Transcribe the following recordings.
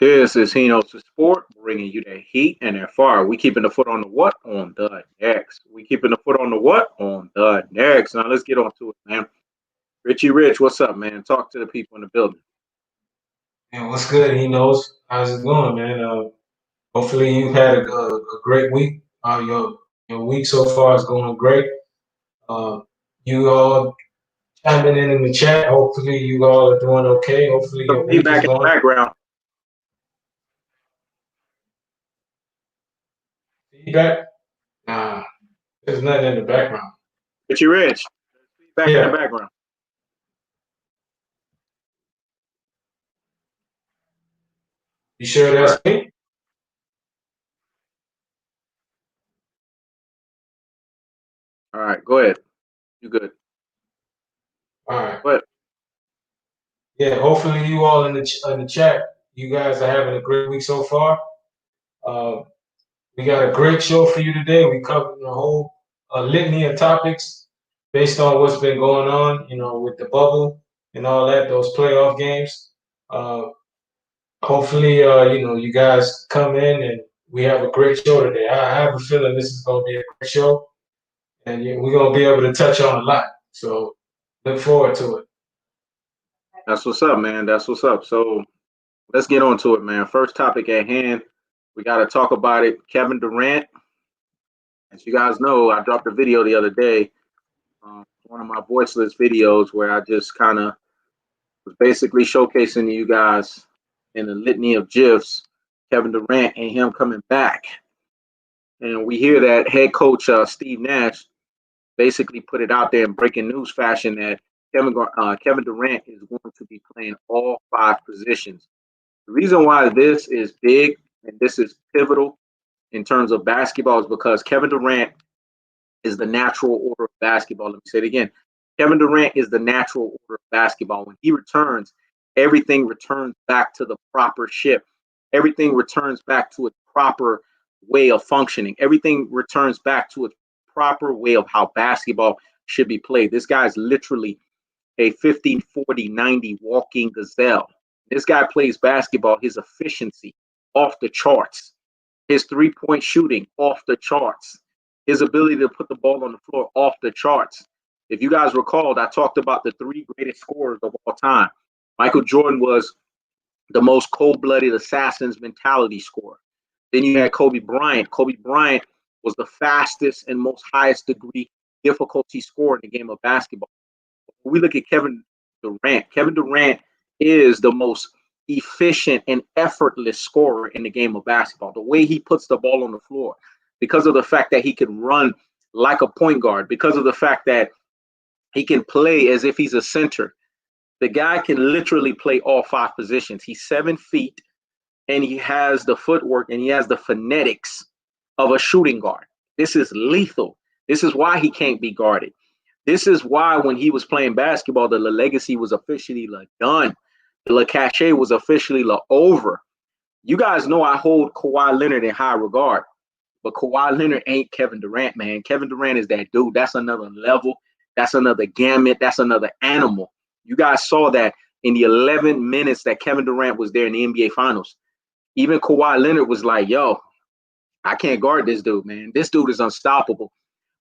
This is Hino's the Sport, bringing you that heat and that fire. We keeping the foot on the what? On the next. We keeping the foot on the what? On the next. Now let's get on to it, man. Richy Rich, what's up, man? Talk to the people in the building. And what's good? He knows how's it going, man. Hopefully you've had a great week. Your week so far is going great. Uh, you all chiming in the chat. Hopefully you all are doing okay. Hopefully Some your week is feedback in the going. background. Feedback? Nah, there's nothing in the background. Richy Rich, feedback in the Yeah, background. you sure All that's right. me? All right. Go ahead. You good. All right. Go ahead. Yeah. Hopefully you all in the chat. You guys are having a great week so far. Uh, We got a great show for you today. We covered a whole litany of topics based on what's been going on, with the bubble and all that, those playoff games. Uh, Hopefully, you guys come in and we have a great show today. I have a feeling this is going to be a great show, and we're going to be able to touch on a lot. So look forward to it. That's what's up, man. That's what's up. So let's get on to it, man. First topic at hand. We got to talk about it. Kevin Durant. As you guys know, I dropped a video the other day, one of my voiceless videos where I just kind of was basically showcasing to you guys in a litany of GIFs, Kevin Durant and him coming back. And we hear that head coach Steve Nash basically put it out there in breaking news fashion that Kevin Durant is going to be playing all five positions. The reason why this is big and this is pivotal in terms of basketball is because Kevin Durant is the natural order of basketball. Let me say it again. Kevin Durant is the natural order of basketball. When he returns, everything returns back to the proper ship. Everything returns back to its proper way of functioning. Everything returns back to its proper way of how basketball should be played. This guy's literally a 15, 40, 90 walking gazelle. This guy plays basketball, his efficiency off the charts, his three-point shooting off the charts, his ability to put the ball on the floor off the charts. If you guys recalled, I talked about the three greatest scorers of all time. Michael Jordan was the most cold-blooded assassin's mentality scorer. Then you had Kobe Bryant. Kobe Bryant was the fastest and most highest degree difficulty scorer in the game of basketball. When we look at Kevin Durant is the most efficient and effortless scorer in the game of basketball. The way he puts the ball on the floor, because of the fact that he can run like a point guard, because of the fact that he can play as if he's a center. The guy can literally play all five positions. He's 7 feet and he has the footwork and he has the phonetics of a shooting guard. This is lethal. This is why he can't be guarded. This is why when he was playing basketball, the legacy was officially done. The cachet was officially over. You guys know I hold Kawhi Leonard in high regard, but Kawhi Leonard ain't Kevin Durant, man. Kevin Durant is that dude. That's another level. That's another gamut. That's another animal. You guys saw that in the 11 minutes that Kevin Durant was there in the NBA Finals. Even Kawhi Leonard was like, yo, I can't guard this dude, man. This dude is unstoppable.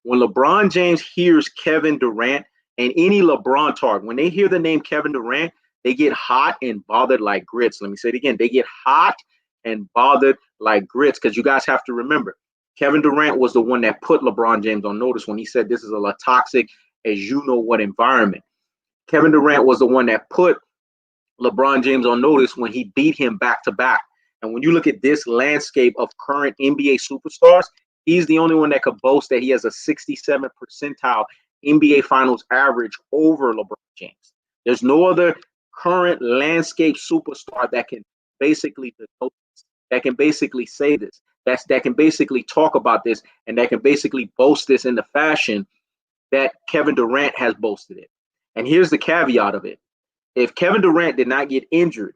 When LeBron James hears Kevin Durant and any LeBron target, when they hear the name Kevin Durant, they get hot and bothered like grits. Let me say it again. They get hot and bothered like grits because you guys have to remember, Kevin Durant was the one that put LeBron James on notice when he said this is a toxic as you know what environment. Kevin Durant was the one that put LeBron James on notice when he beat him back to back. And when you look at this landscape of current NBA superstars, he's the only one that could boast that he has a 67 percentile NBA Finals average over LeBron James. There's no other current landscape superstar that can basically denote this, that can basically say this, that can basically talk about this, and that can basically boast this in the fashion that Kevin Durant has boasted it. And here's the caveat of it. If Kevin Durant did not get injured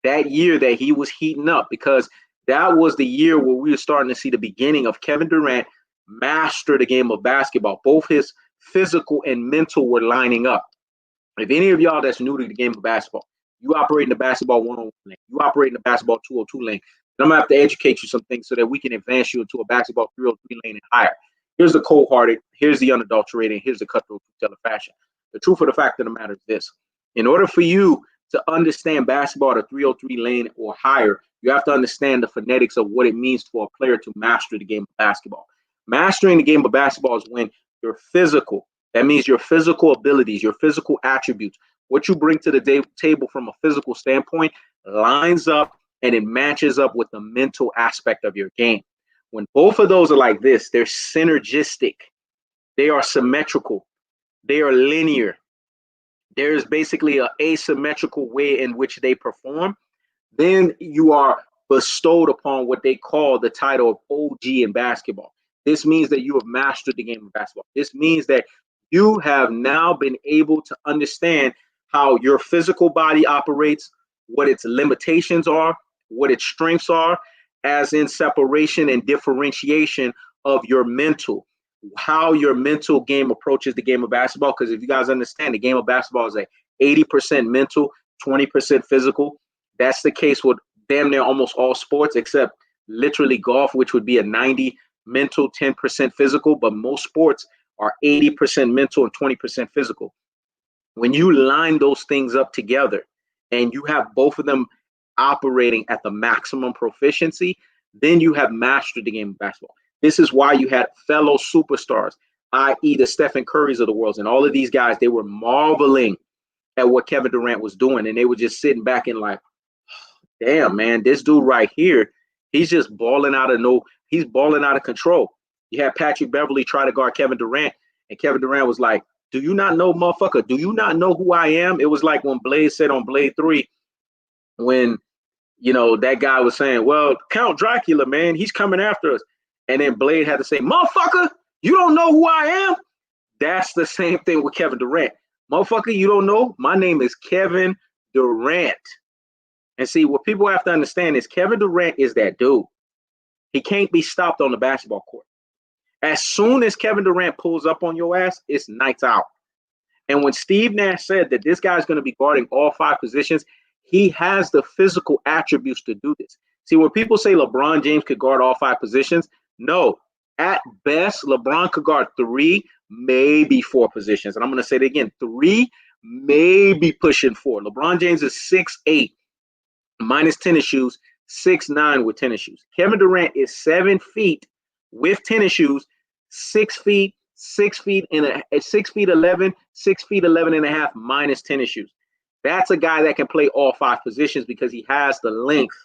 that year that he was heating up, because that was the year where we were starting to see the beginning of Kevin Durant master the game of basketball. Both his physical and mental were lining up. If any of y'all that's new to the game of basketball, you operate in the basketball one-on-one lane, you operating the basketball 202 lane. And I'm going to have to educate you some things so that we can advance you into a basketball 303 lane and higher. Here's the cold-hearted, here's the unadulterated, here's the cutthroat teller fashion. The truth of the fact of the matter is this. In order for you to understand basketball at a 303 lane or higher, you have to understand the phonetics of what it means for a player to master the game of basketball. Mastering the game of basketball is when you're physical. That means your physical abilities, your physical attributes, what you bring to the table from a physical standpoint lines up and it matches up with the mental aspect of your game. When both of those are like this, they're synergistic. They are symmetrical. They are linear. There's basically an asymmetrical way in which they perform. Then you are bestowed upon what they call the title of OG in basketball. This means that you have mastered the game of basketball. This means that you have now been able to understand how your physical body operates, what its limitations are, what its strengths are, as in separation and differentiation of your mental, how your mental game approaches the game of basketball. Because if you guys understand, the game of basketball is 80% mental, 20% physical. That's the case with damn near almost all sports, except literally golf, which would be a 90 mental, 10% physical. But most sports are 80% mental and 20% physical. When you line those things up together and you have both of them operating at the maximum proficiency, then you have mastered the game of basketball. This is why you had fellow superstars, i.e. the Stephen Currys of the world, and all of these guys, they were marveling at what Kevin Durant was doing, and they were just sitting back and like, damn, man, this dude right here, he's just balling out of control. You had Patrick Beverly try to guard Kevin Durant, and Kevin Durant was like, do you not know, motherfucker? Do you not know who I am? It was like when Blade said on Blade 3, when, you know, that guy was saying, well, Count Dracula, man, he's coming after us. And then Blade had to say, motherfucker, you don't know who I am? That's the same thing with Kevin Durant. Motherfucker, you don't know? My name is Kevin Durant. And see, what people have to understand is Kevin Durant is that dude. He can't be stopped on the basketball court. As soon as Kevin Durant pulls up on your ass, it's nights out. And when Steve Nash said that this guy's going to be guarding all 5 positions, he has the physical attributes to do this. See, when people say LeBron James could guard all 5 positions, no. At best, LeBron could guard 3, maybe 4 positions. And I'm going to say it again, 3, maybe pushing 4. LeBron James is 6'8", minus tennis shoes, 6'9" with tennis shoes. Kevin Durant is 7 feet with tennis shoes, 6 feet, 6 feet, and 6 feet 11, 6 feet 11 and a half minus tennis shoes. That's a guy that can play all 5 positions because he has the length.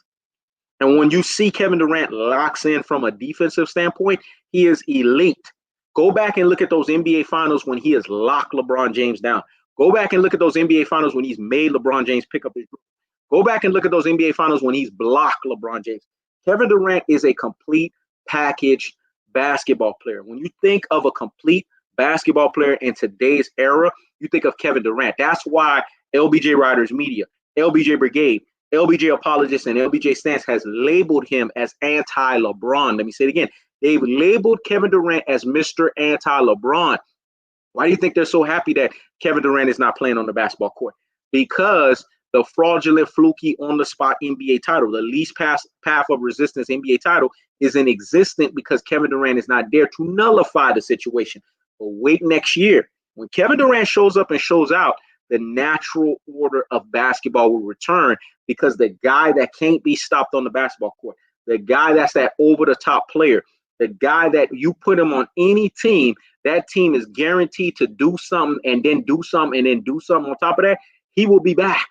And when you see Kevin Durant locks in from a defensive standpoint, he is elite. Go back and look at those NBA finals when he has locked LeBron James down. Go back and look at those NBA finals when he's made LeBron James pick up his dribble. Go back and look at those NBA finals when he's blocked LeBron James. Kevin Durant is a complete package basketball player. When you think of a complete basketball player in today's era, you think of Kevin Durant. That's why LBJ Riders Media, LBJ Brigade, LBJ Apologists, and LBJ Stance has labeled him as anti-LeBron. Let me say it again. They've labeled Kevin Durant as Mr. Anti-LeBron. Why do you think they're so happy that Kevin Durant is not playing on the basketball court? Because the fraudulent, fluky, on-the-spot NBA title, the least path of resistance NBA title, is inexistent because Kevin Durant is not there to nullify the situation. But wait next year. When Kevin Durant shows up and shows out, the natural order of basketball will return because the guy that can't be stopped on the basketball court, the guy that's that over-the-top player, the guy that you put him on any team, that team is guaranteed to do something and then do something and then do something on top of that. He will be back.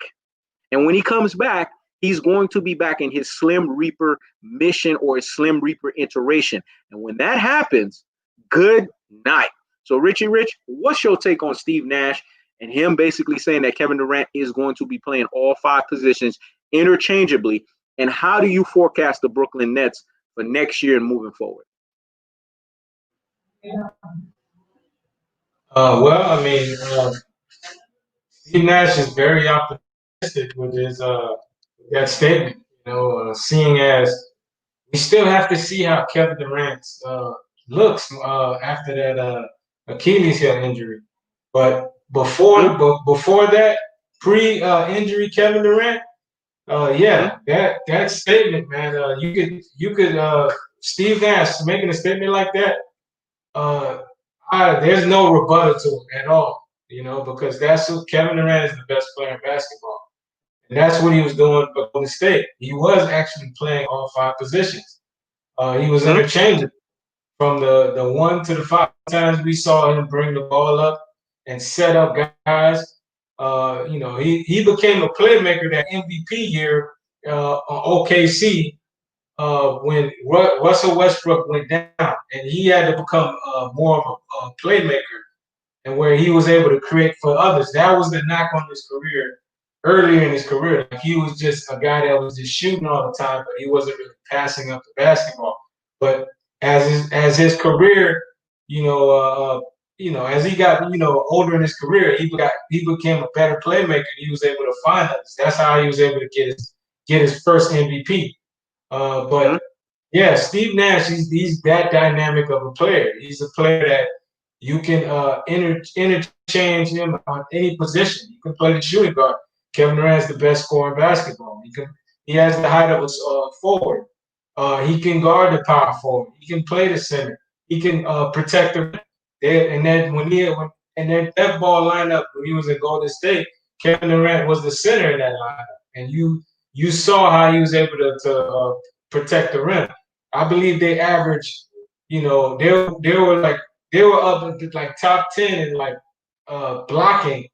And when he comes back, he's going to be back in his Slim Reaper mission or his Slim Reaper iteration. And when that happens, good night. So, Richy Rich, what's your take on Steve Nash and him basically saying that Kevin Durant is going to be playing all 5 positions interchangeably? And how do you forecast the Brooklyn Nets for next year and moving forward? Well, I mean, Steve Nash is very optimistic with his that statement. You know, seeing as we still have to see how Kevin Durant looks after that Achilles heel injury. But before that, pre-injury Kevin Durant, Yeah, that statement, man. You could Steve Nash making a statement like that. Uh, there's no rebuttal to it at all. Because that's who Kevin Durant is, the best player in basketball. And that's what he was doing for Golden State. He was actually playing all 5 positions. He was Mm-hmm. interchangeable from the 1 to the 5 times we saw him bring the ball up and set up guys. He became a playmaker that MVP year on OKC when Russell Westbrook went down, and he had to become more of a playmaker, and where he was able to create for others. That was the knock on his career earlier in his career. Like, he was just a guy that was just shooting all the time, but he wasn't really passing up the basketball. But as his career, as he got older in his career, he became a better playmaker. He was able to find us. That's how he was able to get his first MVP. But yeah, Steve Nash, he's that dynamic of a player. He's a player that you can interchange him on any position. You can play the shooting guard. Kevin Durant's the best scorer in basketball. He has the height of a forward. He can guard the power forward. He can play the center. He can protect the rim. And then that ball lineup when he was in Golden State, Kevin Durant was the center in that lineup, and you saw how he was able to protect the rim. I believe they averaged, they were up at like top 10 in like blocking,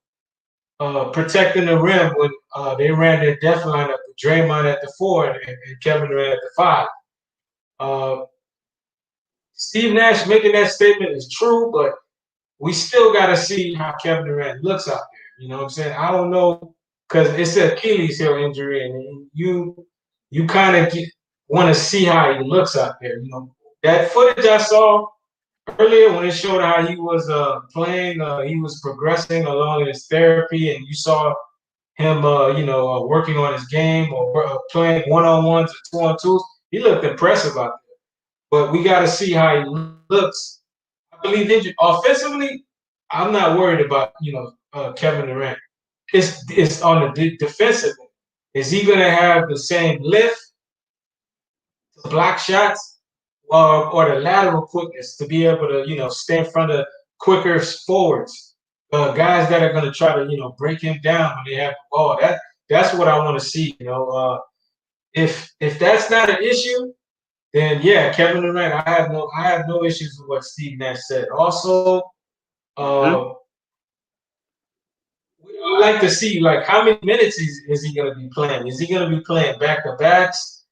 protecting the rim when they ran their death lineup with Draymond at the 4 and Kevin Durant at the 5. Uh, Steve Nash making that statement is true, but we still got to see how Kevin Durant looks out there. You know what I'm saying? I don't know, because it's an Achilles heel injury, and you kind of want to see how he looks out there. That footage I saw earlier when it showed how he was playing, he was progressing along in his therapy, and you saw him, working on his game or playing one-on-ones or two-on-twos. He looked impressive out there, but we got to see how he looks. I believe offensively, I'm not worried about Kevin Durant. It's on the defensive end. Is he going to have the same lift to block shots, or the lateral quickness to be able to stay in front of quicker forwards, guys that are going to try to break him down when they have the ball? That's what I want to see. If that's not an issue, then yeah, Kevin Durant. I have no issues with what Steve Nash said. Also, I like to see like how many minutes is he going to be playing? Is he going to be playing back to backs?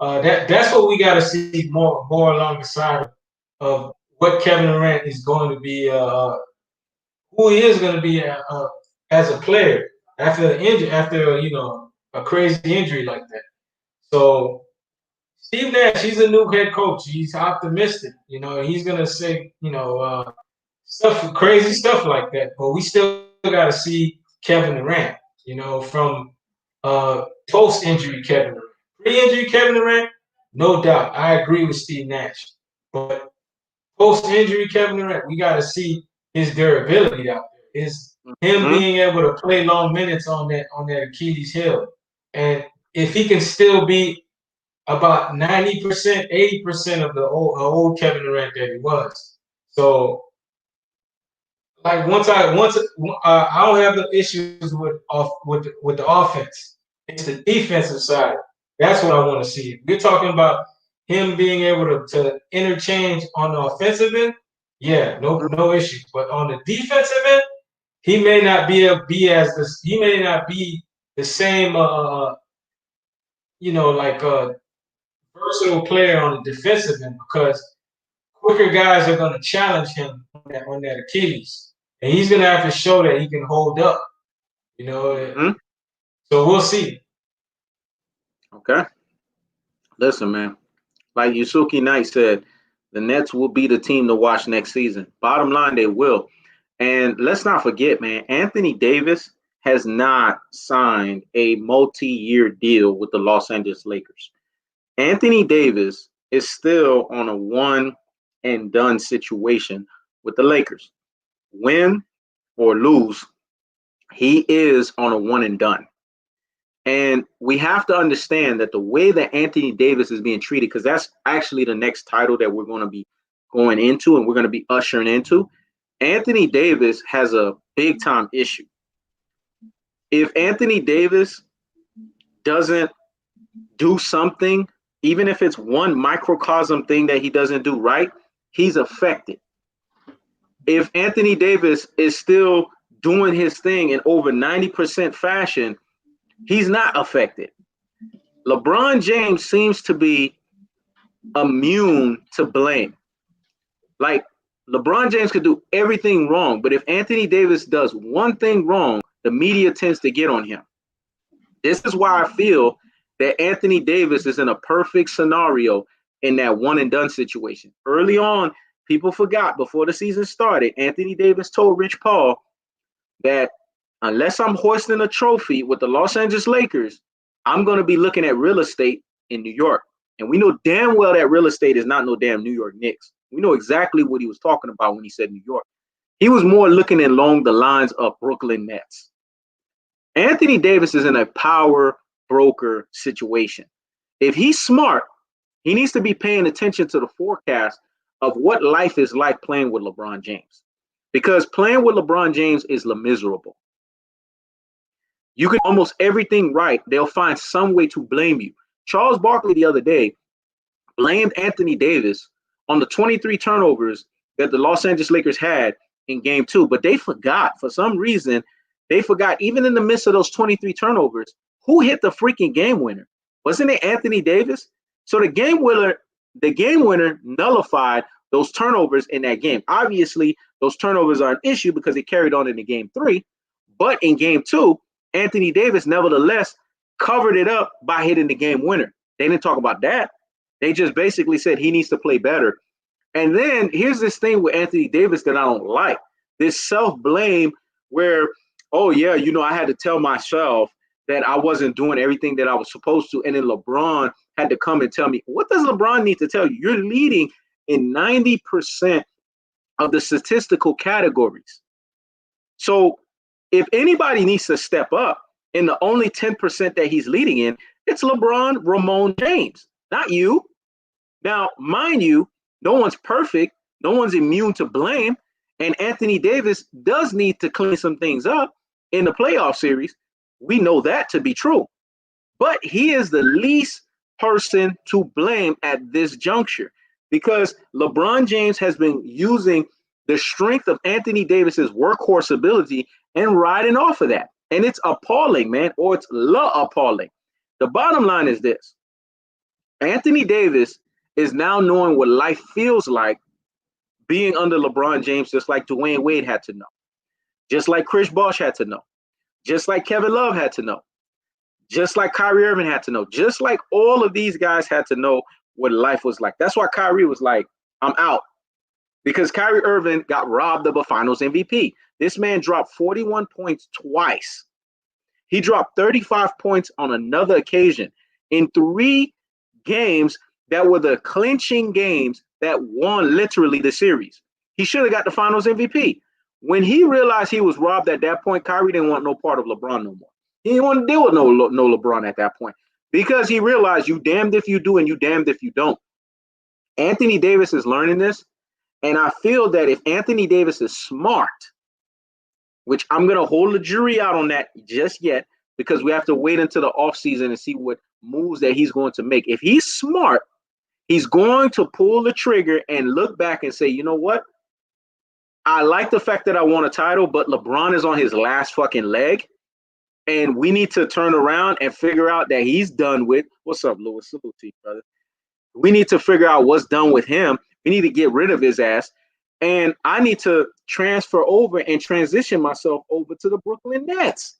That's what we got to see more along the side of what Kevin Durant is going to be, who he is going to be as a player after a crazy injury like that. So Steve Nash, he's a new head coach. He's optimistic. He's going to say crazy stuff like that. But we still got to see Kevin Durant. From post-injury Kevin Durant. Pre-injury Kevin Durant, no doubt. I agree with Steve Nash. But post-injury Kevin Durant, we got to see his durability out there. Is him being able to play long minutes on that Achilles heel. And if he can still be about 90%, 80% of the old Kevin Durant that he was. So, like I don't have no issues with the offense. It's the defensive side. That's what I want to see. We're talking about him being able to interchange on the offensive end. Yeah, no issues. But on the defensive end, he may not be he may not be the same versatile player on the defensive end, because quicker guys are going to challenge him on that Achilles, and he's going to have to show that he can hold up. So we'll see. Okay. Listen, man. Like Yusuke Knight said, the Nets will be the team to watch next season. Bottom line, they will. And let's not forget, man, Anthony Davis has not signed a multi-year deal with the Los Angeles Lakers. Anthony Davis is still on a one and done situation with the Lakers. Win or lose, he is on a one and done. And we have to understand that the way that Anthony Davis is being treated, because that's actually the next title that we're going to be going into and we're going to be ushering into. Anthony Davis has a big time issue. If Anthony Davis doesn't do something, even if it's one microcosm thing that he doesn't do right, he's affected. If Anthony Davis is still doing his thing in over 90% fashion, he's not affected. LeBron James seems to be immune to blame. Like, LeBron James could do everything wrong, but if Anthony Davis does one thing wrong, the media tends to get on him. This is why I feel that Anthony Davis is in a perfect scenario in that one and done situation. Early on, people forgot before the season started, Anthony Davis told Rich Paul that unless I'm hoisting a trophy with the Los Angeles Lakers, I'm going to be looking at real estate in New York. And we know damn well that real estate is not no damn New York Knicks. We know exactly what he was talking about when he said New York. He was more looking along the lines of Brooklyn Nets. Anthony Davis is in a power broker situation. If he's smart, he needs to be paying attention to the forecast of what life is like playing with LeBron James. Because playing with LeBron James is miserable. You can almost everything right. They'll find some way to blame you. Charles Barkley the other day blamed Anthony Davis on the 23 turnovers that the Los Angeles Lakers had in game 2, but they forgot for some reason. They forgot, even in the midst of those 23 turnovers, who hit the freaking game winner? Wasn't it Anthony Davis? So the game winner nullified those turnovers in that game. Obviously, those turnovers are an issue because it carried on into game 3. But in game 2, Anthony Davis nevertheless covered it up by hitting the game winner. They didn't talk about that. They just basically said he needs to play better. And then here's this thing with Anthony Davis that I don't like. This self-blame where, oh, yeah, I had to tell myself that I wasn't doing everything that I was supposed to. And then LeBron had to come and tell me. What does LeBron need to tell you? You're leading in 90% of the statistical categories. So if anybody needs to step up in the only 10% that he's leading in, it's LeBron Ramon James, not you. Now, mind you, no one's perfect. No one's immune to blame. And Anthony Davis does need to clean some things up in the playoff series. We know that to be true. But he is the least person to blame at this juncture because LeBron James has been using the strength of Anthony Davis's workhorse ability and riding off of that. And it's appalling, man, or it's appalling. The bottom line is this. Anthony Davis is now knowing what life feels like being under LeBron James, just like Dwayne Wade had to know, just like Chris Bosh had to know, just like Kevin Love had to know, just like Kyrie Irving had to know, just like all of these guys had to know what life was like. That's why Kyrie was like, I'm out. Because Kyrie Irving got robbed of a finals MVP. This man dropped 41 points twice. He dropped 35 points on another occasion in 3 games that were the clinching games that won literally the series. He should have got the finals MVP. When he realized he was robbed at that point, Kyrie didn't want no part of LeBron no more. He didn't want to deal with no LeBron at that point because he realized you damned if you do and you damned if you don't. Anthony Davis is learning this. And I feel that if Anthony Davis is smart, which I'm going to hold the jury out on that just yet, because we have to wait until the offseason and see what moves that he's going to make. If he's smart, he's going to pull the trigger and look back and say, you know what? I like the fact that I won a title, but LeBron is on his last fucking leg. And we need to turn around and figure out that he's done with. What's up, Louis? Salute to you, brother. We need to figure out what's done with him. We need to get rid of his ass. And I need to transfer over and transition myself over to the Brooklyn Nets.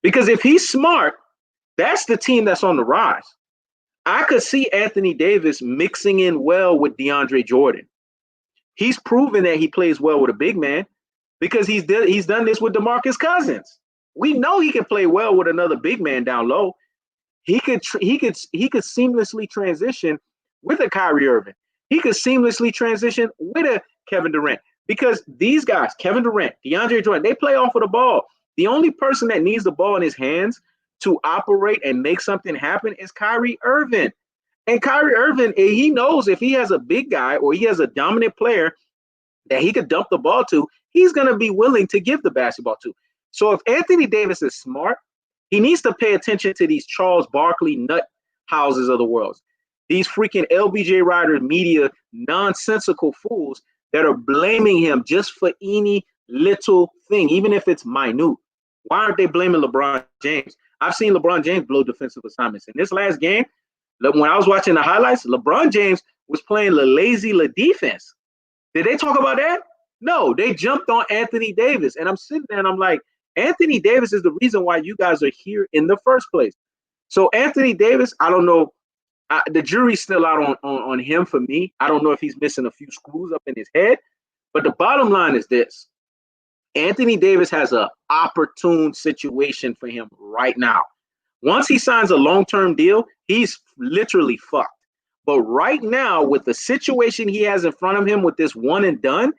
Because if he's smart, that's the team that's on the rise. I could see Anthony Davis mixing in well with DeAndre Jordan. He's proven that he plays well with a big man because he's done this with DeMarcus Cousins. We know he can play well with another big man down low. He could seamlessly transition with a Kyrie Irving. He could seamlessly transition with a Kevin Durant because these guys, Kevin Durant, DeAndre Jordan, they play off of the ball. The only person that needs the ball in his hands to operate and make something happen is Kyrie Irving. And Kyrie Irving, he knows if he has a big guy or he has a dominant player that he could dump the ball to, he's going to be willing to give the basketball to. So if Anthony Davis is smart, he needs to pay attention to these Charles Barkley nut houses of the world, these freaking LBJ Ryder media nonsensical fools that are blaming him just for any little thing, even if it's minute. Why aren't they blaming LeBron James? I've seen LeBron James blow defensive assignments. In this last game, when I was watching the highlights, LeBron James was playing lazy defense. Did they talk about that? No, they jumped on Anthony Davis. And I'm sitting there and I'm like, Anthony Davis is the reason why you guys are here in the first place. So Anthony Davis, I don't know. The jury's still out on him for me. I don't know if he's missing a few screws up in his head. But the bottom line is this. Anthony Davis has an opportune situation for him right now. Once he signs a long-term deal, he's literally fucked. But right now, with the situation he has in front of him with this one and done,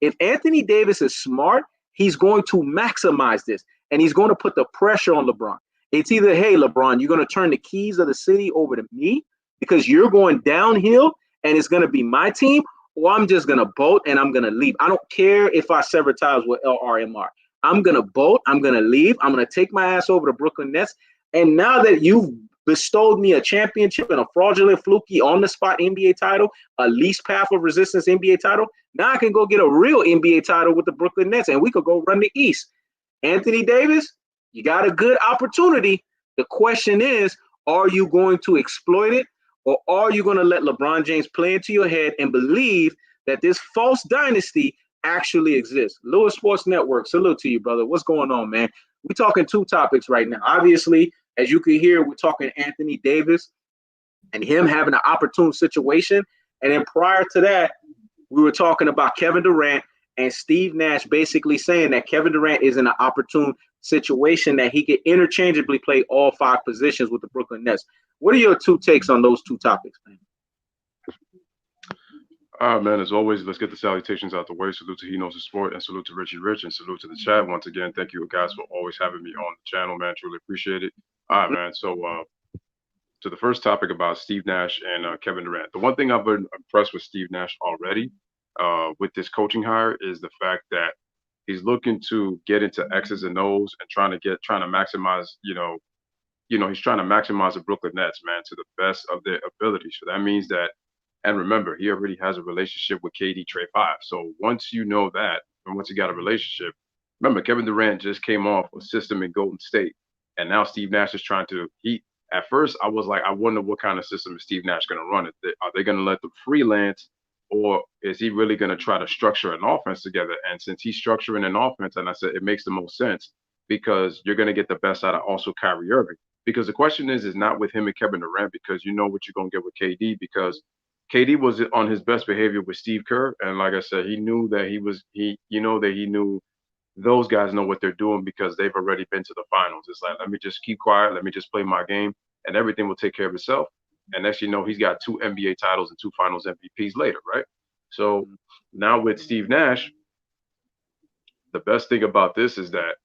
if Anthony Davis is smart, he's going to maximize this. And he's going to put the pressure on LeBron. It's either, hey, LeBron, you're going to turn the keys of the city over to me because you're going downhill and it's going to be my team, or I'm just going to bolt and I'm going to leave. I don't care if I sever ties with LRMR. I'm going to bolt. I'm going to leave. I'm going to take my ass over to Brooklyn Nets. And now that you've bestowed me a championship and a fraudulent, fluky, on-the-spot NBA title, a least path of resistance NBA title, now I can go get a real NBA title with the Brooklyn Nets, and we could go run the East. Anthony Davis, you got a good opportunity. The question is, are you going to exploit it, or are you going to let LeBron James play into your head and believe that this false dynasty actually exists? Louis Sports Network, salute to you, brother. What's going on, man? We're talking two topics right now. Obviously, as you can hear, we're talking Anthony Davis and him having an opportune situation. And then prior to that, we were talking about Kevin Durant and Steve Nash basically saying that Kevin Durant is in an opportune situation that he could interchangeably play all five positions with the Brooklyn Nets. What are your two takes on those two topics, man? Man, as always, let's get the salutations out the way. Salute to He Knows the Sport, and salute to Richy Rich, and salute to the chat. Once again, thank you guys for always having me on the channel, man. Truly appreciate it. All right, man. So to the first topic about Steve Nash and Kevin Durant. The one thing I've been impressed with Steve Nash already with this coaching hire is the fact that he's looking to get into X's and O's and trying to maximize, he's trying to maximize the Brooklyn Nets, man, to the best of their ability. So that means that, and remember, he already has a relationship with KD Trey 5. So once you know that, and once you got a relationship, remember, Kevin Durant just came off a system in Golden State. And now Steve Nash is trying to, at first I was like, I wonder what kind of system is Steve Nash going to run. Are they going to let them freelance, or is he really going to try to structure an offense together? And since he's structuring an offense, and I said, it makes the most sense because you're going to get the best out of also Kyrie Irving. Because the question is not with him and Kevin Durant, because you know what you're going to get with KD, because KD was on his best behavior with Steve Kerr. And like I said, he knew that he knew those guys know what they're doing because they've already been to the finals. It's like, let me just keep quiet. Let me just play my game and everything will take care of itself. And next, he's got 2 NBA titles and 2 finals MVPs later, right? So now with Steve Nash, the best thing about this is that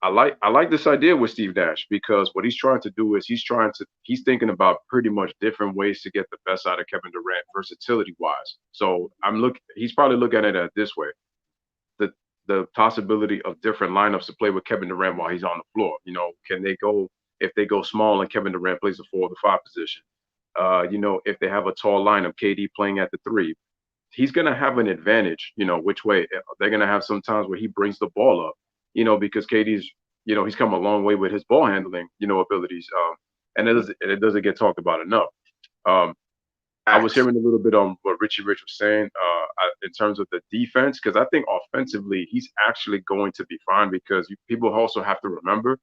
I like this idea with Steve Nash, because what he's trying to do is he's thinking about pretty much different ways to get the best out of Kevin Durant versatility wise. So he's probably looking at it this way. The possibility of different lineups to play with Kevin Durant while he's on the floor. Can they go, if they go small and Kevin Durant plays the 4 or the 5 position? If they have a tall lineup, KD playing at the 3, he's going to have an advantage, which way. They're going to have some times where he brings the ball up, because KD's, he's come a long way with his ball handling, abilities. And it doesn't get talked about enough. I was hearing a little bit on what Richy Rich was saying in terms of the defense, because I think offensively he's actually going to be fine, because people also have to remember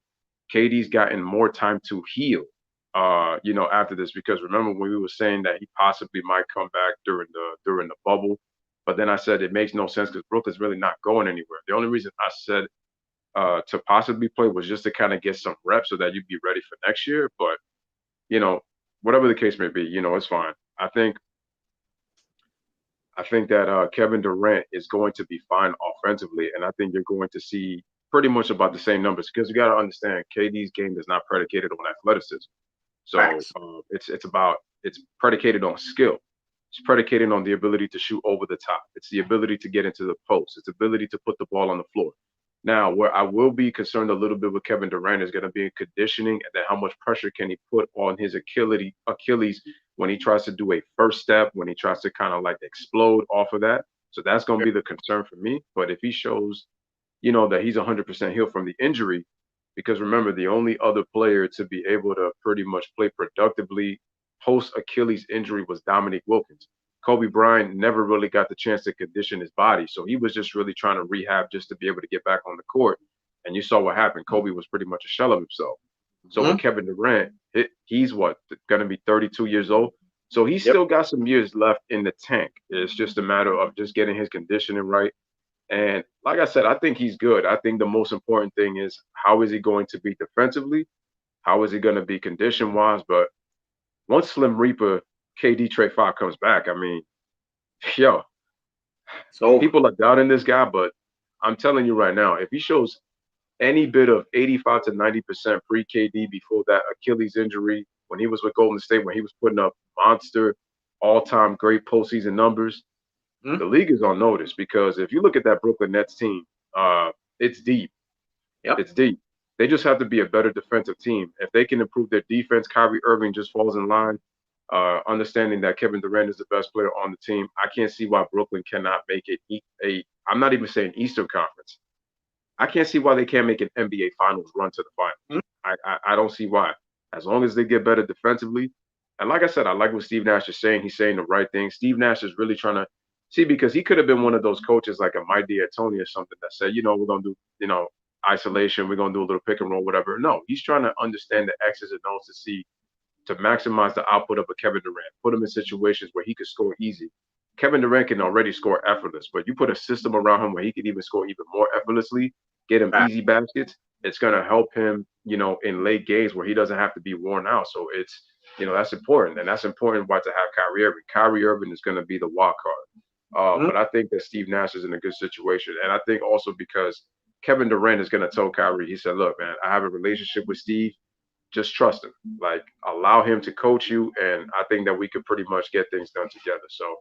KD's gotten more time to heal, after this, because remember when we were saying that he possibly might come back during the bubble, but then I said it makes no sense because Brooklyn's really not going anywhere. The only reason I said to possibly play was just to kind of get some reps so that you'd be ready for next year. But whatever the case may be, it's fine. I think that Kevin Durant is going to be fine offensively, and I think you're going to see pretty much about the same numbers because you got to understand KD's game is not predicated on athleticism. So it's predicated on skill. It's predicated on the ability to shoot over the top. It's the ability to get into the post. It's ability to put the ball on the floor. Now, where I will be concerned a little bit with Kevin Durant is going to be in conditioning and then how much pressure can he put on his Achilles when he tries to do a first step, when he tries to kind of like explode off of that. So that's going to be the concern for me. But if he shows, that he's 100% healed from the injury, because remember, the only other player to be able to pretty much play productively post Achilles injury was Dominique Wilkins. Kobe Bryant never really got the chance to condition his body. So he was just really trying to rehab just to be able to get back on the court. And you saw what happened. Kobe was pretty much a shell of himself. So with Kevin Durant, he's going to be 32 years old. So he's still got some years left in the tank. It's just a matter of just getting his conditioning right. And like I said, I think he's good. I think the most important thing is how is he going to be defensively? How is he going to be condition-wise? But once Slim Reaper, KD Trey 5 comes back, I mean, so people are doubting this guy, but I'm telling you right now, if he shows any bit of 85 to 90% pre-KD before that Achilles injury, when he was with Golden State, when he was putting up monster, all-time great postseason numbers, the league is on notice because if you look at that Brooklyn Nets team, it's deep. It's deep. They just have to be a better defensive team. If they can improve their defense, Kyrie Irving just falls in line. Understanding that Kevin Durant is the best player on the team, I can't see why Brooklyn cannot make it I'm not even saying Eastern Conference. I can't see why they can't make an NBA Finals run to the finals. I don't see why. As long as they get better defensively. And like I said, I like what Steve Nash is saying. He's saying the right thing. Steve Nash is really trying to see, because he could have been one of those coaches like a Mike D'Antoni or something that said, we're going to do, isolation. We're going to do a little pick and roll, whatever. No, he's trying to understand the X's and O's to maximize the output of a Kevin Durant, put him in situations where he could score easy. Kevin Durant can already score effortless, but you put a system around him where he could even score even more effortlessly, get him easy baskets. It's going to help him, in late games where he doesn't have to be worn out. So it's, that's important. And that's important why to have Kyrie Irving. Kyrie Irving is going to be the wild card. But I think that Steve Nash is in a good situation. And I think also because Kevin Durant is going to tell Kyrie, he said, look, man, I have a relationship with Steve. Just trust him. Like, allow him to coach you. And I think that we could pretty much get things done together. So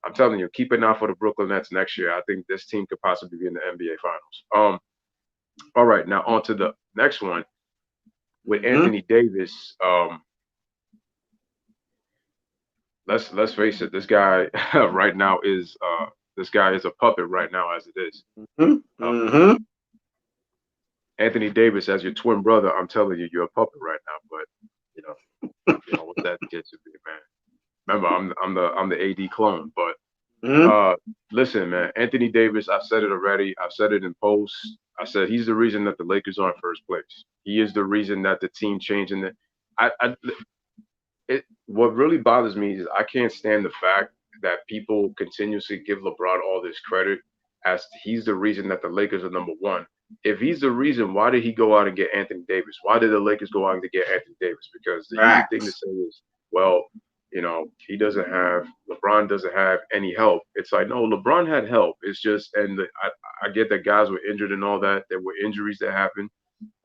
I'm telling you, keep an eye for the Brooklyn Nets next year. I think this team could possibly be in the NBA Finals. All right, now on to the next one with Anthony Davis. Let's face it, this guy right now is a puppet right now as it is. Anthony Davis, as your twin brother, I'm telling you, you're a puppet right now. But what that gets to be, man. Remember, I'm the AD clone. But listen, man, Anthony Davis, I've said it already. I've said it in posts. I said he's the reason that the Lakers are in first place. He is the reason that the team changed. And what really bothers me is I can't stand the fact that people continuously give LeBron all this credit as he's the reason that the Lakers are number one. If he's the reason, why did he go out and get Anthony Davis? Why did the Lakers go out and get Anthony Davis? Because the easy thing to say is, well, LeBron doesn't have any help. It's like, no, LeBron had help. It's just, and I get that guys were injured and all that. There were injuries that happened.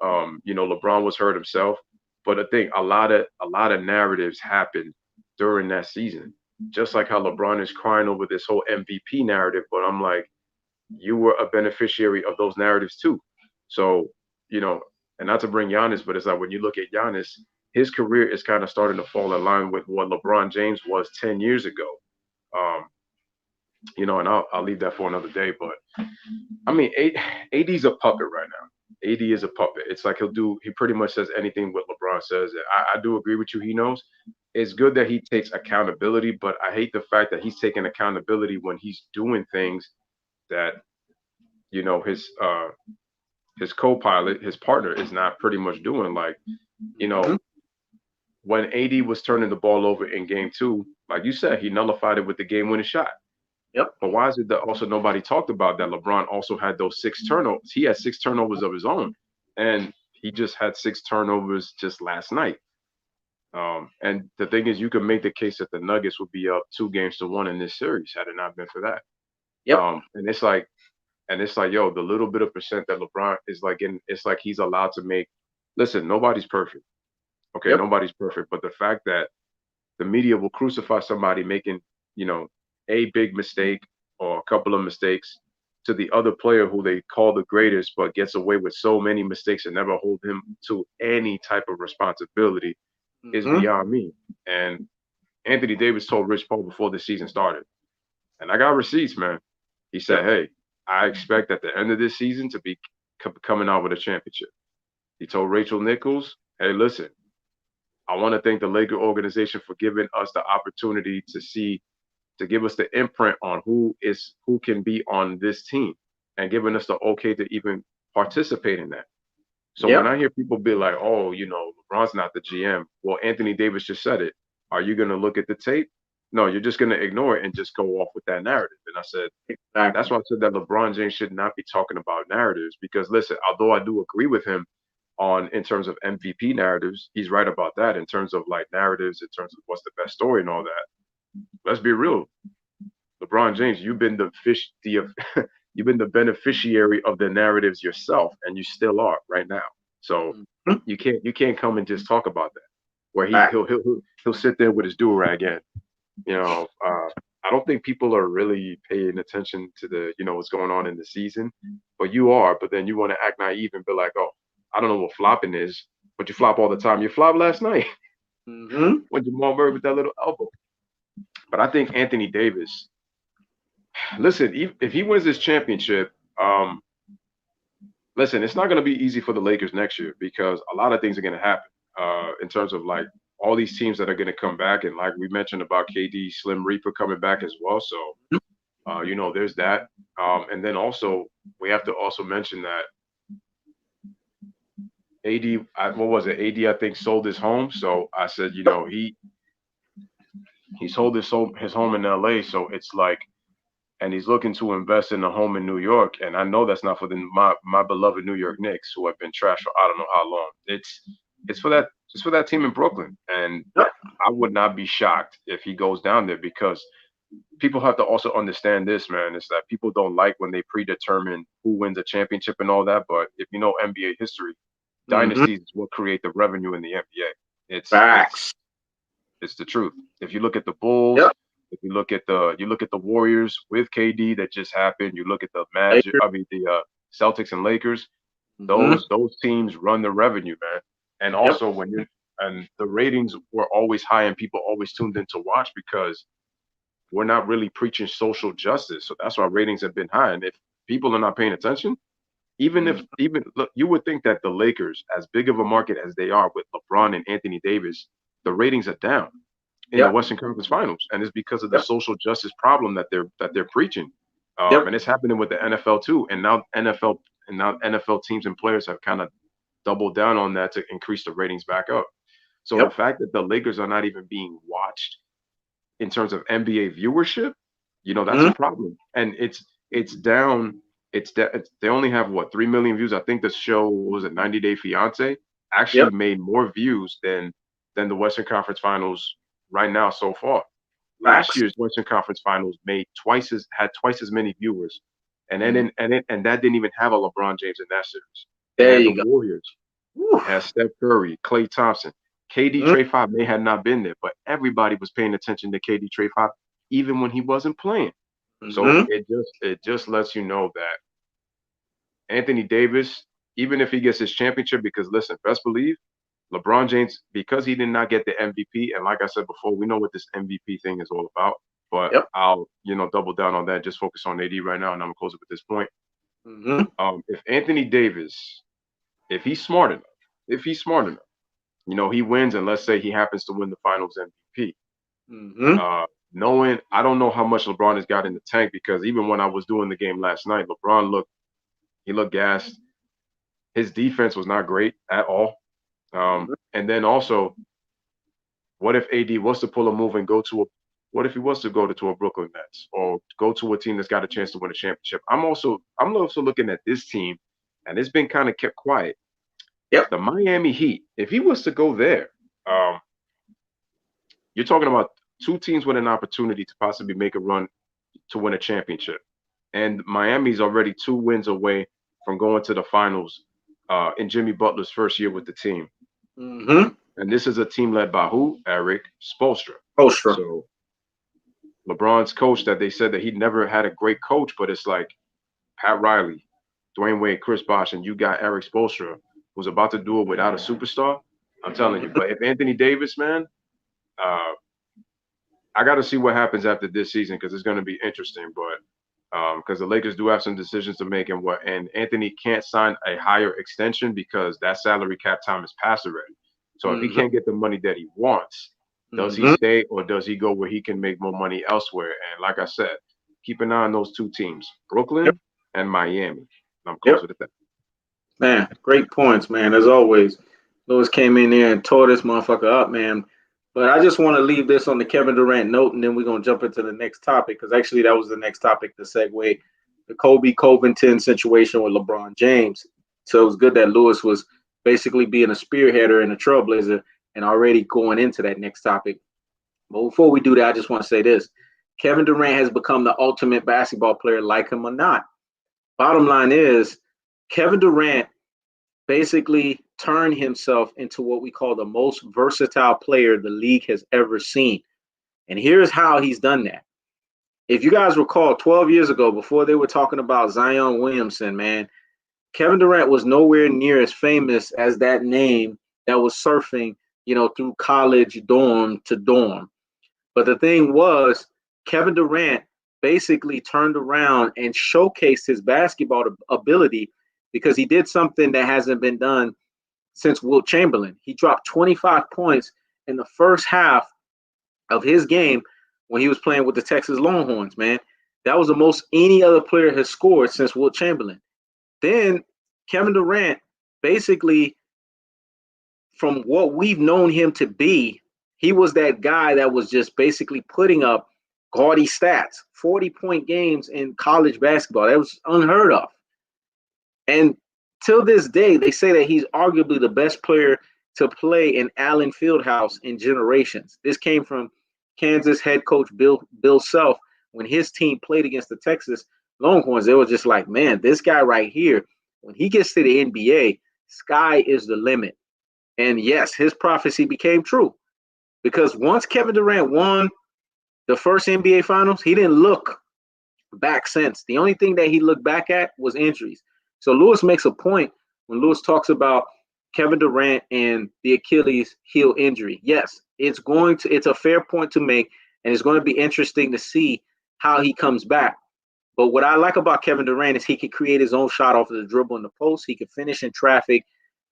LeBron was hurt himself. But I think a lot of narratives happened during that season. Just like how LeBron is crying over this whole MVP narrative. But I'm like, you were a beneficiary of those narratives too. So, and not to bring Giannis, but it's like when you look at Giannis, his career is kind of starting to fall in line with what LeBron James was 10 years ago. And I'll leave that for another day. But I mean, AD's a puppet right now. AD is a puppet. It's like he pretty much says anything what LeBron says. I do agree with you. He knows. It's good that he takes accountability, but I hate the fact that he's taking accountability when he's doing things that, his co-pilot, his partner is not pretty much doing. Like, when AD was turning the ball over in game 2, like you said, he nullified it with the game-winning shot. Yep. But why is it that also nobody talked about that LeBron also had those 6 turnovers? He had 6 turnovers of his own, and he just had 6 turnovers just last night. And the thing is, you can make the case that the Nuggets would be up 2-1 in this series had it not been for that. Yep. And it's like, And it's like, yo, the little bit of percent that LeBron is like in, it's like he's allowed to make. Listen, nobody's perfect. Okay, Yep. nobody's perfect. But the fact that the media will crucify somebody making, you know, a big mistake or a couple of mistakes to the other player who they call the greatest, but gets away with so many mistakes and never hold him to any type of responsibility is Mhm. beyond me. And Anthony Davis told Rich Paul before the season started, and I got receipts, man. He said, Yep. hey, I expect at the end of this season to be coming out with a championship. He told Rachel Nichols, hey, listen, I want to thank the Laker organization for giving us the opportunity to give us the imprint on who can be on this team and giving us the okay to even participate in that. So when Yep. I hear people be like, oh, you know, LeBron's not the GM. Well, Anthony Davis just said it. Are you going to look at the tape? No, you're just going to ignore it and just go off with that narrative. And I said, Exactly. that's why I said that LeBron James should not be talking about narratives because listen, although I do agree with him on in terms of MVP narratives, he's right about that in terms of like narratives, in terms of what's the best story and all that. Let's be real. LeBron James, you've been you've been the beneficiary of the narratives yourself, and you still are right now. So Mhm. you can't come and just talk about that. Where Fact. he'll sit there with his do rag in. You know, I don't think people are really paying attention to the what's going on in the season, but you are. But then you want to act naive and be like, oh, I don't know what flopping is, but you flop all the time. You flopped last night Mhm. when Jamal Murray with that little elbow. But I think Anthony Davis. Listen, if he wins this championship, listen, it's not going to be easy for the Lakers next year because a lot of things are going to happen in terms of like all these teams that are going to come back. And like we mentioned about KD, Slim Reaper coming back as well. So, there's that. And then also, we have to also mention that AD, what was it? AD, I think, sold his home. So I said, he sold his home in LA. So it's like, and he's looking to invest in a home in New York. And I know that's not for my beloved New York Knicks, who have been trashed for I don't know how long. It's for that team in Brooklyn. And Yep. I would not be shocked if he goes down there because people have to also understand this, man. Is that people don't like when they predetermine who wins a championship and all that. But if you know NBA history, Mhm. dynasties will create the revenue in the NBA. Facts. It's the truth. If you look at the Bulls, Yep. if you look at the Warriors with KD that just happened, you look at the Magic, Lakers. I mean the Celtics and Lakers, Mhm. those teams run the revenue, man. And Yep. also and the ratings were always high and people always tuned in to watch because we're not really preaching social justice. So that's why ratings have been high. And if people are not paying attention, Mhm. even look, you would think that the Lakers, as big of a market as they are with LeBron and Anthony Davis, the ratings are down in the Yep. Western Conference Finals, and it's because of the Yep. social justice problem that they're preaching. Yep. And it's happening with the NFL too. And now NFL teams and players have kind of doubled down on that to increase the ratings back up. So the Yep. fact that the Lakers are not even being watched in terms of NBA viewership, that's a Mhm. problem. And it's down. They only have what 3 million views. I think the show what was it 90 Day Fiance actually Yep. made more views than the Western Conference Finals right now so far. Last Facts. year's Western Conference Finals had twice as many viewers, and Mhm. that didn't even have a LeBron James in that series. It There had the you go. Warriors. Woo. It had Steph Curry, Klay Thompson, KD Mhm. Trey 5 may have not been there, but everybody was paying attention to KD Trey 5 even when he wasn't playing. So Mhm. it just lets you know that Anthony Davis, even if he gets his championship, because listen, best believe LeBron James, because he did not get the MVP, and like I said before, we know what this MVP thing is all about. But Yep. I'll double down on that. Just focus on AD right now, and I'm gonna close it with this point. Mhm. If Anthony Davis, if he's smart enough, if he's smart enough, he wins, and let's say he happens to win the Finals MVP. Mhm. Knowing I don't know how much LeBron has got in the tank because even when I was doing the game last night, he looked gassed. His defense was not great at all. Mhm. And then also, what if AD was to pull a move and what if he was to go to a Brooklyn Nets or go to a team that's got a chance to win a championship? I'm also looking at this team, and it's been kind of kept quiet. Yep. The Miami Heat, if he was to go there, um, you're talking about two teams with an opportunity to possibly make a run to win a championship. and Miami's already 2 wins away from going to the finals in Jimmy Butler's first year with the team. Mm-hmm. And this is a team led by who? Eric Spoelstra. Postra. So LeBron's coach that they said that he never had a great coach, but it's like Pat Riley, Dwayne Wade, Chris Bosh, and you got Eric Spoelstra, who's about to do it without a superstar. I'm telling you. But if Anthony Davis, man, I got to see what happens after this season because it's going to be interesting. But because the Lakers do have some decisions to make, and Anthony can't sign a higher extension because that salary cap time is past already. So if he can't get the money that he wants, does he stay or does he go where he can make more money elsewhere? And like I said, keep an eye on those 2 teams, Brooklyn and Miami. And I'm closer to that. Man, great points, man. As always, Lewis came in there and tore this motherfucker up, man. But I just want to leave this on the Kevin Durant note, and then we're going to jump into the next topic because actually that was the next topic to segue the Kobe Covington situation with LeBron James. So it was good that Lewis was basically being a spearheader and a trailblazer and already going into that next topic. But before we do that, I just want to say this. Kevin Durant has become the ultimate basketball player, like him or not. Bottom line is, Kevin Durant basically turned himself into what we call the most versatile player the league has ever seen. And here's how he's done that. If you guys recall, 12 years ago, before they were talking about Zion Williamson, man, Kevin Durant was nowhere near as famous as that name that was surfing, through college dorm to dorm. But the thing was, Kevin Durant basically turned around and showcased his basketball ability because he did something that hasn't been done since Wilt Chamberlain. He dropped 25 points in the first half of his game when he was playing with the Texas Longhorns, man. That was the most any other player has scored since Wilt Chamberlain. Then Kevin Durant, basically, from what we've known him to be, he was that guy that was just basically putting up gaudy stats, 40-point games in college basketball. That was unheard of. And till this day, they say that he's arguably the best player to play in Allen Fieldhouse in generations. This came from Kansas head coach Bill Self. When his team played against the Texas Longhorns, they were just like, man, this guy right here, when he gets to the NBA, sky is the limit. And yes, his prophecy became true. Because once Kevin Durant won the first NBA Finals, he didn't look back since. The only thing that he looked back at was injuries. So Lewis makes a point when Lewis talks about Kevin Durant and the Achilles heel injury. Yes, it's a fair point to make, and it's going to be interesting to see how he comes back. But what I like about Kevin Durant is he can create his own shot off of the dribble in the post. He can finish in traffic.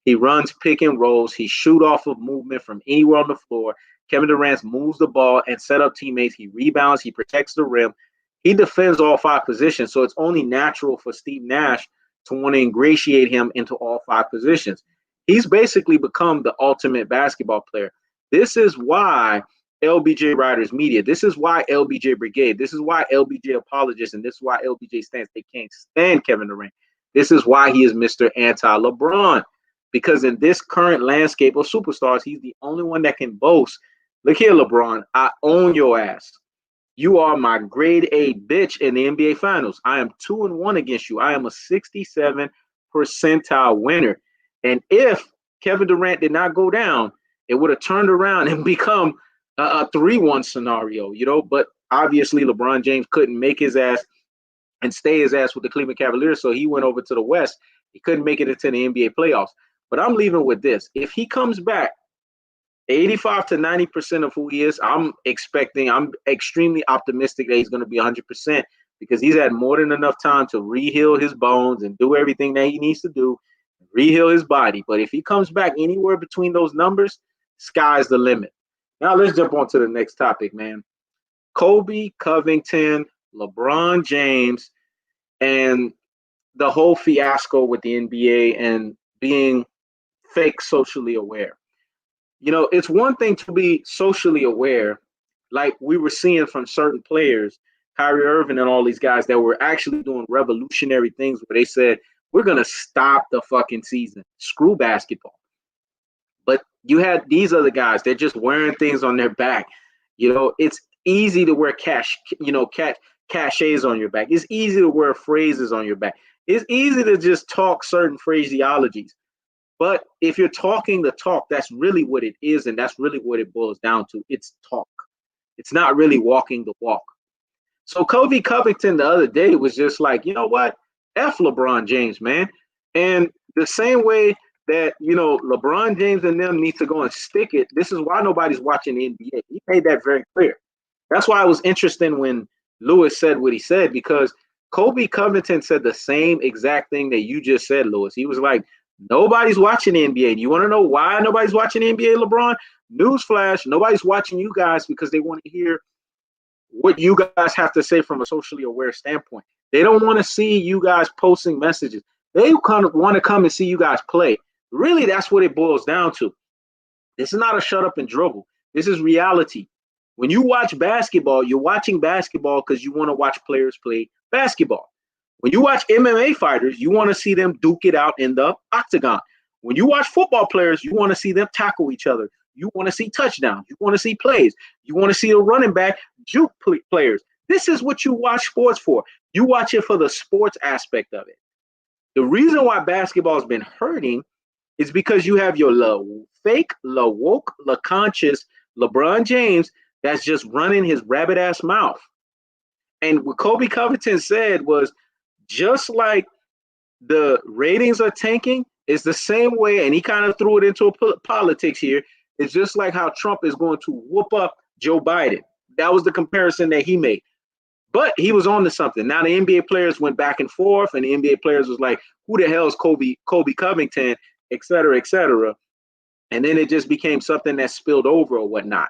He runs pick and rolls. He shoot off of movement from anywhere on the floor. Kevin Durant moves the ball and set up teammates. He rebounds. He protects the rim. He defends all 5 positions. So it's only natural for Steve Nash to want to ingratiate him into all 5 positions. He's basically become the ultimate basketball player. This is why LBJ Writers Media, this is why LBJ Brigade, this is why LBJ Apologists, and this is why LBJ stands. They can't stand Kevin Durant. This is why he is Mr. Anti-LeBron. Because in this current landscape of superstars, he's the only one that can boast, look here, LeBron, I own your ass. You are my grade A bitch in the NBA Finals. I am 2-1 against you. I am a 67 percentile winner. And if Kevin Durant did not go down, it would have turned around and become a 3-1 scenario, But obviously, LeBron James couldn't make his ass and stay his ass with the Cleveland Cavaliers, so he went over to the West. He couldn't make it into the NBA playoffs. But I'm leaving with this. If he comes back 85 to 90% of who he is, I'm extremely optimistic that he's going to be 100% because he's had more than enough time to re-heal his bones and do everything that he needs to do, re-heal his body. But if he comes back anywhere between those numbers, sky's the limit. Now let's jump on to the next topic, man. Kobe Covington, LeBron James, and the whole fiasco with the NBA and being fake socially aware. It's one thing to be socially aware, like we were seeing from certain players, Kyrie Irving and all these guys that were actually doing revolutionary things where they said, we're going to stop the fucking season. Screw basketball. But you had these other guys, they're just wearing things on their back. It's easy to wear cachets on your back. It's easy to wear phrases on your back. It's easy to just talk certain phraseologies. But if you're talking the talk, that's really what it is, and that's really what it boils down to. It's talk. It's not really walking the walk. So Kobe Covington the other day was just like, you know what? F LeBron James, man. And the same way that, LeBron James and them need to go and stick it. This is why nobody's watching the NBA. He made that very clear. That's why I was interested when Lewis said what he said, because Kobe Covington said the same exact thing that you just said, Lewis. He was like, nobody's watching the NBA. Do you want to know why nobody's watching the NBA, LeBron? Newsflash, nobody's watching you guys because they want to hear what you guys have to say from a socially aware standpoint. They don't want to see you guys posting messages. They kind of want to come and see you guys play. Really, that's what it boils down to. This is not a shut up and dribble. This is reality. When you watch basketball, you're watching basketball because you want to watch players play basketball. When you watch MMA fighters, you want to see them duke it out in the octagon. When you watch football players, you want to see them tackle each other. You want to see touchdowns. You want to see plays. You want to see a running back juke players. This is what you watch sports for. You watch it for the sports aspect of it. The reason why basketball has been hurting is because you have your fake, woke, conscious LeBron James that's just running his rabbit ass mouth. And what Kobe Covington said was, just like the ratings are tanking, it's the same way, and he kind of threw it into politics here. It's just like how Trump is going to whoop up Joe Biden. That was the comparison that he made. But he was on to something. Now the NBA players went back and forth, and the NBA players was like, who the hell is Kobe Covington, et cetera, et cetera. And then it just became something that spilled over or whatnot.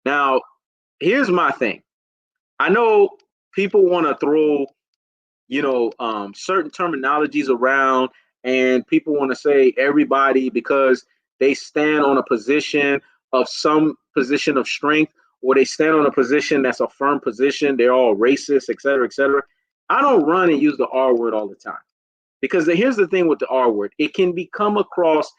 Now, here's my thing. I know people want to throw, certain terminologies around, and people want to say everybody because they stand on a position of some position of strength, or they stand on a position that's a firm position. They're all racist, et cetera, et cetera. I don't run and use the R word all the time, because here's the thing with the R word. It can become across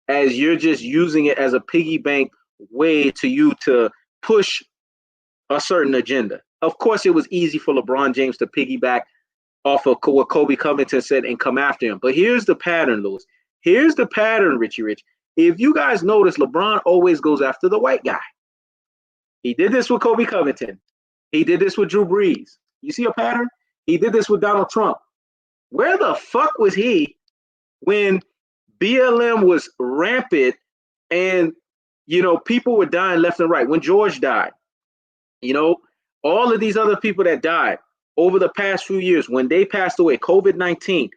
as you're just using it as a piggy bank way to push a certain agenda. Of course, it was easy for LeBron James to piggyback off of what Kobe Covington said and come after him. But here's the pattern, Lewis. Here's the pattern, Richy Rich. If you guys notice, LeBron always goes after the white guy. He did this with Kobe Covington. He did this with Drew Brees. You see a pattern? He did this with Donald Trump. Where the fuck was he when BLM was rampant and, people were dying left and right? When George died, all of these other people that died over the past few years, when they passed away, COVID-19,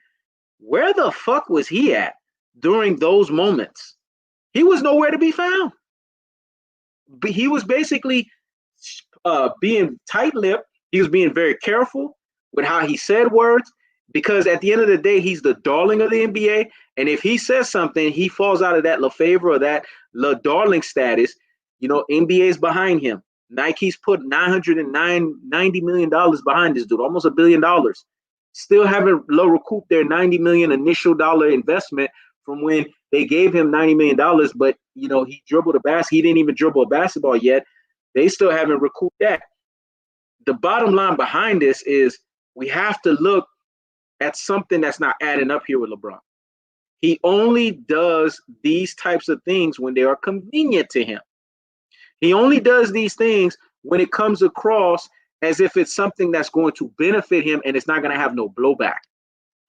where the fuck was he at during those moments? He was nowhere to be found. But he was basically being tight-lipped. He was being very careful with how he said words, because at the end of the day, he's the darling of the NBA. And if he says something, he falls out of that LaFavor or that La Darling status. NBA's behind him. Nike's put $90 million behind this dude, almost $1 billion. Still haven't recouped their $90 million initial dollar investment from when they gave him $90 million. But, he dribbled a basket. He didn't even dribble a basketball yet. They still haven't recouped that. The bottom line behind this is we have to look at something that's not adding up here with LeBron. He only does these types of things when they are convenient to him. He only does these things when it comes across as if it's something that's going to benefit him and it's not going to have no blowback.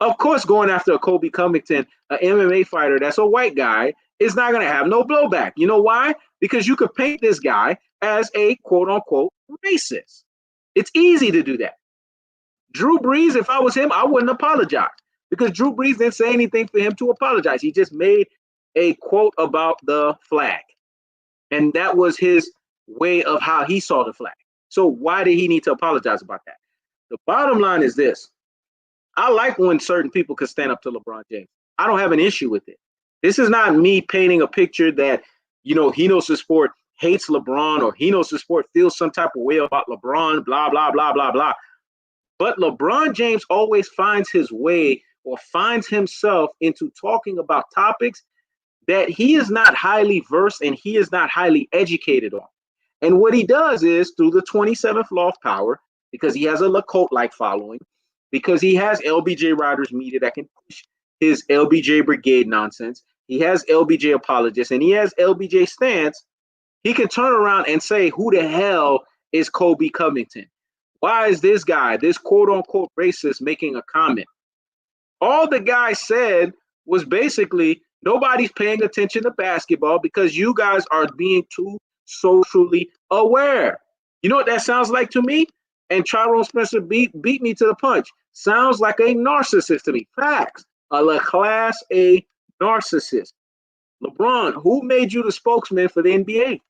Of course, going after a Kobe Covington, an MMA fighter that's a white guy, is not going to have no blowback. You know why? Because you could paint this guy as a quote-unquote racist. It's easy to do that. Drew Brees, if I was him, I wouldn't apologize, because Drew Brees didn't say anything for him to apologize. He just made a quote about the flag. And that was his way of how he saw the flag. So why did he need to apologize about that? The bottom line is this. I like when certain people can stand up to LeBron James. I don't have an issue with it. This is not me painting a picture that, he knows the sport hates LeBron, or he knows the sport feels some type of way about LeBron, blah, blah, blah, blah, blah. But LeBron James always finds his way or finds himself into talking about topics that he is not highly versed and he is not highly educated on. And what he does is, through the 27th law of power, because he has a cult-like following, because he has LBJ Riders media that can push his LBJ Brigade nonsense. He has LBJ apologists, and he has LBJ stance. He can turn around and say, who the hell is Kobe Covington? Why is this guy, this quote-unquote racist, making a comment? All the guy said was basically, nobody's paying attention to basketball because you guys are being too socially aware. You know what that sounds like to me? And Tyrone Spencer beat me to the punch. Sounds like a narcissist to me. Facts. A class A narcissist. LeBron, who made you the spokesman for the NBA?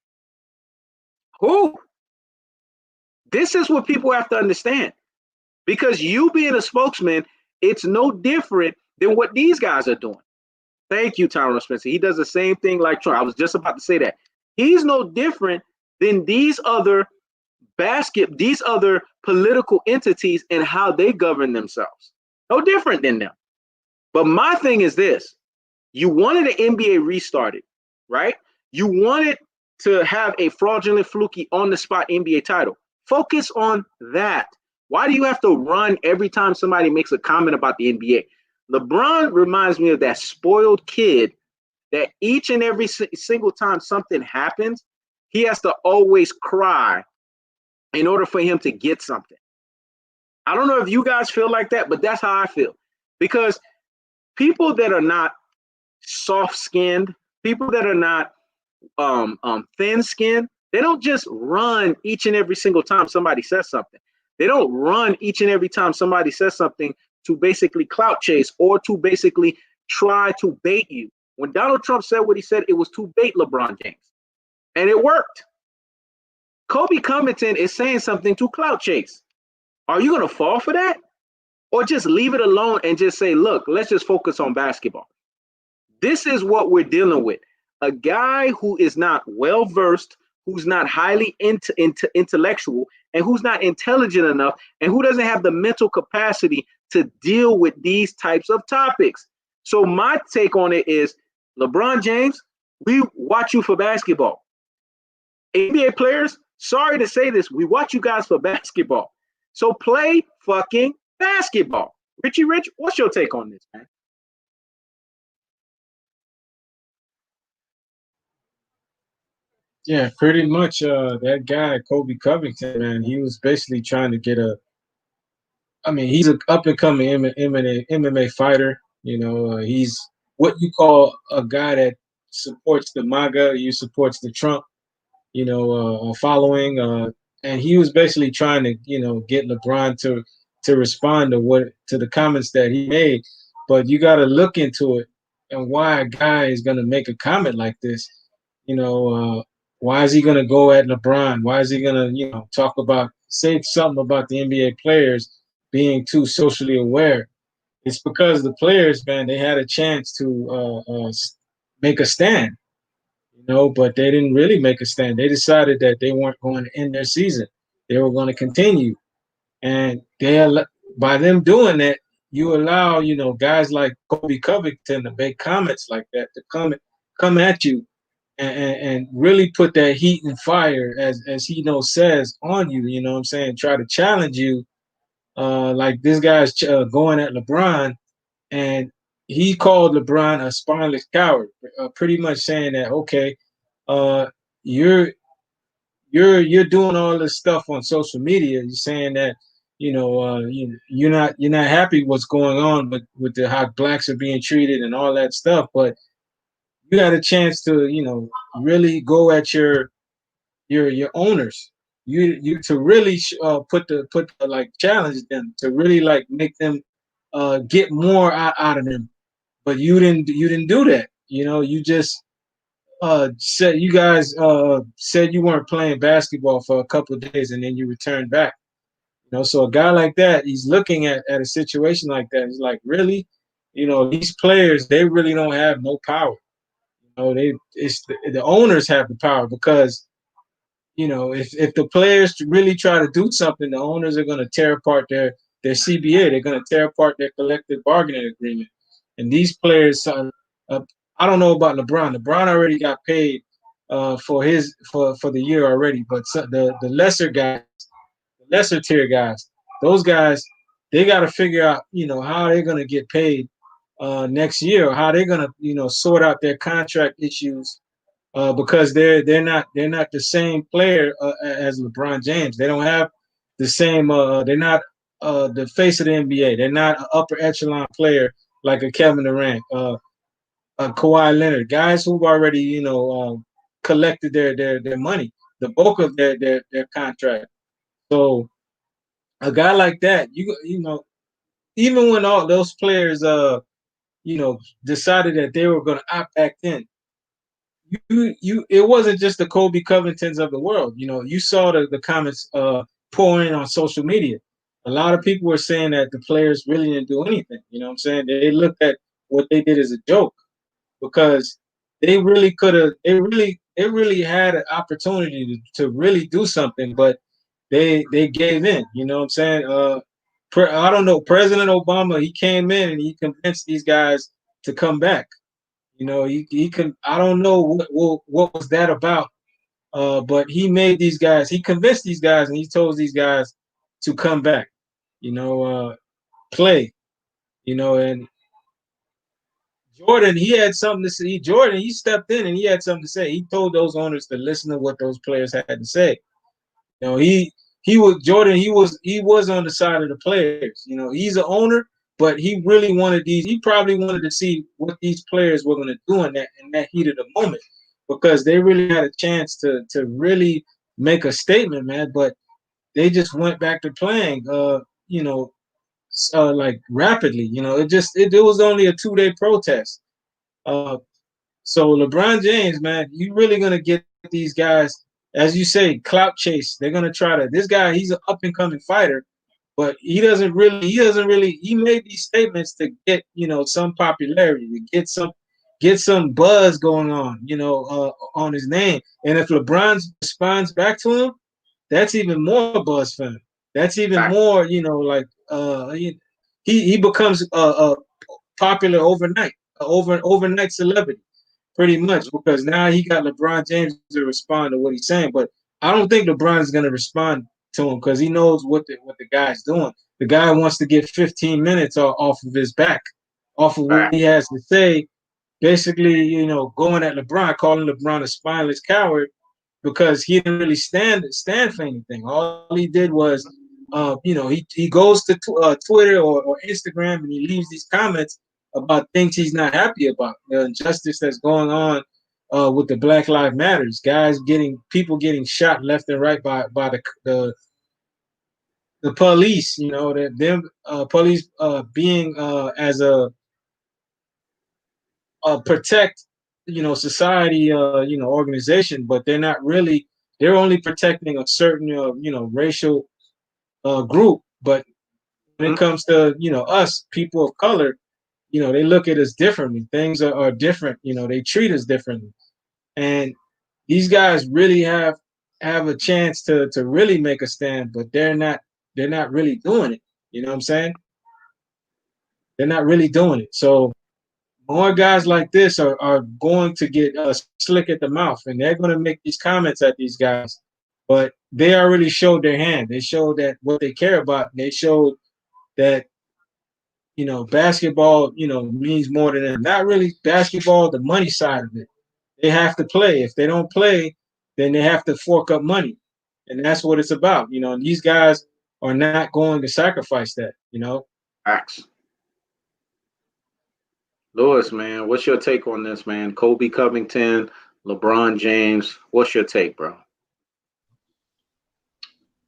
Who? This is what people have to understand. Because you being a spokesman, it's no different than what these guys are doing. Thank you, Tyrone Spencer. He does the same thing like Trump. I was just about to say that. He's no different than these other political entities and how they govern themselves. No different than them. But my thing is this. You wanted the NBA restarted, right? You wanted to have a fraudulent, fluky, on-the-spot NBA title. Focus on that. Why do you have to run every time somebody makes a comment about the NBA? LeBron reminds me of that spoiled kid that each and every single time something happens, he has to always cry in order for him to get something. I don't know if you guys feel like that, but that's how I feel. Because people that are not soft-skinned, people that are not thin-skinned, they don't just run each and every single time somebody says something. They don't run each and every time somebody says something to basically clout chase or to basically try to bait you. When Donald Trump said what he said, it was to bait LeBron James. And it worked. Kobe Covington is saying something to clout chase. Are you going to fall for that? Or just leave it alone and just say, look, let's just focus on basketball. This is what we're dealing with. A guy who is not well-versed, who's not highly intellectual, and who's not intelligent enough, and who doesn't have the mental capacity to deal with these types of topics. So my take on it is, LeBron James, we watch you for basketball. NBA players, sorry to say this, we watch you guys for basketball. So play fucking basketball. Richy Rich, what's your take on this, man? Yeah, pretty much. That guy, Kobe Covington, man, he was basically trying to get he's an up and coming MMA fighter. You know, he's what you call a guy that supports the MAGA, you supports the Trump, following. And he was basically trying to, get LeBron to respond to the comments that he made. But you got to look into it and why a guy is going to make a comment like this. Why is he going to go at LeBron? Why is he going to, say something about the NBA players being too socially aware? It's because the players, man, they had a chance to make a stand, but they didn't really make a stand. They decided that they weren't going to end their season. They were going to continue. And by them doing that, you allow, guys like Kobe Covington to make comments like that, to come at you and really put that heat and fire, as he says, on you, you know what I'm saying? Try to challenge you, like this guy's going at LeBron, and he called LeBron a spineless coward, pretty much saying that, okay, you're doing all this stuff on social media. You're saying that, you're not happy what's going on with how blacks are being treated and all that stuff, but you got a chance to, really go at your owners. You to really put like challenge them, to really like make them get more out of them. But you didn't do that. You just said you guys said you weren't playing basketball for a couple of days and then you returned back. So a guy like that, he's looking at a situation like that. He's like, really? These players, they really don't have no power. The owners have the power, because if the players really try to do something, the owners are going to tear apart their CBA. They're going to tear apart their collective bargaining agreement. And these players, I don't know about LeBron. LeBron already got paid for the year already, but the lesser lesser tier guys. Those guys, they got to figure out, how they're going to get paid next year, or how they're going to, sort out their contract issues because they're not the same player as LeBron James. They don't have the same. They're not the face of the NBA. They're not an upper echelon player like a Kevin Durant, a Kawhi Leonard, guys who've already collected their money, the bulk of their contract. So a guy like that, even when all those players decided that they were going to opt back in, it wasn't just the Kobe Covingtons of the world. You saw the comments pouring on social media. A lot of people were saying that the players really didn't do anything. You know what I'm saying? They looked at what they did as a joke because they really could have. They really had an opportunity to really do something, but they gave in. You know what I'm saying? I don't know. President Obama, he came in and he convinced these guys to come back. He can. I don't know what was that about, but he made these guys. He convinced these guys, and he told these guys to come back. Play. And Jordan, he had something to say. Jordan, he stepped in and he had something to say. He told those owners to listen to what those players had to say. He was Jordan. He was on the side of the players. He's an owner, but he really wanted these. He probably wanted to see what these players were going to do in that heat of the moment, because they really had a chance to really make a statement, man. But they just went back to playing, like rapidly. It was only a 2-day protest. So LeBron James, man, you really gonna get these guys, as you say, clout chase. They're gonna try to. This guy, he's an up and coming fighter, but he made these statements to get some popularity, to get some buzz going on, on his name. And if LeBron responds back to him, that's even more buzz for him. That's even more, he becomes popular overnight, overnight celebrity, pretty much, because now he got LeBron James to respond to what he's saying. But I don't think LeBron is going to respond to him because he knows what the guy's doing. The guy wants to get 15 minutes off of his back, off of what he has to say. Basically, going at LeBron, calling LeBron a spineless coward because he didn't really stand for anything. All he did was, he goes to Twitter or Instagram and he leaves these comments about things he's not happy about, the injustice that's going on with the Black Lives Matters, people getting shot left and right by the police. Police being as a protect society organization, but they're not really. They're only protecting a certain racial group, but when it comes to us people of color, they look at us differently. Things are different. They treat us differently, and these guys really have a chance to really make a stand, but they're not really doing it. You know what I'm saying? They're not really doing it. So more guys like this are going to get slick at the mouth, and they're going to make these comments at these guys. But they already showed their hand. They showed that what they care about. They showed that basketball means more to them. Not really basketball, the money side of it. They have to play. If they don't play, then they have to fork up money, and that's what it's about. These guys are not going to sacrifice that. Hkhs. Louis, man, what's your take on this, man? Kobe Covington, LeBron James. What's your take, bro?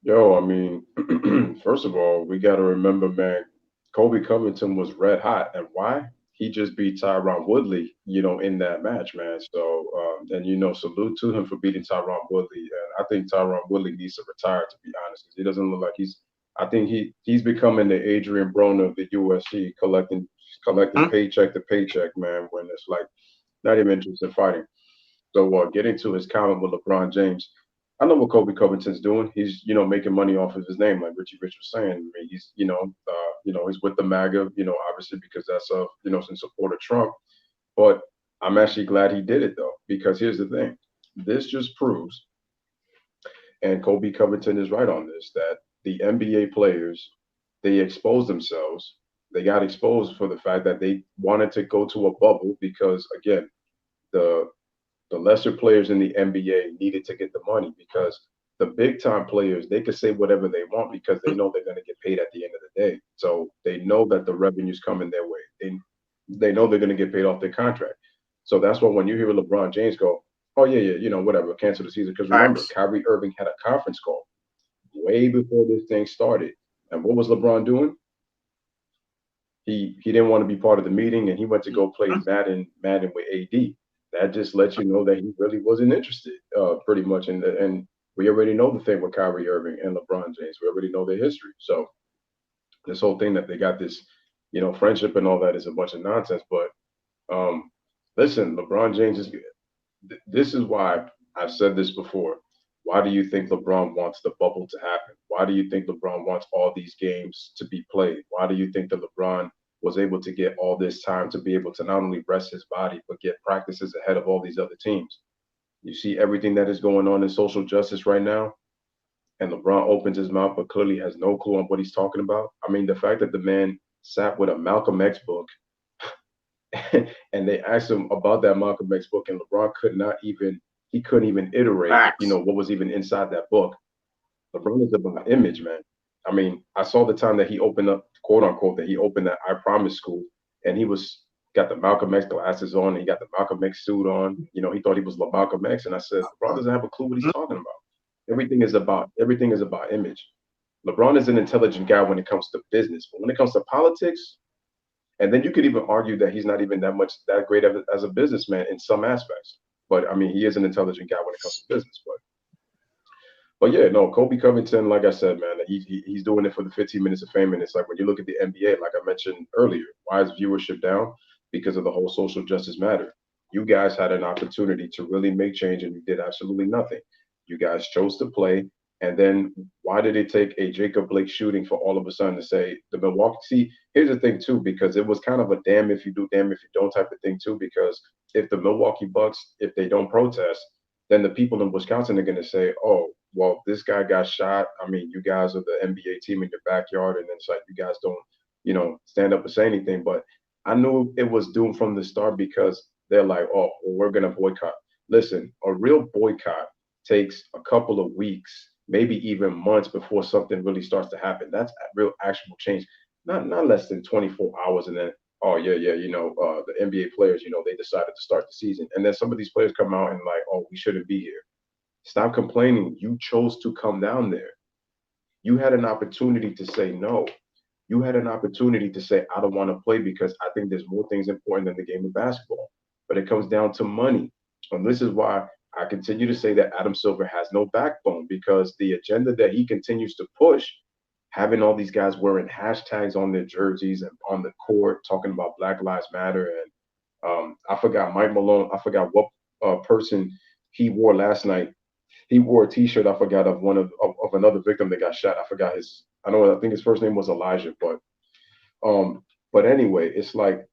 Yo, I mean, first of all, we got to remember, man, Kobe Covington was red hot. And why? He just beat Tyron Woodley, in that match, man. So, and, salute to him for beating Tyron Woodley. And I think Tyron Woodley needs to retire, to be honest, because he doesn't look like I think he's becoming the Adrian Broner of the UFC, collecting paycheck to paycheck, man, when it's like not even interested in fighting. So getting to his comment with LeBron James, I know what Kobe Covington's doing. He's making money off of his name, like Richy Rich was saying. I mean, he's he's with the MAGA, obviously because that's in support of Trump. But I'm actually glad he did it though, because here's the thing: this just proves, and Kobe Covington is right on this, that the NBA players, they exposed themselves. They got exposed for the fact that they wanted to go to a bubble because, again, the the lesser players in the NBA needed to get the money because the big time players, they could say whatever they want because they know they're going to get paid at the end of the day. So they know that the revenue's coming their way. They know they're going to get paid off their contract. So that's why when you hear LeBron James go, oh yeah, yeah, whatever, cancel the season. Because remember, Facts. Kyrie Irving had a conference call way before this thing started. And what was LeBron doing? He didn't want to be part of the meeting, and he went to go play Madden with AD. That just lets you know that he really wasn't interested, pretty much. And we already know the thing with Kyrie Irving and LeBron James. We already know their history. So this whole thing that they got this, friendship and all that is a bunch of nonsense. But listen, LeBron James is. This is why I've said this before. Why do you think LeBron wants the bubble to happen? Why do you think LeBron wants all these games to be played? Why do you think that LeBron was able to get all this time to be able to not only rest his body, but get practices ahead of all these other teams? You see everything that is going on in social justice right now, and LeBron opens his mouth, but clearly has no clue on what he's talking about. I mean, the fact that the man sat with a Malcolm X book and they asked him about that Malcolm X book, and LeBron couldn't even iterate, Facts. what was even inside that book. LeBron is about image, man. I mean, I saw the time that he opened up, quote unquote, that he opened that I Promise school, and he was got the Malcolm X glasses on, and he got the Malcolm X suit on. He thought he was Malcolm X, and I said, LeBron doesn't have a clue what he's talking about. Everything is about image. LeBron is an intelligent guy when it comes to business, but when it comes to politics, and then you could even argue that he's not even that great as a businessman in some aspects. But I mean, he is an intelligent guy when it comes to business. But yeah, no, Kobe Covington, like I said, man, he's doing it for the 15 minutes of fame. And it's like when you look at the NBA, like I mentioned earlier, why is viewership down? Because of the whole social justice matter. You guys had an opportunity to really make change, and you did absolutely nothing. You guys chose to play. And then why did it take a Jacob Blake shooting for all of a sudden to say the Milwaukee? See, here's the thing too, because it was kind of a damn if you do, damn if you don't type of thing too. Because if the Milwaukee Bucks, if they don't protest, then the people in Wisconsin are going to say, oh, well, this guy got shot. I mean, you guys are the NBA team in your backyard, and it's like you guys don't, stand up and say anything. But I knew it was doomed from the start because they're like, oh, well, we're going to boycott. Listen, a real boycott takes a couple of weeks, maybe even months before something really starts to happen. That's a real actual change, not less than 24 hours, and then oh yeah, the NBA players, they decided to start the season, and then some of these players come out and like, oh, we shouldn't be here. Stop complaining. You chose to come down there. You had an opportunity to say no. You had an opportunity to say, I don't want to play because I think there's more things important than the game of basketball. But it comes down to money. And this is why I continue to say that Adam Silver has no backbone, because the agenda that he continues to push, having all these guys wearing hashtags on their jerseys and on the court, talking about Black Lives Matter. And I forgot Mike Malone. I forgot what person he wore last night. He wore a T-shirt. I forgot of of another victim that got shot. I forgot I think his first name was Elijah. But anyway, it's like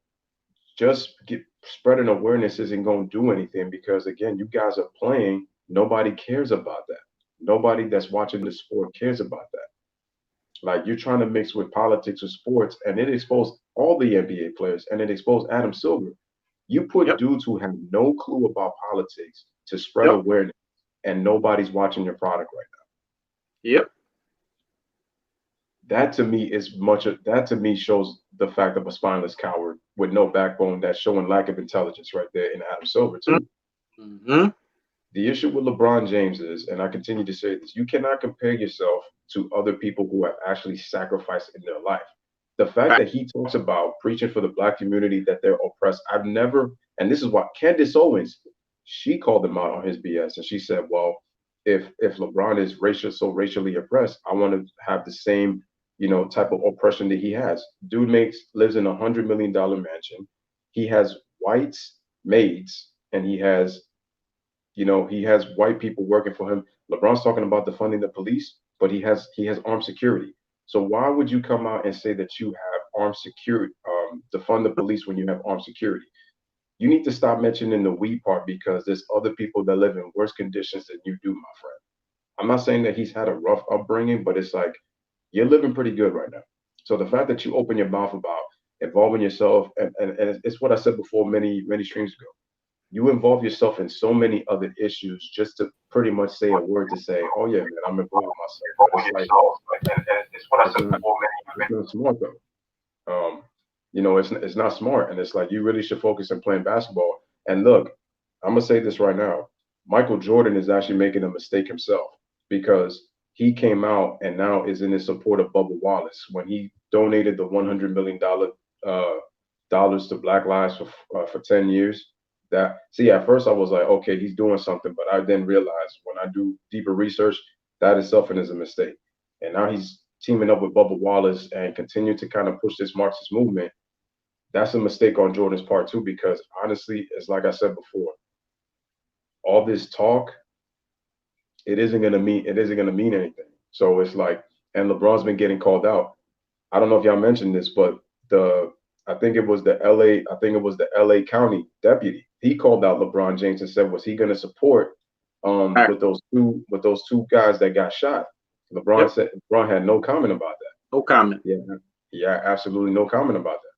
just spreading awareness isn't going to do anything, because again, you guys are playing. Nobody cares about that. Nobody that's watching the sport cares about that. Like, you're trying to mix with politics with sports, and it exposed all the NBA players, and it exposed Adam Silver. You put Yep. dudes who have no clue about politics to spread Yep. awareness, and nobody's watching your product right now. Yep. That to me shows the fact of a spineless coward with no backbone. That's showing lack of intelligence right there in Adam Silver too. Mm-hmm. The issue with LeBron James is, and I continue to say this, you cannot compare yourself to other people who have actually sacrificed in their life. The fact that he talks about preaching for the black community, that they're oppressed, I've never, and this is why Candace Owens, she called him out on his BS, and she said, well, if LeBron is so racially oppressed, I want to have the same, type of oppression that he has. Dude lives in $100 million mansion. He has whites maids, and he has white people working for him. LeBron's talking about defunding the police, but he has armed security. So why would you come out and say that you have armed security, defund the police, when you have armed security? You need to stop mentioning the we part, because there's other people that live in worse conditions than you do, my friend. I'm not saying that he's had a rough upbringing, but it's like you're living pretty good right now. So the fact that you open your mouth about involving yourself, and it's what I said before many streams ago. You involve yourself in so many other issues just to pretty much say a word to say, "Oh yeah, man, I'm involving myself." But it's like it's not smart though. It's not smart, and it's like you really should focus on playing basketball. And look, I'm gonna say this right now: Michael Jordan is actually making a mistake himself because he came out and now is in his support of Bubba Wallace when he donated the $100 million dollars to Black Lives for 10 years. That see, at first I was like, okay, he's doing something, but I then realized when I do deeper research, that itself is a mistake. And now he's teaming up with Bubba Wallace and continue to kind of push this Marxist movement. That's a mistake on Jordan's part too, because honestly, it's like I said before, all this talk, it isn't gonna mean anything. So it's like, and LeBron's been getting called out. I don't know if y'all mentioned this, but I think it was the LA County deputy. He called out LeBron James and said, was he going to support with those two guys that got shot? LeBron said LeBron had no comment about that. No comment. Yeah, absolutely no comment about that.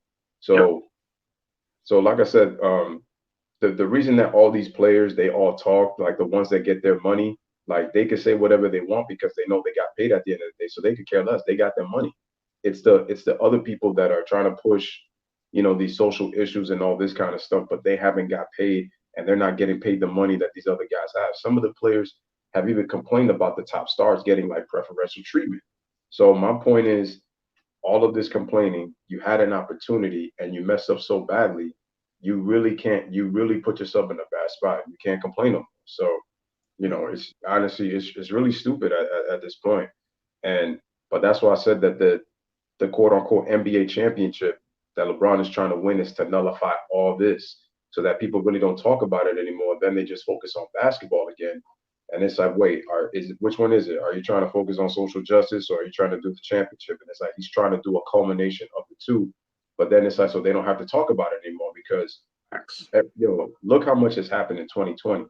So like I said, the reason that all these players, they all talk, like the ones that get their money, like they could say whatever they want because they know they got paid at the end of the day, so they could care less. They got their money. It's the other people that are trying to push, these social issues and all this kind of stuff, but they haven't got paid and they're not getting paid the money that these other guys have. Some of the players have even complained about the top stars getting like preferential treatment. So my point is, all of this complaining, you had an opportunity and you messed up so badly, you really put yourself in a bad spot. You can't complain no more. So, it's honestly, it's really stupid at this point. But that's why I said that the quote unquote NBA championship that LeBron is trying to win is to nullify all this so that people really don't talk about it anymore. Then they just focus on basketball again. And it's like, wait, which one is it? Are you trying to focus on social justice or are you trying to do the championship? And it's like he's trying to do a culmination of the two. But then it's like, so they don't have to talk about it anymore because, look how much has happened in 2020.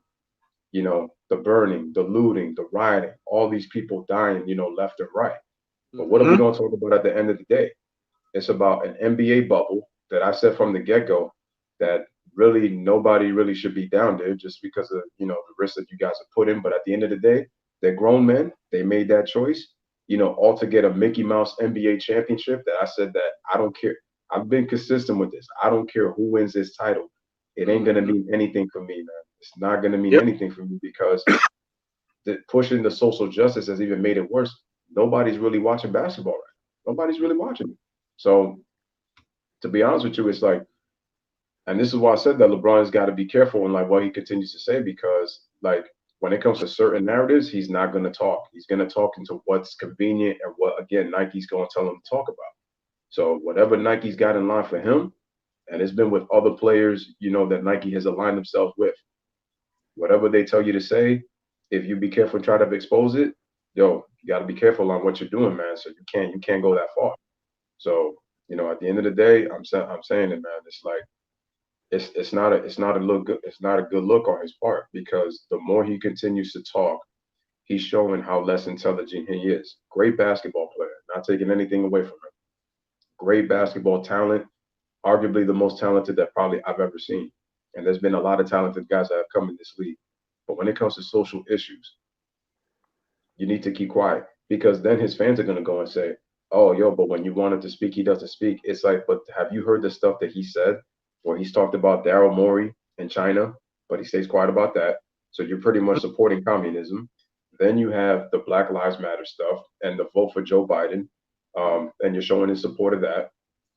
The burning, the looting, the rioting, all these people dying, left and right. But what are we going to talk about at the end of the day? It's about an NBA bubble that I said from the get-go that really nobody really should be down there just because of, the risk that you guys have put in. But at the end of the day, they're grown men. They made that choice, all to get a Mickey Mouse NBA championship that I said that I don't care. I've been consistent with this. I don't care who wins this title. It ain't going to mean anything for me, man. It's not going to mean anything for me because pushing the social justice has even made it worse. Nobody's really watching basketball right now. Nobody's really watching it. So to be honest with you, it's like, and this is why I said that LeBron's got to be careful in like what he continues to say, because like when it comes to certain narratives, he's not going to talk. He's going to talk into what's convenient and what, again, Nike's going to tell him to talk about. So whatever Nike's got in line for him, and it's been with other players, that Nike has aligned themselves with. Whatever they tell you to say, if you be careful and try to expose it, you got to be careful on what you're doing, man. So you can't go that far. So, at the end of the day, I'm saying it, man. It's like it's not a good look on his part, because the more he continues to talk, he's showing how less intelligent he is. Great basketball player, not taking anything away from him. Great basketball talent, arguably the most talented that probably I've ever seen. And there's been a lot of talented guys that have come in this league. But when it comes to social issues, you need to keep quiet, because then his fans are going to go and say, oh, but when you want him to speak, he doesn't speak. It's like, but have you heard the stuff that he said where he's talked about Daryl Morey in China, but he stays quiet about that? So you're pretty much supporting communism. Then you have the Black Lives Matter stuff and the vote for Joe Biden, and you're showing his support of that.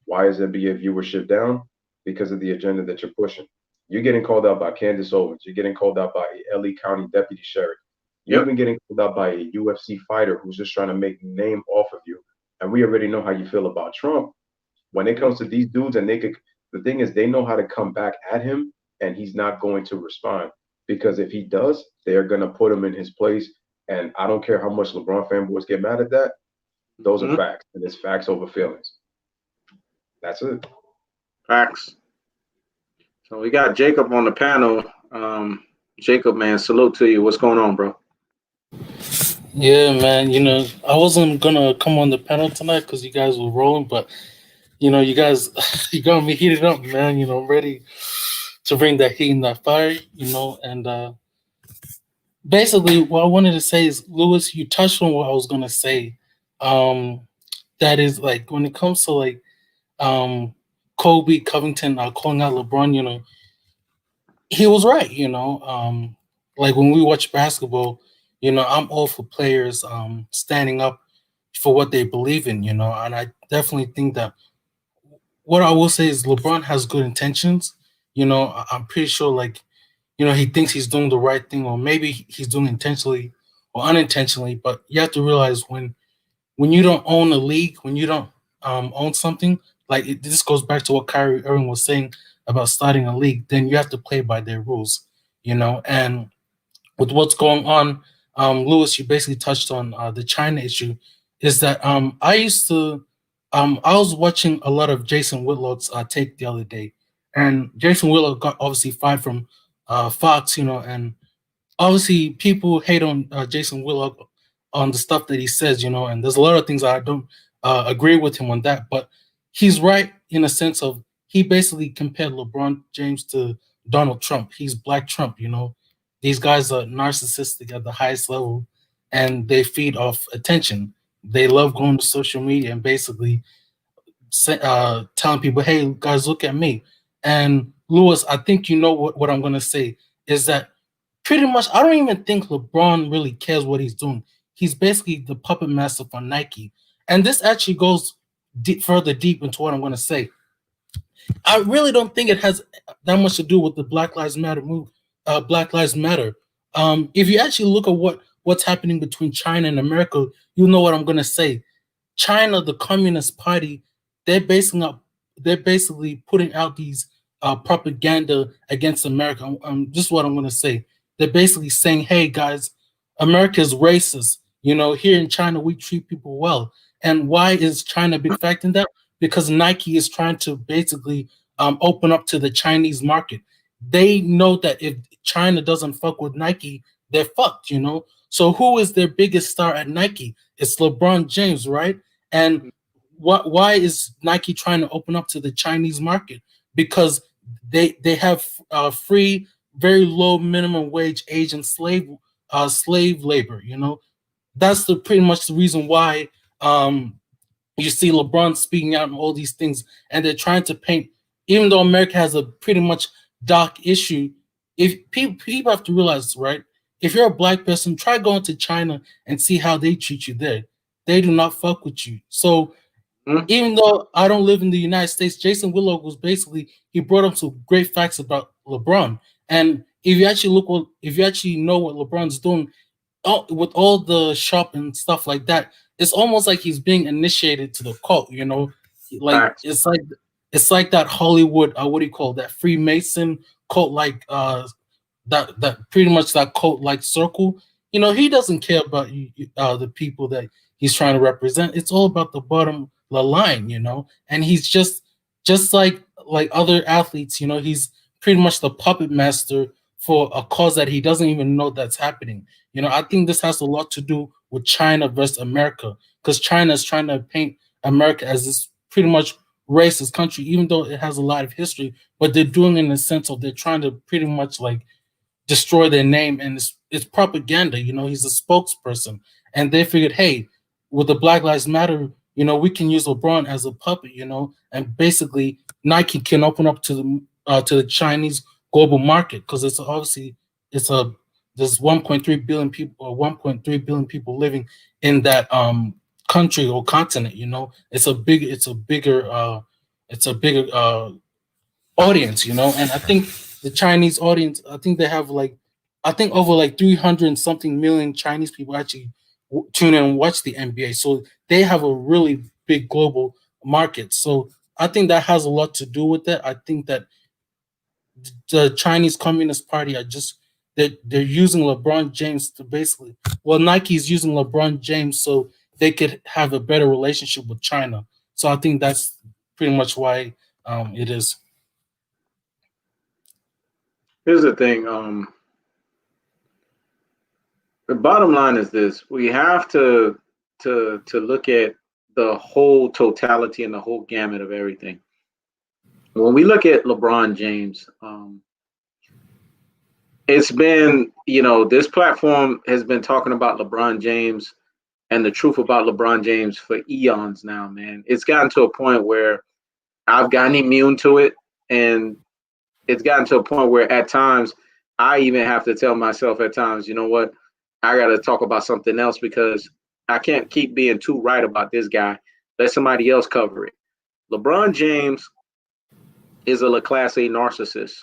Why is NBA viewership down? Because of the agenda that you're pushing. You're getting called out by Candace Owens. You're getting called out by a LA County deputy sheriff. You're even getting called out by a UFC fighter who's just trying to make a name off of you. And we already know how you feel about Trump. When it comes to these dudes, and the thing is, they know how to come back at him, and he's not going to respond, because if he does, they're going to put him in his place. And I don't care how much LeBron fanboys get mad at that. Those are facts, and it's facts over feelings. That's it. Facts. So we got Jacob on the panel. Jacob, man, salute to you. What's going on, bro? Yeah, man. I wasn't gonna come on the panel tonight because you guys were rolling, but you guys, you got me heated up, man. I'm ready to bring that heat and that fire. And basically, what I wanted to say is, Lewis, you touched on what I was gonna say. Um, that is like when it comes to like um Kobe Covington calling out LeBron. He was right. Like when we watch basketball, I'm all for players standing up for what they believe in, and I definitely think that what I will say is LeBron has good intentions. I'm pretty sure like, he thinks he's doing the right thing, or maybe he's doing intentionally or unintentionally, but you have to realize when you don't own a league, when you don't own something, like this goes back to what Kyrie Irving was saying about starting a league, then you have to play by their rules, and with what's going on, Lewis, you basically touched on the China issue. Is that I was watching a lot of Jason Whitlock's take the other day, and Jason Whitlock got obviously fired from Fox, and obviously people hate on Jason Whitlock on the stuff that he says, and there's a lot of things I don't agree with him on that, but he's right in a sense of he basically compared LeBron James to Donald Trump. He's Black Trump. These guys are narcissistic at the highest level, and they feed off attention. They love going to social media and basically telling people, "Hey, guys, look at me." And Lewis, I think you know what I'm going to say is that pretty much I don't even think LeBron really cares what he's doing. He's basically the puppet master for Nike, and this actually goes further deep into what I'm going to say. I really don't think it has that much to do with the Black Lives Matter move. Black Lives Matter. If you actually look at what's happening between China and America, you'll know what I'm going to say. China, the Communist Party, they're basically putting out these propaganda against America. This is what I'm going to say. They're basically saying, "Hey guys, America is racist. Here in China we treat people well." And why is China a big factor in that? Because Nike is trying to basically open up to the Chinese market. They know that if China doesn't fuck with Nike, they're fucked. So who is their biggest star at Nike? It's LeBron James, right? And why is Nike trying to open up to the Chinese market? Because they have free, very low minimum wage Asian slave labor. That's pretty much the reason why you see LeBron speaking out and all these things, and they're trying to paint. Even though America has a pretty much dark issue, if people have to realize, right? If you're a Black person, try going to China and see how they treat you there. They do not fuck with you. So even though I don't live in the United States, Jason Willow was basically he brought up some great facts about LeBron. And if you actually know what LeBron's doing, with all the shop and stuff like that, it's almost like he's being initiated to the cult. Like Facts. it's like that Hollywood what do you call that Freemason cult, like that pretty much that cult like circle. He doesn't care about the people that he's trying to represent. It's all about the bottom line. And he's just like other athletes. He's pretty much the puppet master for a cause that he doesn't even know that's happening. I think this has a lot to do with China versus America, because China is trying to paint America as this pretty much racist country, even though it has a lot of history. But they're doing it in the sense of they're trying to pretty much like destroy their name, and it's propaganda. He's a spokesperson, and they figured, hey, with the Black Lives Matter, we can use LeBron as a puppet, and basically Nike can open up to the Chinese global market, because it's a there's 1.3 billion people, or 1.3 billion people living in that country or continent. It's a bigger audience, and I think the Chinese audience, I think they have over like 300 something million Chinese people actually tune in and watch the NBA. So they have a really big global market. So I think that has a lot to do with it. I think that the Chinese Communist Party are just they're using LeBron James to basically, well, Nike's using LeBron James so they could have a better relationship with China. So I think that's pretty much why it is. Here's the thing. The bottom line is this: we have to look at the whole totality and the whole gamut of everything. When we look at LeBron James, it's been, this platform has been talking about LeBron James and the truth about LeBron James for eons now, man. It's gotten to a point where I've gotten immune to it, and it's gotten to a point where at times I even have to tell myself at times, you know what, I got to talk about something else because I can't keep being too right about this guy. Let somebody else cover it. LeBron James is a Class A narcissist.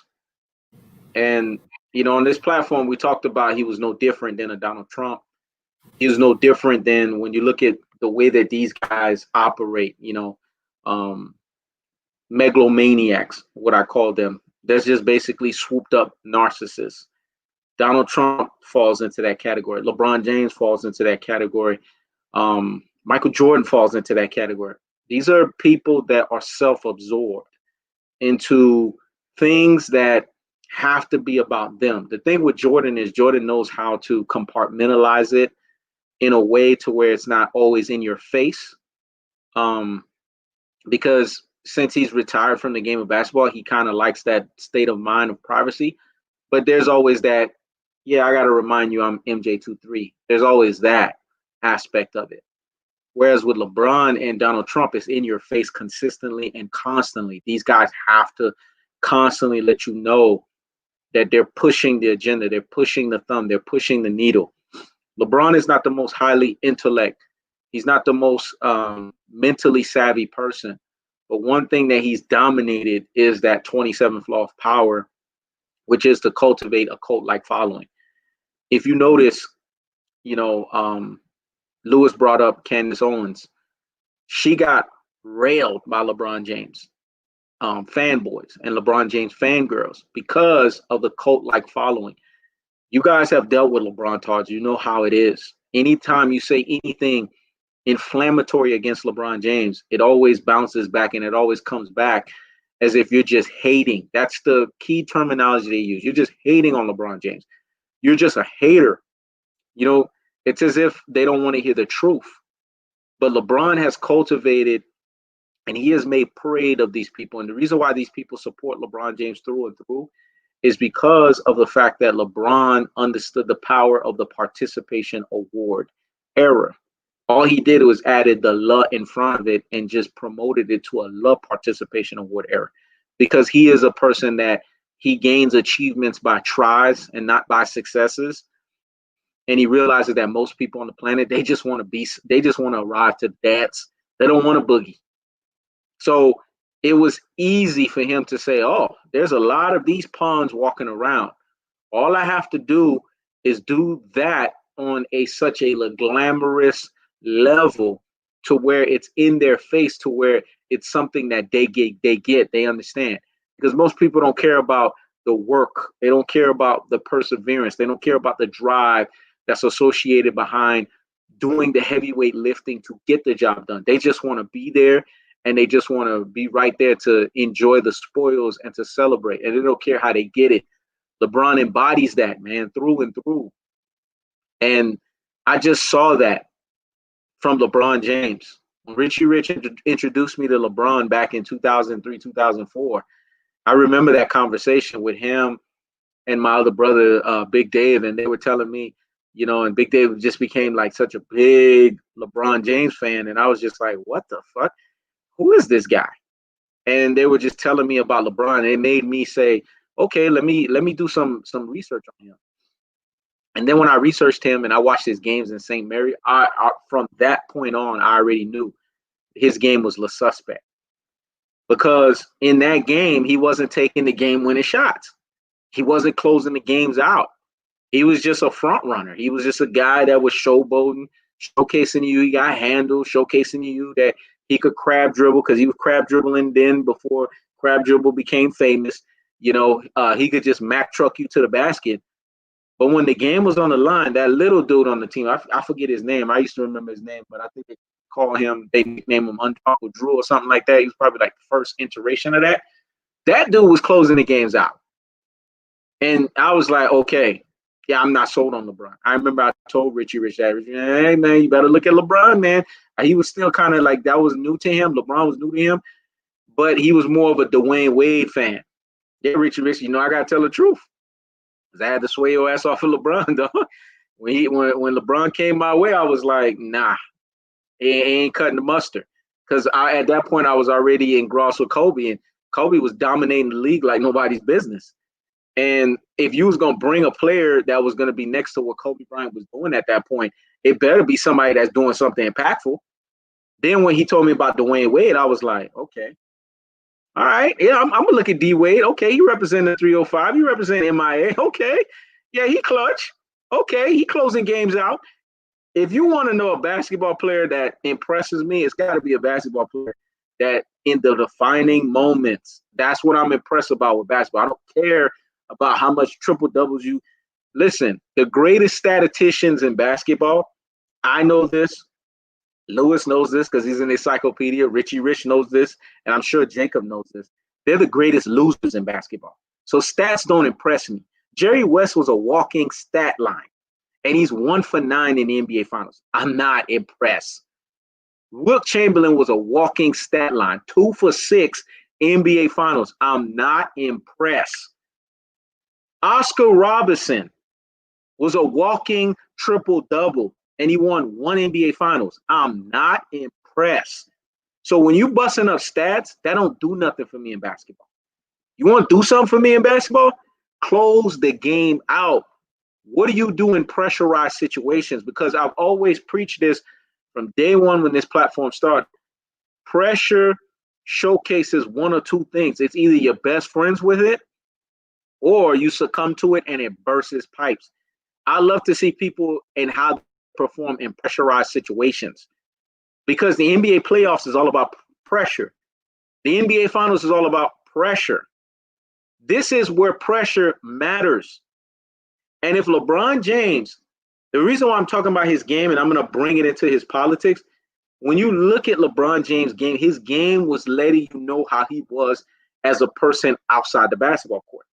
And, on this platform, we talked about he was no different than a Donald Trump. He was no different than when you look at the way that these guys operate, megalomaniacs, what I call them. That's just basically swooped up narcissists. Donald Trump falls into that category. LeBron James falls into that category. Michael Jordan falls into that category. These are people that are self-absorbed into things that have to be about them. The thing with Jordan is Jordan knows how to compartmentalize it in a way to where it's not always in your face. Because since he's retired from the game of basketball, he kind of likes that state of mind of privacy. But there's always that, I got to remind you I'm MJ23. There's always that aspect of it. Whereas with LeBron and Donald Trump, it's in your face consistently and constantly. These guys have to constantly let you know that they're pushing the agenda. They're pushing the thumb. They're pushing the needle. LeBron is not the most highly intellect. He's not the most mentally savvy person. But one thing that he's dominated is that 27th law of power, which is to cultivate a cult-like following. If you notice, Lewis brought up Candace Owens. She got railed by LeBron James fanboys and LeBron James fangirls because of the cult-like following. You guys have dealt with LeBron Tards. You know how it is. Anytime you say anything inflammatory against LeBron James, it always bounces back and it always comes back as if you're just hating. That's the key terminology they use. You're just hating on LeBron James. You're just a hater. It's as if they don't want to hear the truth. But LeBron has cultivated and he has made parade of these people. And the reason why these people support LeBron James through and through is because of the fact that LeBron understood the power of the participation award era. All he did was added the "la" in front of it and just promoted it to a "la" participation award era, because he is a person that he gains achievements by tries and not by successes. And he realizes that most people on the planet, they just want to arrive to dance. They don't want to boogie. So it was easy for him to say, oh, there's a lot of these pawns walking around. All I have to do is do that on such a glamorous level to where it's in their face, to where it's something that they understand. Because most people don't care about the work. They don't care about the perseverance. They don't care about the drive that's associated behind doing the heavyweight lifting to get the job done. They just want to be there, and they just want to be right there to enjoy the spoils and to celebrate. And they don't care how they get it. LeBron embodies that, man, through and through. And I just saw that from LeBron James. When Richy Rich introduced me to LeBron back in 2003, 2004, I remember that conversation with him and my other brother, Big Dave, and they were telling me, and Big Dave just became like such a big LeBron James fan. And I was just like, what the fuck? Who is this guy? And they were just telling me about LeBron. It made me say, okay, let me do some research on him. And then when I researched him and I watched his games in St. Mary, I from that point on, I already knew his game was le suspect. Because in that game, he wasn't taking the game-winning shots. He wasn't closing the games out. He was just a front runner. He was just a guy that was showboating, showcasing you. He got handled, showcasing you that he could crab dribble, because he was crab dribbling then before crab dribble became famous. He could just Mack truck you to the basket. But when the game was on the line, that little dude on the team, I forget his name. I used to remember his name, but I think they nicknamed him Uncle Drew or something like that. He was probably like the first iteration of that. That dude was closing the games out. And I was like, okay, Yeah, I'm not sold on LeBron. I remember I told Richy Rich that, hey, man, you better look at LeBron, man. He was still kind of like, that was new to him. LeBron was new to him, but he was more of a Dwayne Wade fan. Yeah, Richy Rich, I got to tell the truth. I had to sway your ass off of LeBron, though. When LeBron came my way, I was like, nah, he ain't cutting the mustard. Because at that point, I was already engrossed with Kobe, and Kobe was dominating the league like nobody's business. And if you was going to bring a player that was going to be next to what Kobe Bryant was doing at that point, it better be somebody that's doing something impactful. Then when he told me about Dwayne Wade, I was like, okay. All right. Yeah, I'm going to look at D Wade. Okay, he represented 305. He represented MIA. Okay. Yeah, he clutch. Okay, he closing games out. If you want to know a basketball player that impresses me, it's got to be a basketball player that in the defining moments, that's what I'm impressed about with basketball. I don't care about how much triple doubles you listen. The greatest statisticians in basketball, I know this. Lewis knows this because he's an encyclopedia. Richy Rich knows this, and I'm sure Jacob knows this. They're the greatest losers in basketball. So stats don't impress me. Jerry West was a walking stat line, and he's 1 for 9 in the NBA Finals. I'm not impressed. Wilt Chamberlain was a walking stat line, 2 for 6 NBA Finals. I'm not impressed. Oscar Robertson was a walking triple-double, and he won 1 NBA Finals. I'm not impressed. So when you busting up stats, that don't do nothing for me in basketball. You want to do something for me in basketball? Close the game out. What do you do in pressurized situations? Because I've always preached this from day one when this platform started. Pressure showcases one or two things. It's either you're best friends with it, or you succumb to it and it bursts pipes. I love to see people and how they perform in pressurized situations, because the NBA playoffs is all about pressure. The NBA Finals is all about pressure. This is where pressure matters. And if LeBron James, the reason why I'm talking about his game, and I'm going to bring it into his politics, when you look at LeBron James' game, his game was letting you know how he was as a person outside the basketball court.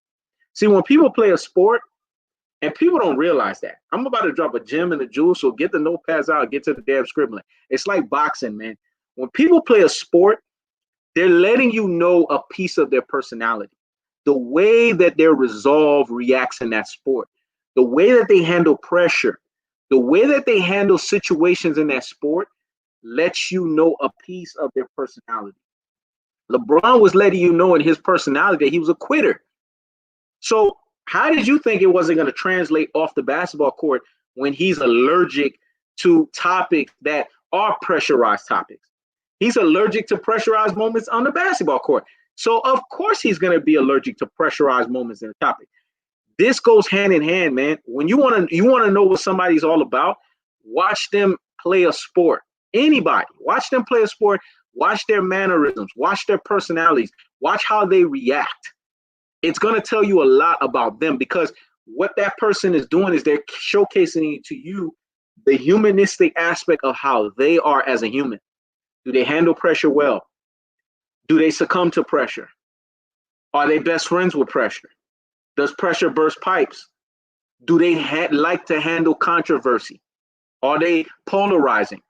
See, when people play a sport, and people don't realize that. I'm about to drop a gem and a jewel, so get the notepads out and get to the damn scribbling. It's like boxing, man. When people play a sport, they're letting you know a piece of their personality. The way that their resolve reacts in that sport, the way that they handle pressure, the way that they handle situations in that sport lets you know a piece of their personality. LeBron was letting you know in his personality that he was a quitter. So how did you think it wasn't going to translate off the basketball court when he's allergic to topics that are pressurized topics? He's allergic to pressurized moments on the basketball court. So of course he's going to be allergic to pressurized moments in the topic. This goes hand in hand, man. When you want to know what somebody's all about, watch them play a sport. Anybody, watch them play a sport. Watch their mannerisms. Watch their personalities. Watch how they react. It's going to tell you a lot about them, because what that person is doing is they're showcasing to you the humanistic aspect of how they are as a human. Do they handle pressure well? Do they succumb to pressure? Are they best friends with pressure? Does pressure burst pipes? Do they like to handle controversy? Are they polarizing?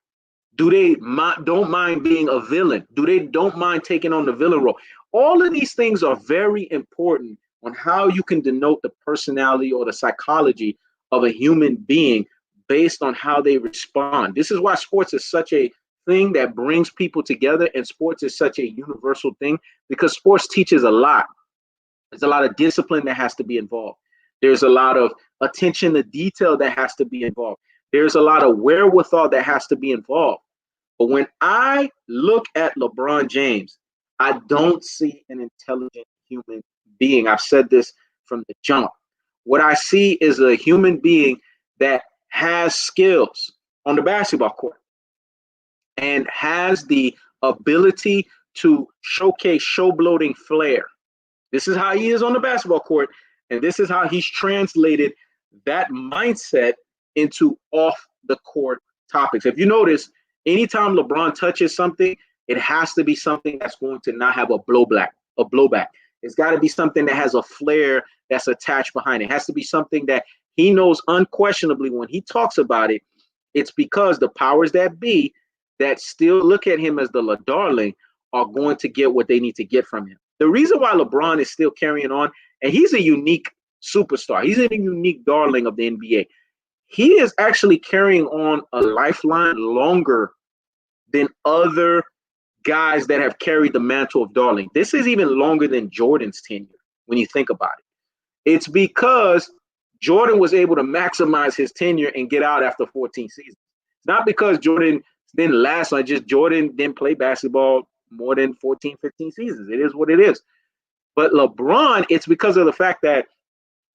Do they don't mind being a villain? Do they don't mind taking on the villain role? All of these things are very important on how you can denote the personality or the psychology of a human being based on how they respond. This is why sports is such a thing that brings people together, and sports is such a universal thing, because sports teaches a lot. There's a lot of discipline that has to be involved. There's a lot of attention to detail that has to be involved. There's a lot of wherewithal that has to be involved. But when I look at LeBron James, I don't see an intelligent human being. I've said this from the jump. What I see is a human being that has skills on the basketball court and has the ability to showcase showboating flair. This is how he is on the basketball court, and this is how he's translated that mindset into off-the-court topics. If you notice, anytime LeBron touches something, it has to be something that's going to not have a blowback. It's got to be something that has a flair that's attached behind it. It has to be something that he knows unquestionably when he talks about it, it's because the powers that be that still look at him as the darling are going to get what they need to get from him. The reason why LeBron is still carrying on, and he's a unique superstar, he's a unique darling of the NBA. He is actually carrying on a lifeline longer than other guys that have carried the mantle of darling. This is even longer than Jordan's tenure when you think about it. It's because Jordan was able to maximize his tenure and get out after 14 seasons. It's not because Jordan didn't last on, just Jordan didn't play basketball more than 14, 15 seasons. It is what it is. But LeBron, it's because of the fact that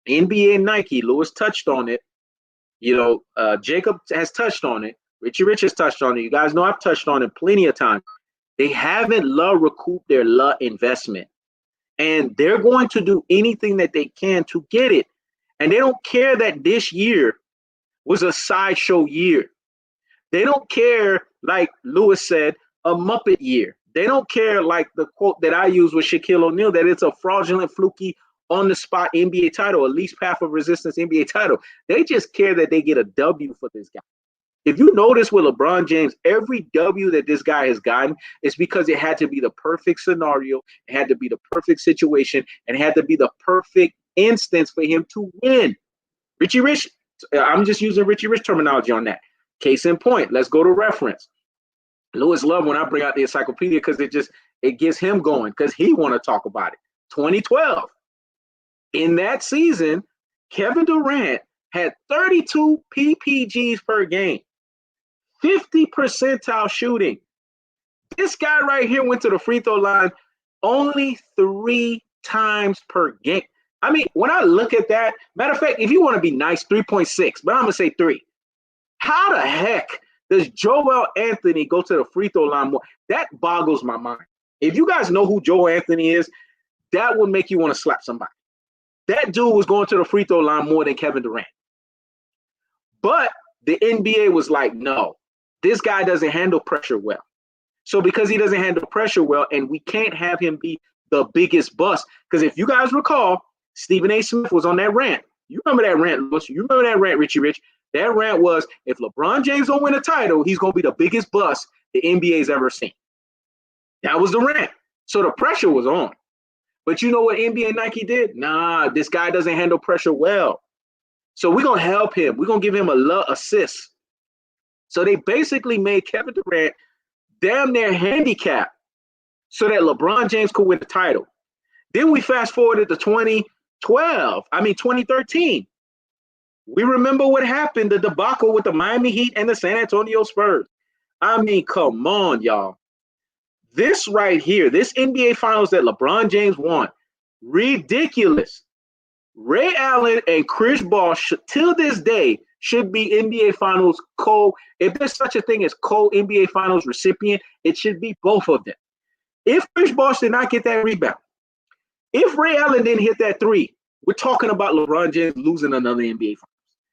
NBA and Nike, Lewis touched on it. Jacob has touched on it. Richy Rich has touched on it. You guys know I've touched on it plenty of times. They haven't recouped their investment. And they're going to do anything that they can to get it. And they don't care that this year was a sideshow year. They don't care, like Lewis said, a Muppet year. They don't care, like the quote that I use with Shaquille O'Neal, that it's a fraudulent, fluky, on-the-spot NBA title, at least path of resistance NBA title. They just care that they get a W for this guy. If you notice with LeBron James, every W that this guy has gotten is because it had to be the perfect scenario, it had to be the perfect situation, and it had to be the perfect instance for him to win. Richy Rich, I'm just using Richy Rich terminology on that. Case in point, let's go to reference. Lewis loved when I bring out the encyclopedia because it gets him going because he want to talk about it. 2012. In that season, Kevin Durant had 32 PPGs per game, 50 percentile shooting. This guy right here went to the free throw line only 3 times per game. I mean, when I look at that, matter of fact, if you want to be nice, 3.6, but I'm going to say 3. How the heck does Joel Anthony go to the free throw line more? That boggles my mind. If you guys know who Joel Anthony is, that would make you want to slap somebody. That dude was going to the free throw line more than Kevin Durant. But the NBA was like, no, this guy doesn't handle pressure well. So because he doesn't handle pressure well, and we can't have him be the biggest bust, because if you guys recall, Stephen A. Smith was on that rant. You remember that rant, Lewis? You remember that rant, Richy Rich? That rant was, if LeBron James don't win a title, he's going to be the biggest bust the NBA's ever seen. That was the rant. So the pressure was on. But you know what NBA and Nike did? Nah, this guy doesn't handle pressure well. So we're going to help him. We're going to give him a assist. So they basically made Kevin Durant damn near handicapped so that LeBron James could win the title. Then we fast forwarded to 2013. We remember what happened, the debacle with the Miami Heat and the San Antonio Spurs. I mean, come on, y'all. This right here, this NBA Finals that LeBron James won, ridiculous. Ray Allen and Chris Bball, till this day, should be NBA Finals if there's such a thing as co-NBA Finals recipient, it should be both of them. If Chris Bball did not get that rebound, if Ray Allen didn't hit that 3, we're talking about LeBron James losing another NBA Finals.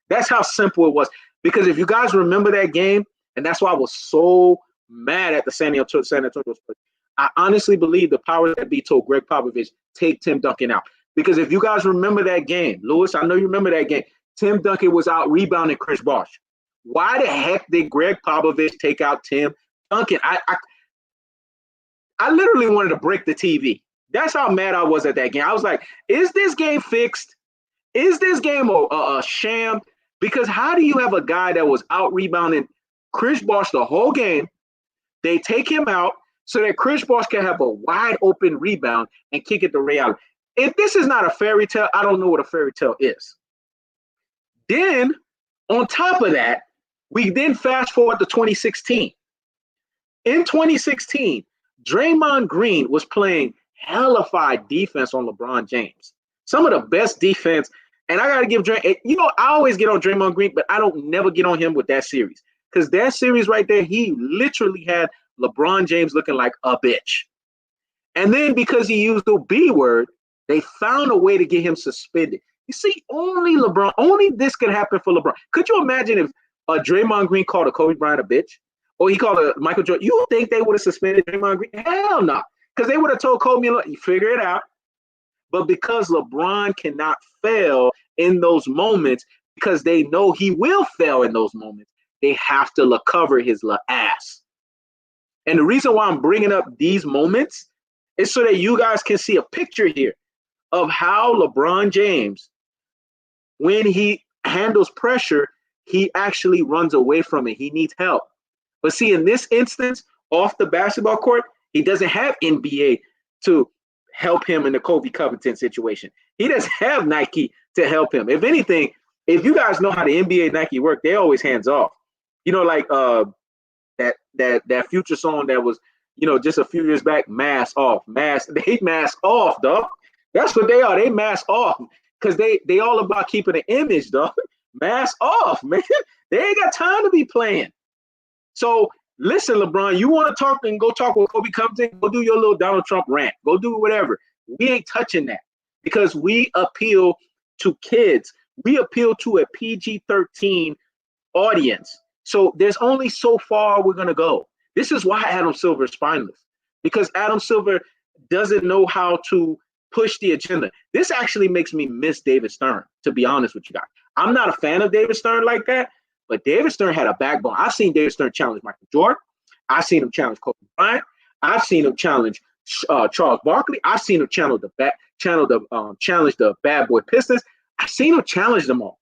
That's how simple it was. Because if you guys remember that game, and that's why I was so mad at the San Antonio Spurs, I honestly believe the powers that be told Greg Popovich, take Tim Duncan out. Because if you guys remember that game, Lewis, I know you remember that game, Tim Duncan was out rebounding Chris Bosh. Why the heck did Greg Popovich take out Tim Duncan? I literally wanted to break the TV. That's how mad I was at that game. I was like, is this game fixed? Is this game a sham? Because how do you have a guy that was out rebounding Chris Bosh the whole game? They take him out so that Chris Bosh can have a wide open rebound and kick it to Ray Allen. If this is not a fairy tale, I don't know what a fairy tale is. Then, on top of that, we then fast forward to 2016. In 2016, Draymond Green was playing hellified defense on LeBron James. Some of the best defense. And I got to give Draymond, I always get on Draymond Green, but I don't never get on him with that series. Because that series right there, he literally had LeBron James looking like a bitch. And then because he used the B word, they found a way to get him suspended. You see, only this could happen for LeBron. Could you imagine if Draymond Green called a Kobe Bryant a bitch? Or he called a Michael Jordan? You think they would have suspended Draymond Green? Hell no. Because they would have told Kobe, you figure it out. But because LeBron cannot fail in those moments, because they know he will fail in those moments. They have to cover his ass. And the reason why I'm bringing up these moments is so that you guys can see a picture here of how LeBron James, when he handles pressure, he actually runs away from it. He needs help. But see, in this instance, off the basketball court, he doesn't have NBA to help him in the Kobe Covington situation. He doesn't have Nike to help him. If anything, if you guys know how the NBA Nike work, they're always hands off. You know, like that Future song that was, you know, just a few years back, mask off. They mask off, dog. That's what they are. They mask off because they all about keeping an image, dog. Mask off, man. They ain't got time to be playing. So listen, LeBron, you want to talk and go talk with Kobe Covington, go do your little Donald Trump rant. Go do whatever. We ain't touching that because we appeal to kids. We appeal to a PG-13 audience. So there's only so far we're going to go. This is why Adam Silver is spineless, because Adam Silver doesn't know how to push the agenda. This actually makes me miss David Stern, to be honest with you guys. I'm not a fan of David Stern like that, but David Stern had a backbone. I've seen David Stern challenge Michael Jordan. I've seen him challenge Kobe Bryant. I've seen him challenge Charles Barkley. I've seen him challenge the Bad Boy Pistons. I've seen him challenge them all.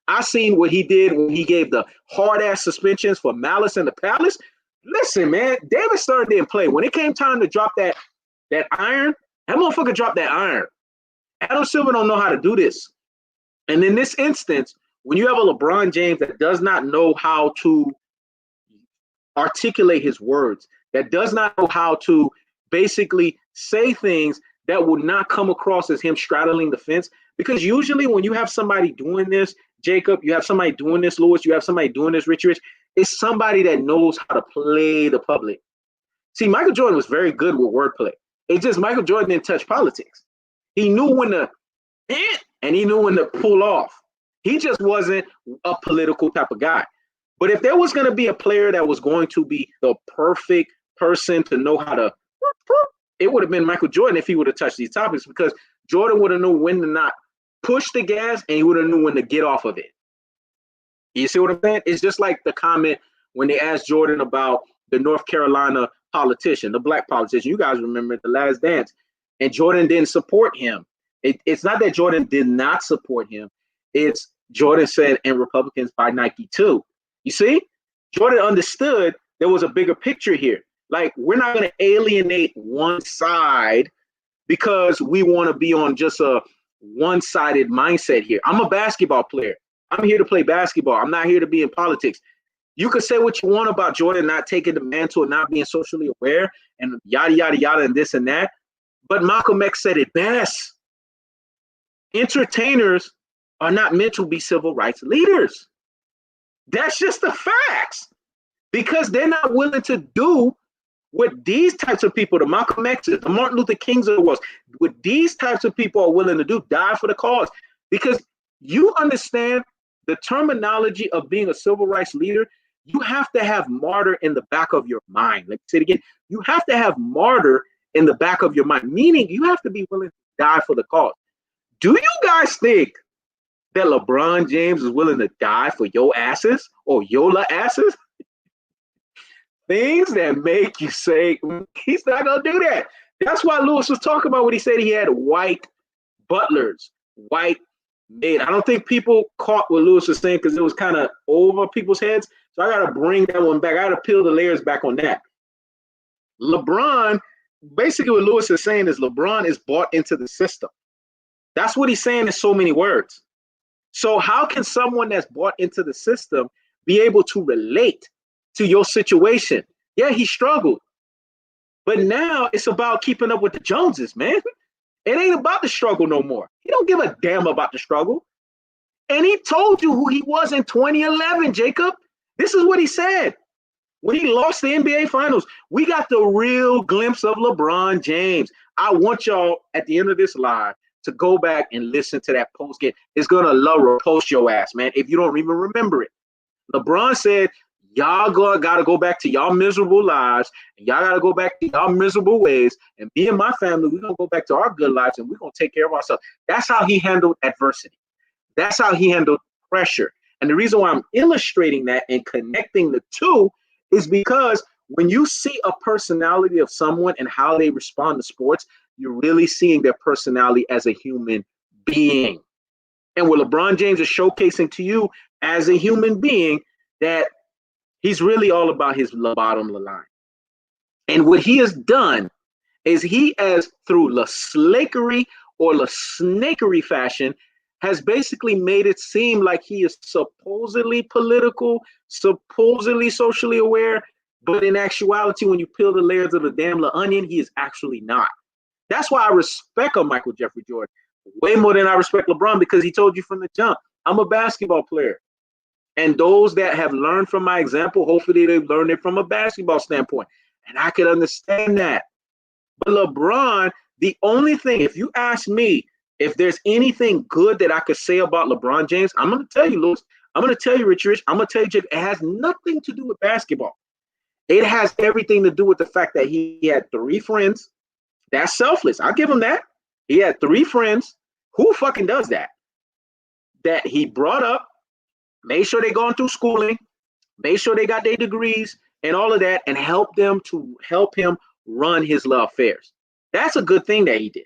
I've seen what he did when he gave the hard-ass suspensions for Malice in the Palace. Listen, man, David Stern didn't play. When it came time to drop that iron, that motherfucker dropped that iron. Adam Silver don't know how to do this. And in this instance, when you have a LeBron James that does not know how to articulate his words, that does not know how to basically say things that would not come across as him straddling the fence, because usually when you have somebody doing this, Jacob, you have somebody doing this, Lewis, you have somebody doing this, Richy, it's somebody that knows how to play the public. See, Michael Jordan was very good with wordplay. It's just Michael Jordan didn't touch politics. He knew when to and he knew when to pull off. He just wasn't a political type of guy. But if there was going to be a player that was going to be the perfect person to know how to, it would have been Michael Jordan if he would have touched these topics, because Jordan would have known when to not push the gas and he would have known when to get off of it. You see what I'm saying? It's just like the comment when they asked Jordan about the North Carolina politician, the black politician. You guys remember The Last Dance. And Jordan didn't support him. It's not that Jordan did not support him. It's Jordan said, and Republicans buy Nike too. You see? Jordan understood there was a bigger picture here. Like, we're not going to alienate one side because we want to be on just a one-sided mindset here. I'm a basketball player. I'm here to play basketball. I'm not here to be in politics. You could say what you want about Jordan not taking the mantle and not being socially aware and yada, yada, yada, and this and that. But Malcolm X said it best. Entertainers are not meant to be civil rights leaders. That's just the facts. Because they're not willing to do what these types of people, the Malcolm X's, the Martin Luther Kings of the world, what these types of people are willing to do, die for the cause. Because you understand the terminology of being a civil rights leader, you have to have martyr in the back of your mind. Let me say it again. You have to have martyr in the back of your mind, meaning you have to be willing to die for the cause. Do you guys think that LeBron James is willing to die for your asses or Yola asses? Things that make you say he's not going to do that. That's why Lewis was talking about when he said he had white butlers, white maid. I don't think people caught what Lewis was saying because it was kind of over people's heads. So I got to bring that one back. I got to peel the layers back on that. LeBron, basically what Lewis is saying is LeBron is bought into the system. That's what he's saying in so many words. So how can someone that's bought into the system be able to relate to your situation? Yeah, he struggled. But now it's about keeping up with the Joneses, man. It ain't about the struggle no more. He don't give a damn about the struggle. And he told you who he was in 2011, Jacob. This is what he said. When he lost the NBA Finals, we got the real glimpse of LeBron James. I want y'all at the end of this live to go back and listen to that post game. It's going to post your ass, man, if you don't even remember it. LeBron said, y'all got to go back to y'all miserable lives, and y'all got to go back to y'all miserable ways, and me and my family, we're going to go back to our good lives, and we're going to take care of ourselves. That's how he handled adversity. That's how he handled pressure. And the reason why I'm illustrating that and connecting the two is because when you see a personality of someone and how they respond to sports, you're really seeing their personality as a human being. And what LeBron James is showcasing to you as a human being, that he's really all about his bottom line. And what he has done is he has, through the slakery or the snakery fashion, has basically made it seem like he is supposedly political, supposedly socially aware, but in actuality, when you peel the layers of the damn onion, he is actually not. That's why I respect Michael Jeffrey Jordan way more than I respect LeBron, because he told you from the jump, I'm a basketball player. And those that have learned from my example, hopefully they've learned it from a basketball standpoint. And I could understand that. But LeBron, the only thing, if you ask me if there's anything good that I could say about LeBron James, I'm going to tell you, Louis. I'm going to tell you, Richy. I'm going to tell you, Jake, it has nothing to do with basketball. It has everything to do with the fact that he had 3 friends. That's selfless. I'll give him that. He had 3 friends. Who fucking does that? That he brought up, made sure they gone through schooling, made sure they got their degrees and all of that, and help him run his love affairs. That's a good thing that he did.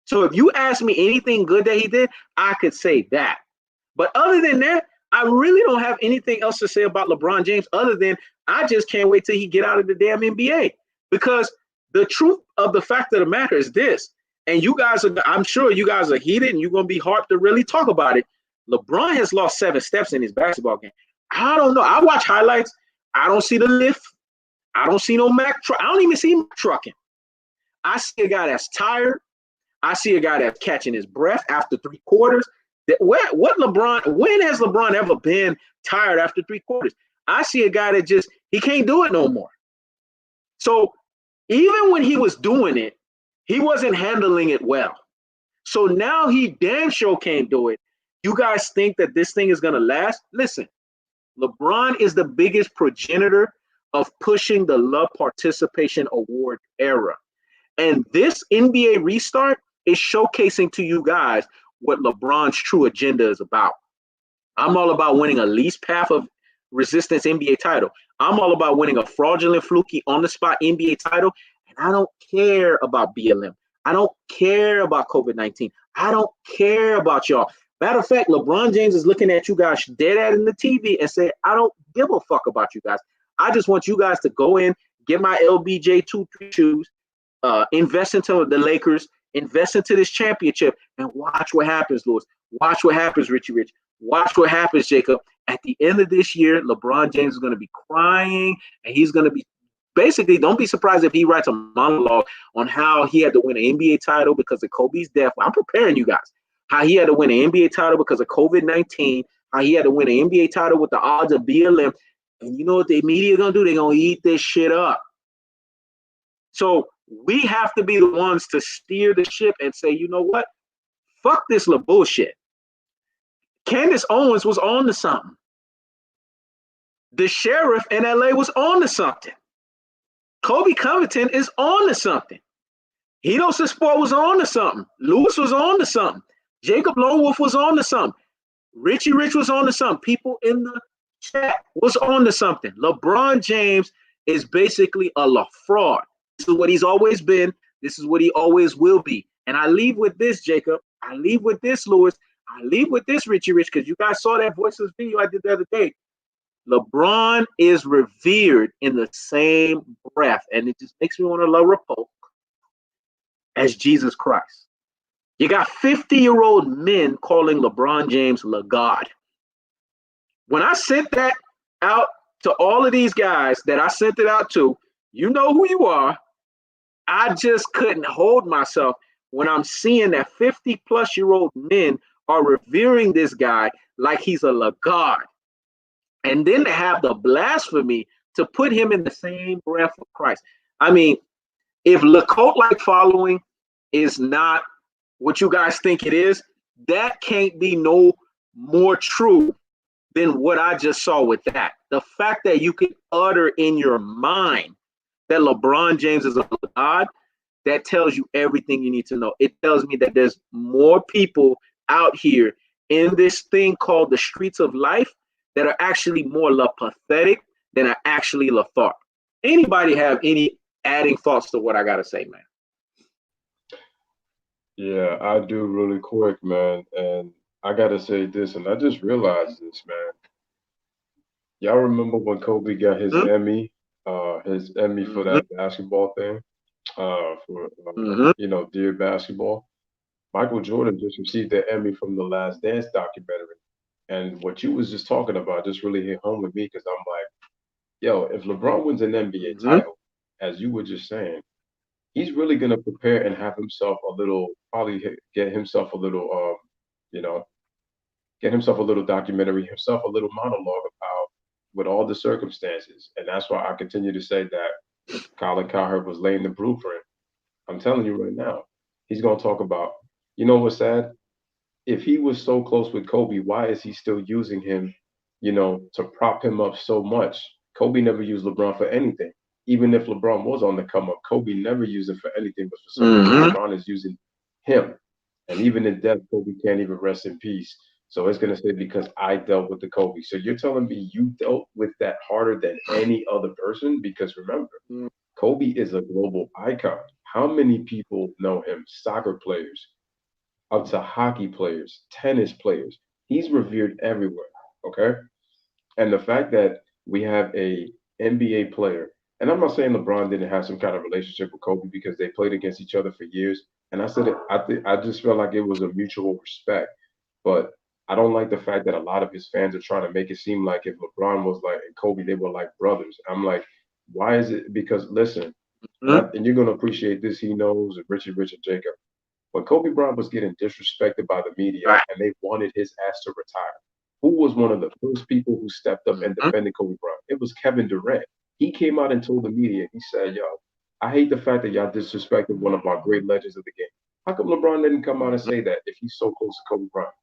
So if you ask me anything good that he did, I could say that. But other than that, I really don't have anything else to say about LeBron James other than I just can't wait till he get out of the damn NBA. Because the truth of the fact of the matter is this, and you guys are, I'm sure you guys are heated and you're going to be hard to really talk about it. LeBron has lost 7 steps in his basketball game. I don't know. I watch highlights. I don't see the lift. I don't see no Mac truck. I don't even see him trucking. I see a guy that's tired. I see a guy that's catching his breath after 3 quarters. When has LeBron ever been tired after 3 quarters? I see a guy that he can't do it no more. So even when he was doing it, he wasn't handling it well. So now he damn sure can't do it. You guys think that this thing is going to last? Listen, LeBron is the biggest progenitor of pushing the Love Participation Award era. And this NBA restart is showcasing to you guys what LeBron's true agenda is about. I'm all about winning a least path of resistance NBA title. I'm all about winning a fraudulent, fluky, on-the-spot NBA title. And I don't care about BLM. I don't care about COVID-19. I don't care about y'all. Matter of fact, LeBron James is looking at you guys dead at in the TV and say, I don't give a fuck about you guys. I just want you guys to go in, get my LBJ 2-3 shoes, invest into the Lakers, invest into this championship, and watch what happens, Louis. Watch what happens, Richy Rich. Watch what happens, Jacob. At the end of this year, LeBron James is going to be crying, and he's going to be basically, don't be surprised if he writes a monologue on how he had to win an NBA title because of Kobe's death. I'm preparing you guys. How he had to win an NBA title because of COVID-19, how he had to win an NBA title with the odds of BLM. And you know what the media going to do? They're going to eat this shit up. So we have to be the ones to steer the ship and say, you know what? Fuck this little bullshit. Candace Owens was on to something. The sheriff in LA was on to something. Kobe Covington is on to something. Hito Sport was on to something. Lewis was on to something. Jacob Lone Wolf was on to something. Richy Rich was on to something. People in the chat was on to something. LeBron James is basically a fraud. This is what he's always been. This is what he always will be. And I leave with this, Jacob. I leave with this, Lewis. I leave with this, Richy Rich, because you guys saw that Voices video I did the other day. LeBron is revered in the same breath, and it just makes me want to love Rapo as Jesus Christ. You got 50-year-old men calling LeBron James the God. When I sent that out to all of these guys that I sent it out to, you know who you are. I just couldn't hold myself when I'm seeing that 50-plus-year-old men are revering this guy like he's a god. And then to have the blasphemy to put him in the same breath of Christ. I mean, if the cult-like following is not what you guys think it is, that can't be no more true than what I just saw with that. The fact that you can utter in your mind that LeBron James is a god, that tells you everything you need to know. It tells me that there's more people out here in this thing called the streets of life that are actually more pathetic than are actually thought. Anybody have any adding thoughts to what I gotta say, man? Yeah, I do really quick, man. And I gotta say this, and I just realized this, man. Y'all remember when Kobe got his Mm-hmm. Emmy, his Emmy for that basketball thing, for Dear Basketball? Michael Jordan just received the Emmy from the Last Dance documentary. And what you was just talking about just really hit home with me because I'm like, yo, if LeBron wins an NBA title, as you were just saying, he's really gonna prepare and have himself a little, probably get himself a little, you know, get himself a little documentary, himself a little monologue about with all the circumstances. And that's why I continue to say that Colin Cowherd was laying the blueprint. I'm telling you right now, he's gonna talk about, you know what's sad? If he was so close with Kobe, why is he still using him, to prop him up so much? Kobe never used LeBron for anything. Even if LeBron was on the come up, Kobe never used him for anything, but for some reason, LeBron is using him. And even in death, Kobe can't even rest in peace. So it's going to say, because I dealt with the Kobe. So you're telling me you dealt with that harder than any other person? Because remember, Kobe is a global icon. How many people know him? Soccer players, up to hockey players, tennis players. He's revered everywhere. Okay. And the fact that we have a NBA player, and I'm not saying LeBron didn't have some kind of relationship with Kobe because they played against each other for years. And I said it, I just felt like it was a mutual respect. But I don't like the fact that a lot of his fans are trying to make it seem like if LeBron was like and Kobe, they were like brothers. I'm like, why is it? Because listen, and you're gonna appreciate this. He knows, and Richy, Rich, and Jacob. When Kobe Bryant was getting disrespected by the media and they wanted his ass to retire, who was one of the first people who stepped up and defended Kobe Bryant? It was Kevin Durant. He came out and told the media, he said, yo, I hate the fact that y'all disrespected one of our great legends of the game. How come LeBron didn't come out and say that if he's so close to Kobe Bryant?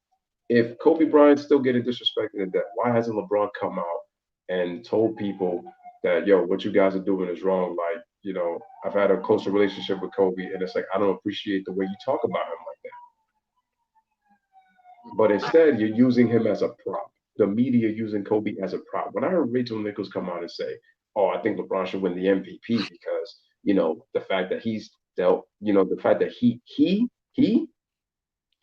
If Kobe Bryant's still getting disrespected at that, why hasn't LeBron come out and told people that, yo, what you guys are doing is wrong? Like, I've had a closer relationship with Kobe, and it's like, I don't appreciate the way you talk about him like that. But instead, you're using him as a prop. The media using Kobe as a prop. When I heard Rachel Nichols come out and say, oh, I think LeBron should win the MVP because, the fact that he's dealt, the fact that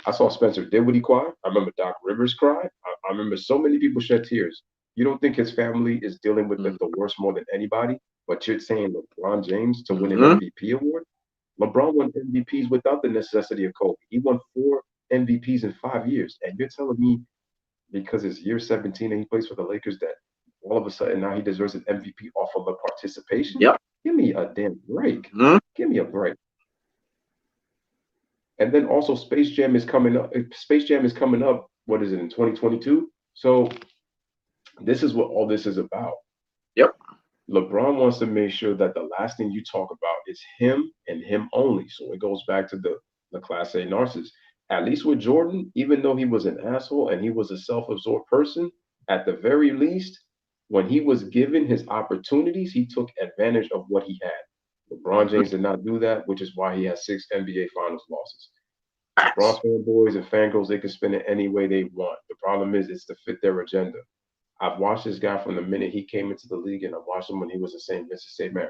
I saw Spencer Dinwiddie cry. I remember Doc Rivers cry. I remember so many people shed tears. You don't think his family is dealing with the worst more than anybody, but you're saying LeBron James to win an MVP award? LeBron won MVPs without the necessity of Kobe. He won 4 MVPs in 5 years. And you're telling me because it's year 17 and he plays for the Lakers that all of a sudden now he deserves an MVP off of the participation? Yep. Give me a damn break. Give me a break. And then also Space Jam is coming up. Space Jam is coming up, what is it, in 2022? So this is what all this is about. Yep. LeBron wants to make sure that the last thing you talk about is him and him only. So it goes back to the Class A narcissist. At least with Jordan, even though he was an asshole and he was a self-absorbed person, at the very least, when he was given his opportunities, he took advantage of what he had. LeBron James did not do that, which is why he has 6 NBA Finals losses. LeBron fanboys and fangirls, they can spin it any way they want. The problem is it's to fit their agenda. I've watched this guy from the minute he came into the league, and I watched him when he was in St. Vincent St. Mary.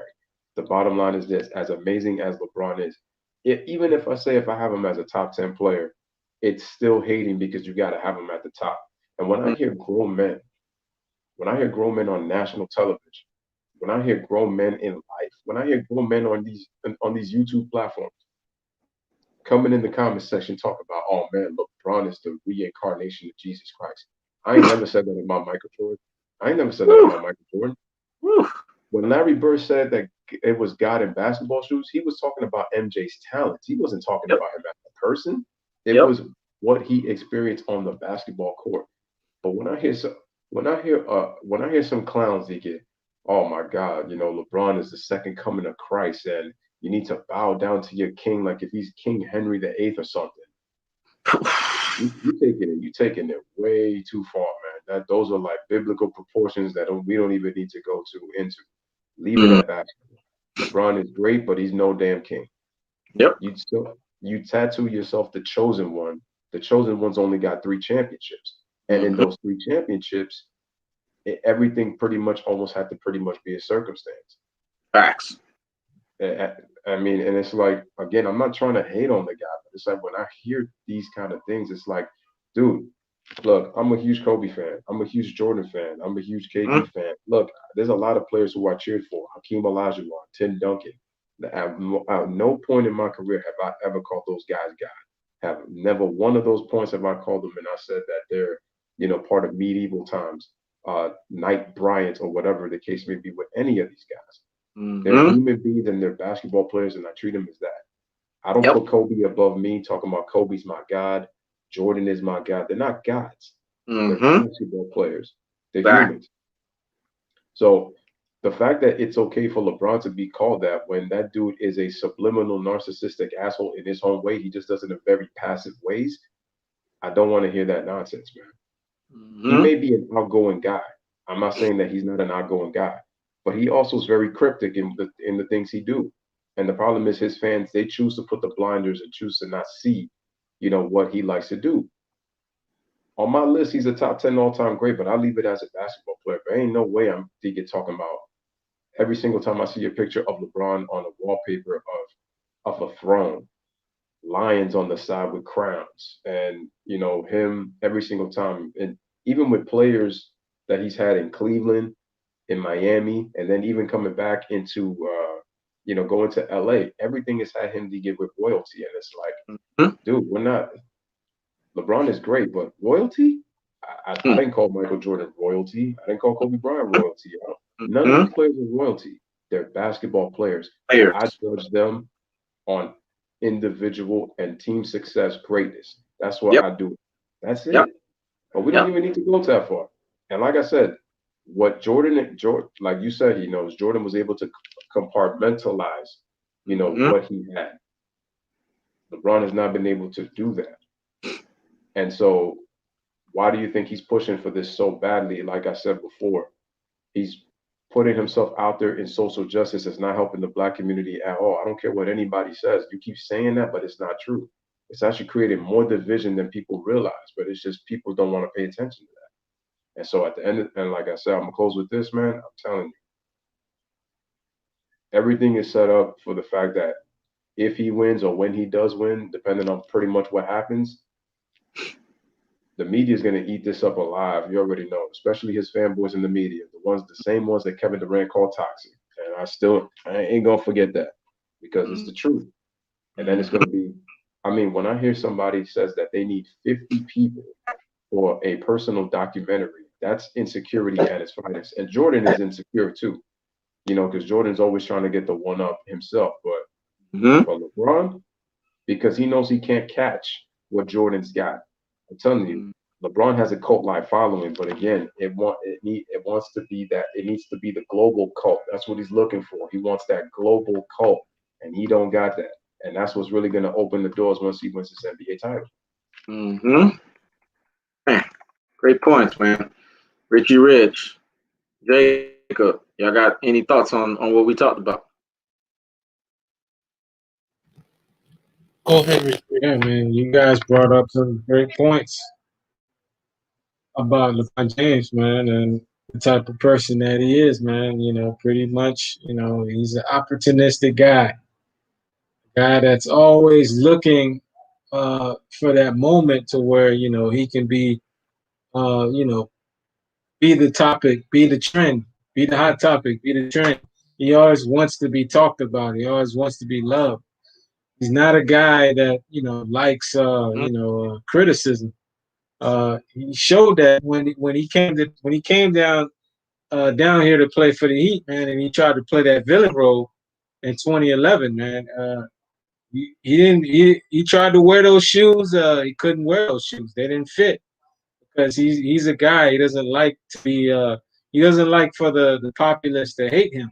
The bottom line is this: as amazing as LeBron is, even if I have him as a top 10 player, it's still hating because you got to have him at the top. And when I hear grown men on national television, when I hear grown men in life, when I hear grown men on these YouTube platforms coming in the comment section talk about, oh man, LeBron is the reincarnation of Jesus Christ. I ain't never said that about Michael Jordan. When Larry Bird said that it was God in basketball shoes, he was talking about MJ's talents. He wasn't talking about him as a person. It was what he experienced on the basketball court. But when I hear some clowns, they get, oh my God, LeBron is the second coming of Christ, and you need to bow down to your king like if he's King Henry VIII or something. You taking it way too far, man. Those are like biblical proportions that we don't even need to go into. Leave it at basketball. LeBron is great, but he's no damn king. Yep. You tattoo yourself the chosen one The chosen ones only got 3 championships. And in those 3 championships, everything pretty much almost had to pretty much be a circumstance. Facts. I mean, and it's like, again, I'm not trying to hate on the guy, but it's like when I hear these kind of things, it's like, dude, look, I'm a huge Kobe fan. I'm a huge Jordan fan. I'm a huge KD fan. Look, there's a lot of players who I cheered for. Hakeem Olajuwon, Tim Duncan. At no point in my career have I ever called those guys God. Have never one of those points have I called them and I said that they're, you know, part of medieval times, Knight Bryant or whatever the case may be with any of these guys. They're human beings and they're basketball players, and I treat them as that. I don't put Kobe above me, talking about Kobe's my God, Jordan is my God. They're not gods. They're basketball players. They're humans. So the fact that it's okay for LeBron to be called that when that dude is a subliminal narcissistic asshole in his own way, he just does it in very passive ways. I don't want to hear that nonsense, man. He may be an outgoing guy. I'm not saying that he's not an outgoing guy. But he also is very cryptic in the things he do. And the problem is his fans, they choose to put the blinders and choose to not see, you know, what he likes to do. On my list, he's a top 10 all-time great, but I leave it as a basketball player. There ain't no way I'm talking about every single time I see a picture of LeBron on a wallpaper of a throne, lions on the side with crowns, and, you know, him every single time. And even with players that he's had in Cleveland, in Miami, and then even coming back into, you know, going to LA, everything has had him to get with royalty. And it's like, dude, we're not, LeBron is great, but royalty? I didn't call Michael Jordan royalty. I didn't call Kobe Bryant royalty. None of these players are royalty. They're basketball players. I judge them on individual and team success greatness. That's what I do. That's it. But we don't even need to go that far. And like I said, what Jordan, like you said, he knows Jordan was able to compartmentalize, you know, what he had. LeBron has not been able to do that. And so why do you think he's pushing for this so badly? Like I said before, he's putting himself out there in social justice. It's not helping the Black community at all. I don't care what anybody says. You keep saying that, but it's not true. It's actually creating more division than people realize, but it's just people don't want to pay attention to that. And so at the end, and like I said, I'm going to close with this, man. I'm telling you, everything is set up for the fact that if he wins or when he does win, depending on pretty much what happens, the media is going to eat this up alive. You already know, especially his fanboys in the media, the same ones that Kevin Durant called toxic. And I ain't going to forget that because it's the truth. And then it's going to be, I mean, when I hear somebody says that they need 50 people for a personal documentary, that's insecurity at its finest. And Jordan is insecure too, you know, because Jordan's always trying to get the one up himself. But LeBron, because he knows he can't catch what Jordan's got. I'm telling you, LeBron has a cult-like following, but again, it wants to be that. It needs to be the global cult. That's what he's looking for. He wants that global cult, and he don't got that. And that's what's really going to open the doors once he wins his NBA title. Man, great points, man. Richy Rich, Jacob, y'all got any thoughts on what we talked about? Go ahead, Richy. Yeah, man, you guys brought up some great points about LeBron James, man, and the type of person that he is, man. You know, pretty much, you know, he's an opportunistic guy, that's always looking for that moment to where, you know, he can be, you know, be the topic, be the trend, be the hot topic, be the trend. He always wants to be talked about. He always wants to be loved. He's not a guy that, you know, likes, you know, criticism. He showed that when he came down here to play for the Heat, man, and he tried to play that villain role in 2011, man. He tried to wear those shoes. He couldn't wear those shoes. They didn't fit because he's a guy. He doesn't like to be. He doesn't like for the populace to hate him.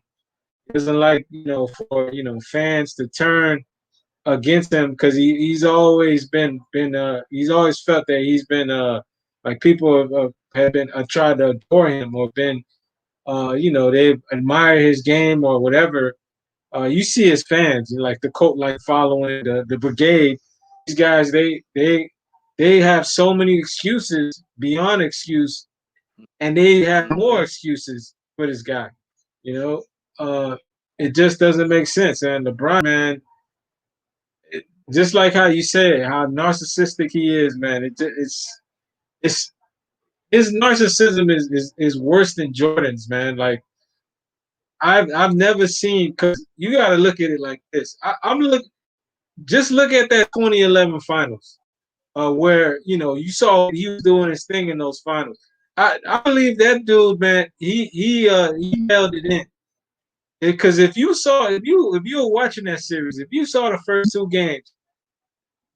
He doesn't like, you know, for, you know, fans to turn against him because he's always been he's always felt that he's been like people have been tried to adore him or been you know, they admire his game or whatever. You see his fans, like the cult like following the brigade. These guys, they they have so many excuses beyond excuse, and they have more excuses for this guy. You know, it just doesn't make sense. And LeBron, man, just like how you said, how narcissistic he is, man. It's his narcissism is worse than Jordan's, man. Like I've never seen, because you got to look at it like this. Just look at that 2011 finals, where you saw he was doing his thing in those finals. I believe that dude, man, he held it in. Because if you were watching that series, if you saw the first two games,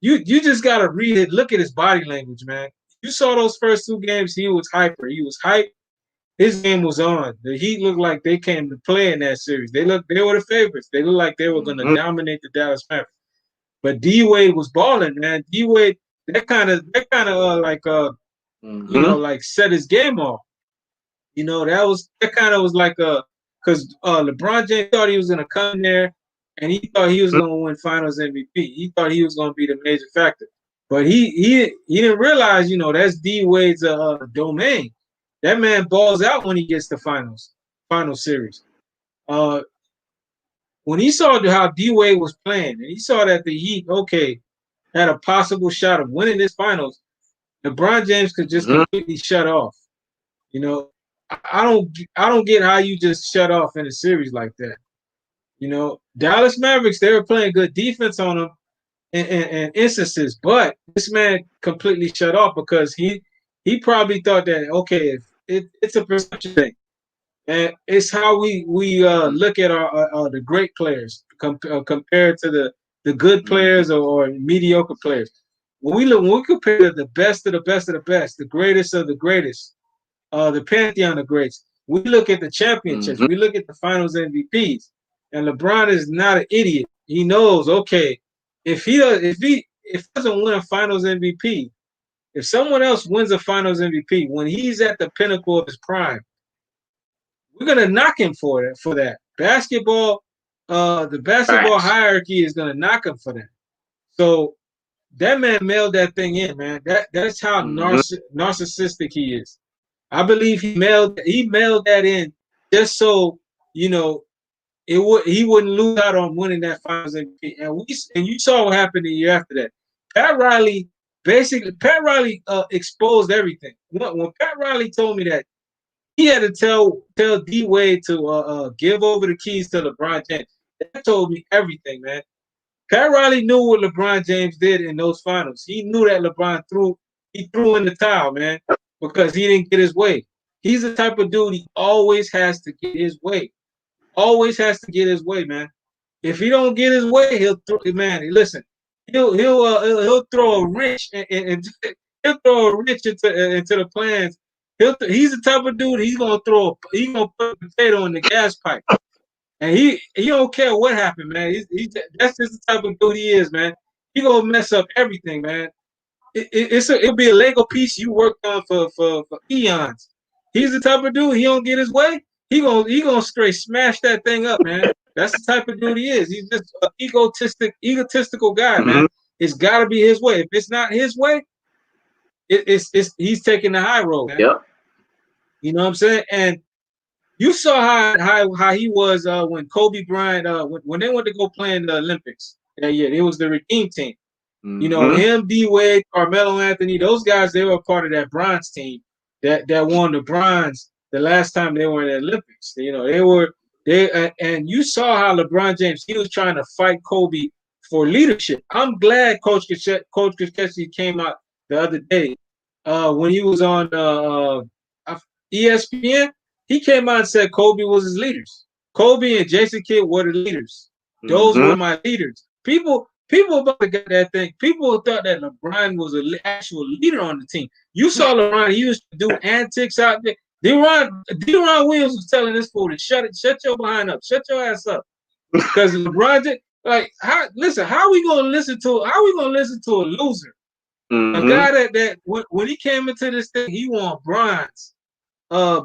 you just gotta read it. Look at his body language, man. You saw those first two games, he was hyper. He was hyped. His game was on. The Heat looked like they came to play in that series. They were the favorites. They looked like they were gonna dominate the Dallas Mavericks. But D Wade was balling, man. D Wade, that kind of like set his game off. That kind of was like because LeBron James thought he was gonna come in there and he thought he was gonna win Finals MVP. He thought he was gonna be the major factor, but he didn't realize, that's D Wade's domain. That man balls out when he gets to final series. When he saw how D Wade was playing and he saw that the Heat had a possible shot of winning this finals, LeBron James could just completely shut off. I don't get how you just shut off in a series like that. Dallas Mavericks, they were playing good defense on them in instances, but this man completely shut off because he probably thought that it's a perception thing, and it's how we look at our the great players compared to the good players or mediocre players. When we compare the best of the best of the best, the greatest of the greatest, the pantheon of greats, we look at the championships, we look at the Finals MVPs, and LeBron is not an idiot. He knows, if he doesn't win a Finals MVP, if someone else wins a Finals MVP when he's at the pinnacle of his prime, we're gonna knock him for that. Basketball, the basketball hierarchy is gonna knock him for that. So that man mailed that thing in, man. That's how narcissistic he is. I believe he mailed that in just so he wouldn't lose out on winning that Finals MVP. And you saw what happened the year after that. Pat Riley exposed everything. When Pat Riley told me that he had to tell D Wade to give over the keys to LeBron James, that told me everything, man. Pat Riley knew what LeBron James did in those finals. He knew that LeBron threw in the towel, man, because he didn't get his way. He's the type of dude, he always has to get his way. Always has to get his way, man. If he don't get his way, he'll throw a wrench and he'll throw a wrench into the plans. He's the type of dude, he's gonna put a potato in the gas pipe. And he don't care what happened, man. That's just the type of dude he is, man. He gonna mess up everything, man. It'll be a Lego piece you worked on for eons. He's the type of dude, he don't get his way, he gonna straight smash that thing up, man. That's the type of dude he is. He's just an egotistical guy, man. It's gotta be his way. If it's not his way, he's taking the high road, man. Yep. You know what I'm saying? And you saw how he was when Kobe Bryant when they went to go play in the Olympics that year. It was the Redeem team. Him, D Wade, Carmelo Anthony, those guys, they were part of that bronze team that won the bronze the last time they were in the Olympics. And you saw how LeBron James, he was trying to fight Kobe for leadership. I'm glad Coach Krzyzewski came out the other day when he was on ESPN. He came out and said Kobe was his leaders. Kobe and Jason Kidd were the leaders. Those were my leaders. People about to get that thing. People thought that LeBron was an actual leader on the team. You saw LeBron, he used to do antics out there. Deron Williams was telling this fool to shut your behind up, shut your ass up. Because LeBron did, how are we gonna listen to a loser? A guy that when he came into this thing, he won bronze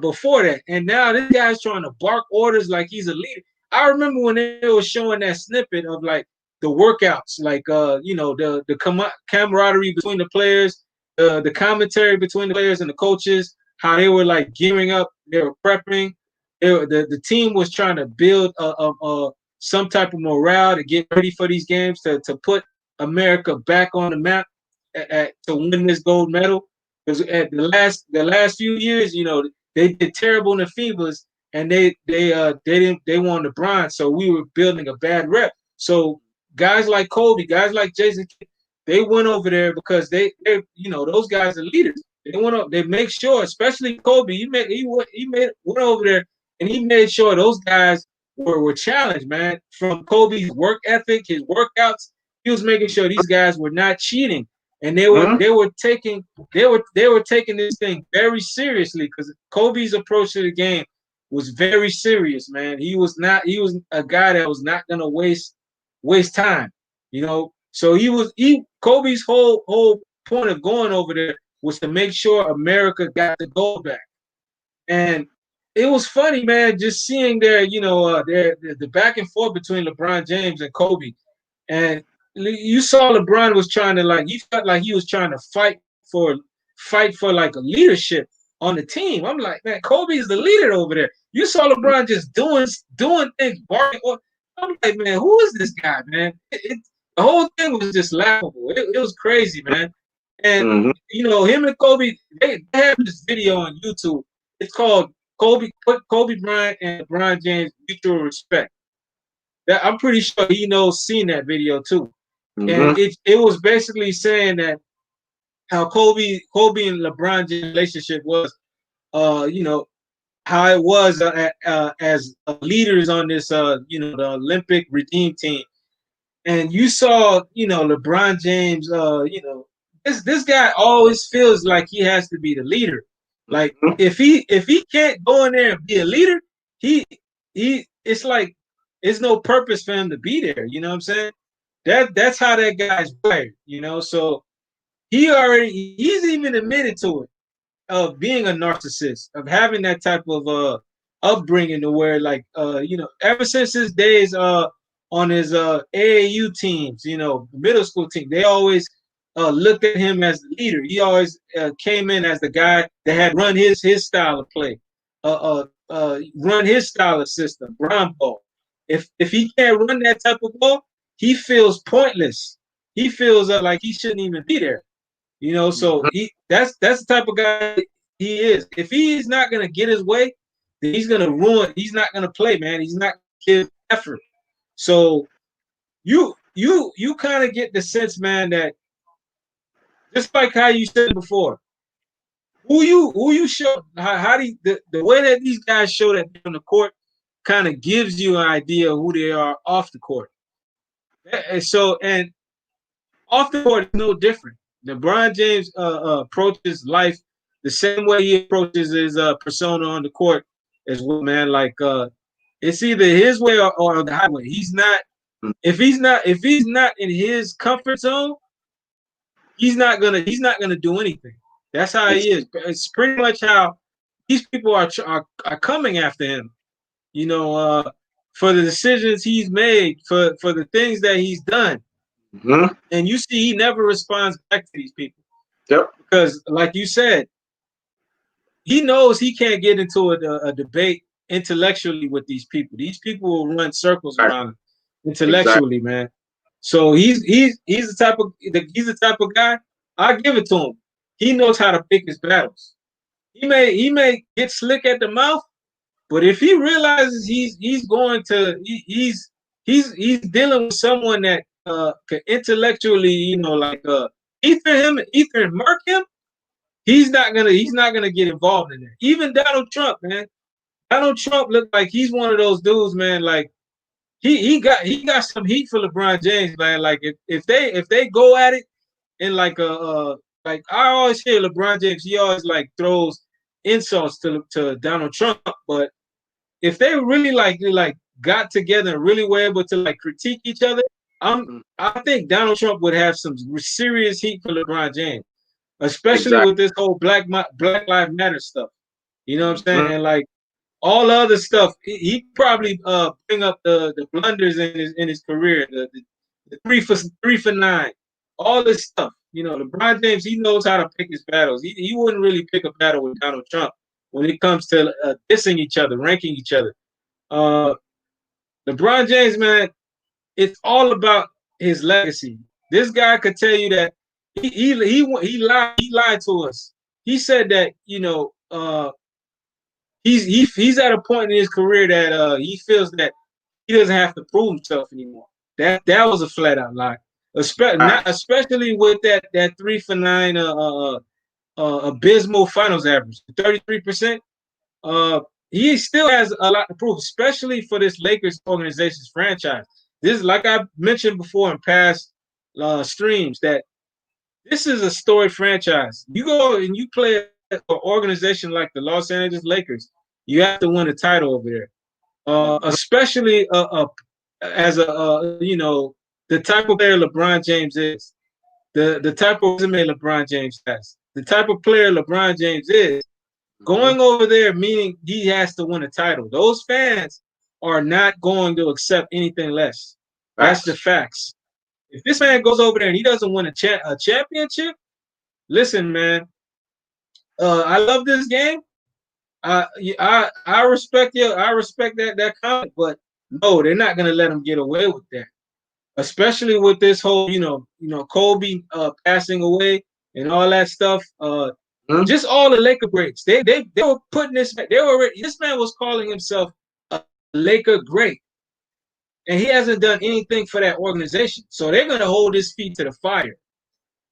before that. And now this guy's trying to bark orders like he's a leader. I remember when they were showing that snippet of like the workouts, like the camaraderie between the players, the commentary between the players and the coaches, how they were like gearing up, they were prepping. The team was trying to build some type of morale to get ready for these games, to put America back on the map to win this gold medal. Because at the last few years, you know, they did terrible in the FIBAs, and they won the bronze. So we were building a bad rep. So guys like Kobe, guys like Jason, they went over there because they you know, those guys are leaders. They make sure, especially Kobe, he went over there and he made sure those guys were challenged, man. From Kobe's work ethic, his workouts, he was making sure these guys were not cheating, and they were taking this thing very seriously, because Kobe's approach to the game was very serious, man. He was a guy that was not gonna waste time, you know. So Kobe's whole point of going over there was to make sure America got the gold back. And it was funny, man, just seeing the back and forth between LeBron James and Kobe. And you saw LeBron was trying to, he felt like he was trying to fight for like a leadership on the team. I'm like, man, Kobe is the leader over there. You saw LeBron just doing things, barking. I'm like, man, who is this guy, man? The whole thing was just laughable. It was crazy, man. And you know, him and Kobe, they have this video on YouTube. It's called Kobe Bryant and LeBron James Mutual Respect. That I'm pretty sure seen that video too. And it was basically saying that how Kobe and LeBron James' relationship was, you know, how it was as leaders on this, you know, the Olympic Redeem team. And you saw, you know, LeBron James, you know, this guy always feels like he has to be the leader. Like if he can't go in there and be a leader, it's like there's no purpose for him to be there. You know what I'm saying? That's how that guy's wired, you know. So he's even admitted to it, of being a narcissist, of having that type of upbringing, to where, like, you know, ever since his days on his AAU teams, you know, middle school team, they always looked at him as the leader. He always came in as the guy that had run his style of play, run his style of system, ground ball. If he can't run that type of ball, he feels pointless. He feels like he shouldn't even be there. You know, so that's the type of guy he is. If he's not gonna get his way, then he's gonna ruin. He's not gonna play, man. He's not gonna give effort. So you kind of get the sense, man, that just like how you said before, who you show, how do the way that these guys show that on the court kind of gives you an idea of who they are off the court. And so, and off the court is no different. LeBron James approaches life the same way he approaches his persona on the court as well, man. Like it's either his way or the highway. He's not. If he's not in his comfort zone, he's not gonna do anything. That's how he is. It's pretty much how these people are coming after him. You know, for the decisions he's made, for the things that he's done. And you see, he never responds back to these people. Yep. Because, like you said, he knows he can't get into a debate intellectually with these people. These people will run circles around him intellectually, man. So he's the type of guy. I give it to him. He knows how to pick his battles. He may get slick at the mouth, but if he realizes he's dealing with someone that can intellectually, you know, like ether murk him, he's not gonna get involved in that. Even Donald Trump, man. Donald Trump looked like he's one of those dudes, man. Like he got some heat for LeBron James, man. Like if they go at it in like like I always hear LeBron James, he always like throws insults to Donald Trump, but if they really like got together and really were able to like critique each other, I think Donald Trump would have some serious heat for LeBron James, especially with this whole Black Lives Matter stuff. You know what I'm saying? And like all the other stuff, he probably bring up the blunders in his career, the 3 for 9, all this stuff. LeBron James, he knows how to pick his battles. He wouldn't really pick a battle with Donald Trump when it comes to dissing each other, ranking each other. LeBron James, man, it's all about his legacy. This guy could tell you that he lied to us. He said that he's at a point in his career that he feels that he doesn't have to prove himself anymore. That was a flat out lie. Especially with that 3 for 9 abysmal finals average, 33%. He still has a lot to prove, especially for this Lakers organization's franchise. This, like I mentioned before in past streams, that this is a storied franchise. You go and you play an organization like the Los Angeles Lakers, you have to win a title over there. Especially as the type of player LeBron James is, the type of resume LeBron James has, the type of player LeBron James is, going over there meaning he has to win a title. Those fans are not going to accept anything less. That's the facts. If this man goes over there and he doesn't win a championship, listen, man, I love this game. I respect that comment, but no, they're not gonna let him get away with that. Especially with this whole, Kobe passing away and all that stuff. Just all the Laker greats. They were putting this man was calling himself a Laker great. And he hasn't done anything for that organization. So they're gonna hold his feet to the fire.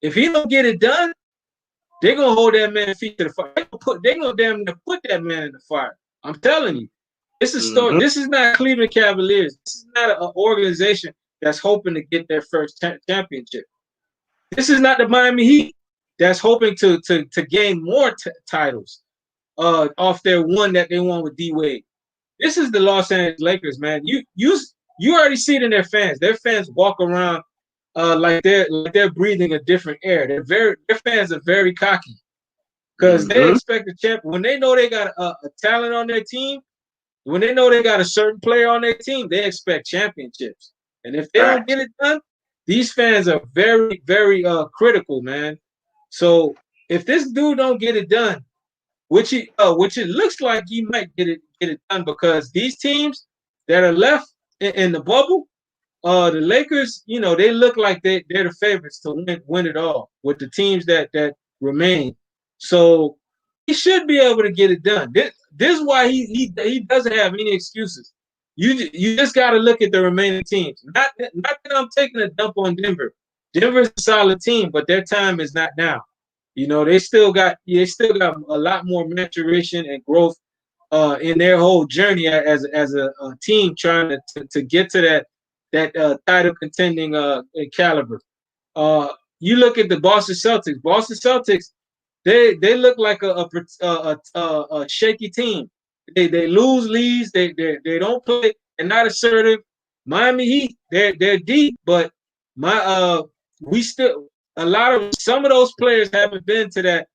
If he don't get it done, they're gonna hold that man's feet to the fire. They're gonna damn near put that man in the fire. I'm telling you. This is story. This is not Cleveland Cavaliers. This is not an organization that's hoping to get their first championship. This is not the Miami Heat that's hoping to gain more titles off their one that they won with D Wade. This is the Los Angeles Lakers, man. You already see it in their fans. Their fans walk around like they're breathing a different air. Their fans are very cocky because they expect a champ when they know they got a talent on their team. When they know they got a certain player on their team, they expect championships. And if they don't get it done, these fans are very, very critical, man. So if this dude don't get it done, which it looks like he might get it done, because these teams that are left in the bubble, the Lakers, they look like they're the favorites to win it all with the teams that remain. So he should be able to get it done. This is why he doesn't have any excuses. You just got to look at the remaining teams. Not that I'm taking a dump on Denver. Denver's a solid team, but their time is not now. They still got a lot more maturation and growth in their whole journey as a team trying to get to that title contending caliber. You look at the Boston Celtics. Boston Celtics, they look like a shaky team. They lose leads. They don't play. They're not assertive. Miami Heat, they're deep, but some of those players haven't been to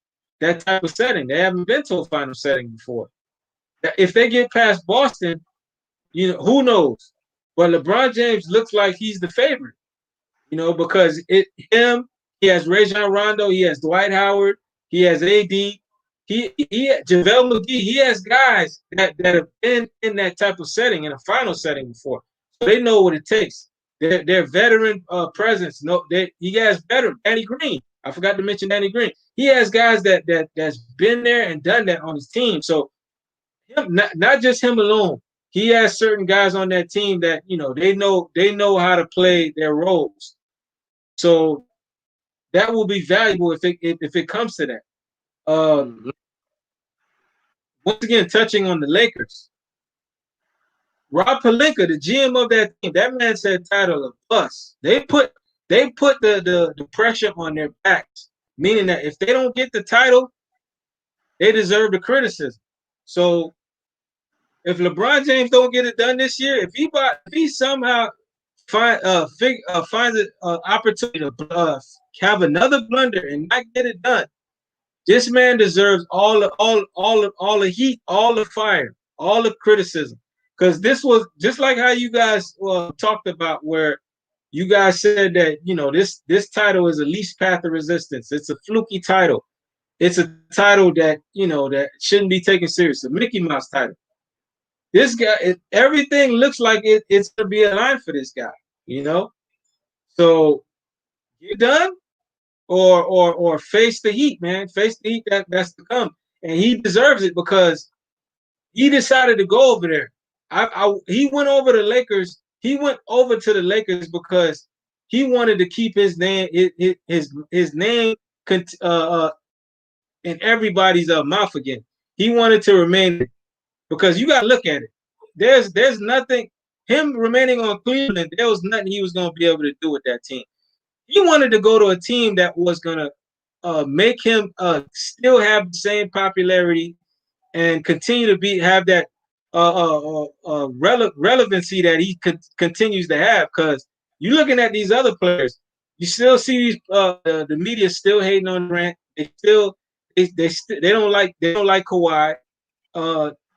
that type of setting. They haven't been to a final setting before. If they get past Boston, who knows? But LeBron James looks like he's the favorite, because he has Rajon Rondo, he has Dwight Howard, he has AD, he JaVale McGee. He has guys that have been in that type of setting, in a final setting before, so they know what it takes. Their veteran presence. He has veteran Danny Green. I forgot to mention Danny Green. He has guys that's been there and done that on his team. So not just him alone. He has certain guys on that team that they know how to play their roles. So that will be valuable if it comes to that. Once again, touching on the Lakers, Rob Pelinka, the GM of that team, that man said title a bust. They put the pressure on their backs, meaning that if they don't get the title, they deserve the criticism. So if LeBron James don't get it done this year, if he somehow finds an opportunity to have another blunder and not get it done, this man deserves all the heat, all the fire, all the criticism. Because this was just like how you guys talked about, where you guys said that, you know, this title is a least path of resistance. It's a fluky title. It's a title that, you know, that shouldn't be taken seriously. Mickey Mouse title. This guy, everything looks like it's gonna be a line for this guy, you know. So get done or face the heat, man. Face the heat that's to come, and he deserves it because he decided to go over there. He went over the Lakers. He went over to the Lakers because he wanted to keep his name, his name, in everybody's mouth again. He wanted to remain, because you got to look at it. There's nothing. Him remaining on Cleveland, there was nothing he was going to be able to do with that team. He wanted to go to a team that was going to make him still have the same popularity and continue to have that relevancy that he continues to have. Because you're looking at these other players, you still see these the media still hating on Durant. They don't like Kawhi.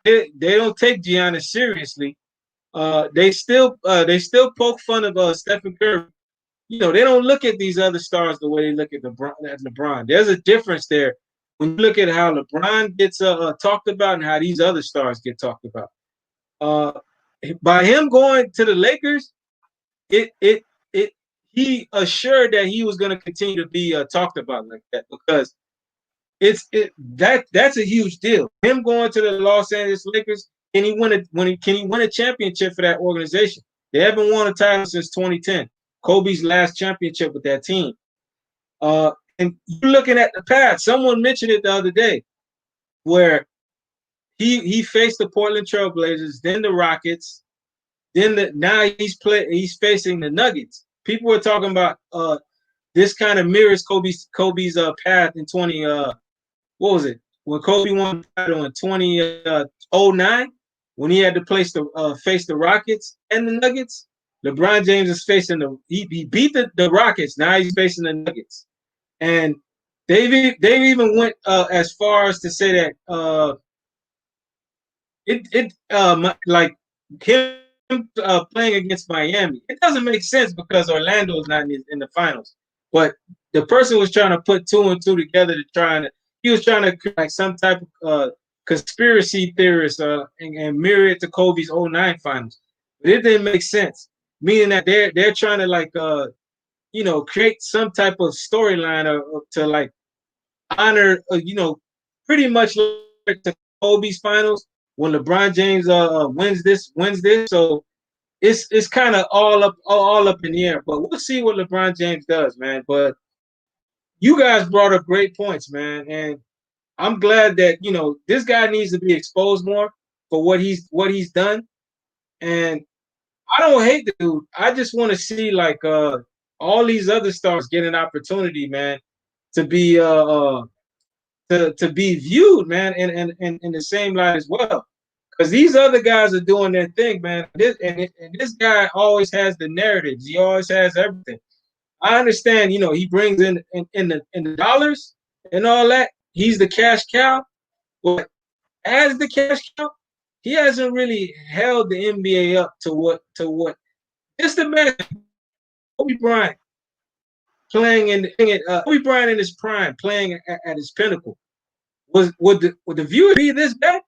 They don't take Giannis seriously. They still poke fun of Stephen Curry. You know, they don't look at these other stars the way they look at LeBron. There's a difference there when you look at how LeBron gets talked about and how these other stars get talked about. By him going to the Lakers, he assured that he was going to continue to be talked about like that, because that's a huge deal. Him going to the Los Angeles Lakers, can he win a championship for that organization? They haven't won a title since 2010. Kobe's last championship with that team. And you're looking at the path. Someone mentioned it the other day, where he faced the Portland Trailblazers, then the Rockets, then now he's facing the Nuggets. People were talking about this kind of mirrors Kobe's path in 20 what was it, when Kobe won the title in 2009, when he had to face the Rockets and the Nuggets. LeBron James is facing he beat the Rockets. Now he's facing the Nuggets, and they even went as far as to say that like him playing against Miami, it doesn't make sense because Orlando is not in the finals. But the person was trying to put two and two together he was trying to create like some type of conspiracy theorist and mirror it to Kobe's 09 finals. But it didn't make sense. Meaning that they're trying to like you know, create some type of storyline to like honor pretty much like to Kobe's finals when LeBron James wins this. So it's kind of all up in the air. But we'll see what LeBron James does, man. But you guys brought up great points, man, and I'm glad that, you know, this guy needs to be exposed more for what he's done. And I don't hate the dude. I just want to see like all these other stars get an opportunity, man, to be to be viewed, man, in the same light as well. Because these other guys are doing their thing, man. This guy always has the narratives. He always has everything. I understand, you know, he brings in the dollars and all that. He's the cash cow, but as the cash cow, he hasn't really held the NBA up to what. Just imagine Kobe Bryant playing Kobe Bryant in his prime, playing at his pinnacle. Would the viewer be this bad?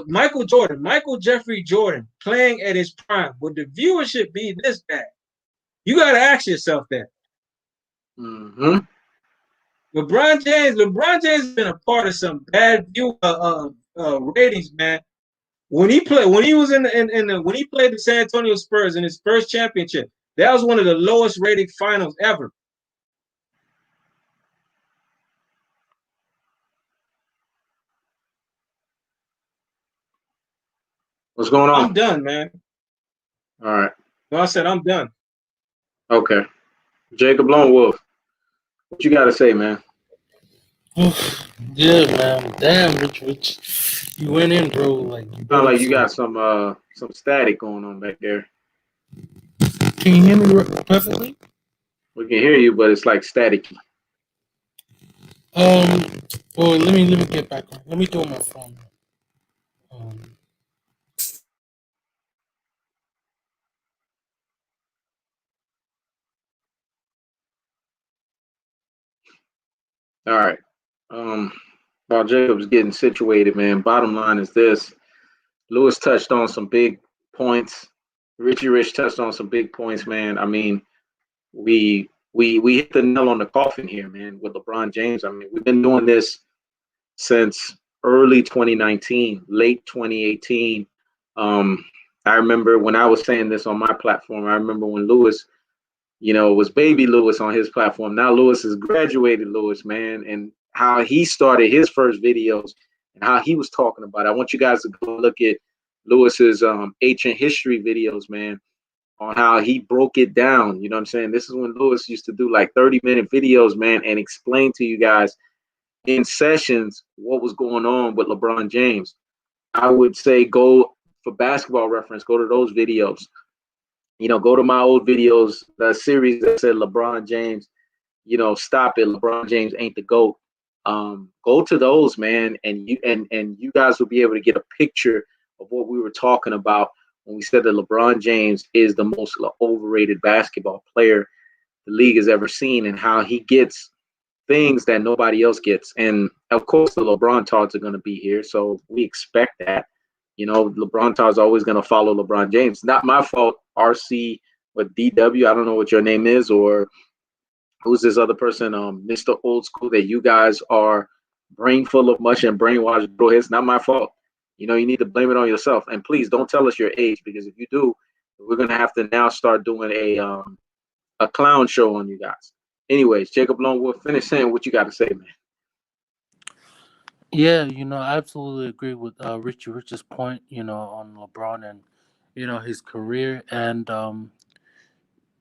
Michael Jeffrey Jordan playing at his prime. Would the viewership be this bad? You got to ask yourself that. Mm-hmm. LeBron James has been a part of some bad view ratings, man. When he played the San Antonio Spurs in his first championship, that was one of the lowest rated finals ever. What's going on? I'm done, man. All right. No, I said I'm done. Okay. Jacob Lone Wolf, what you got to say, man? Yeah, man. Damn, Rich, you went in, bro. Like you Sound like you got some static going on back there. Can you hear me perfectly? We can hear you, but it's like staticky. Well, let me get back on. Let me do it on my phone. All right. While Jacob's getting situated, man, bottom line is this. Lewis touched on some big points. Richie Rich touched on some big points, man. I mean, we hit the nail on the coffin here, man, with LeBron James. I mean, we've been doing this since early 2019, late 2018. I remember when I was saying this on my platform. I remember when Lewis, was baby Lewis on his platform. Now Lewis is graduated Lewis, man, and how he started his first videos and how he was talking about it. I want you guys to go look at Lewis's ancient history videos, man, on how he broke it down. You know what I'm saying? This is when Lewis used to do like 30-minute videos, man, and explain to you guys in sessions what was going on with LeBron James. I would say go for basketball reference, go to those videos. Go to my old videos, the series that said LeBron James, stop it. LeBron James ain't the GOAT. Go to those, man, and you guys will be able to get a picture of what we were talking about when we said that LeBron James is the most overrated basketball player the league has ever seen, and how he gets things that nobody else gets. And of course, the LeBron talks are going to be here, so we expect that. LeBron talks always going to follow LeBron James. Not my fault. RC or DW, I don't know what your name is, or who's this other person, Mr. Old School, that you guys are brain full of mush and brainwashed, bro. It's not my fault. You need to blame it on yourself. And please don't tell us your age, because if you do, we're gonna have to now start doing a clown show on you guys. Anyways, Jacob Longwood, finish saying what you got to say, man. Yeah, I absolutely agree with Rich's point, on LeBron and, his career. And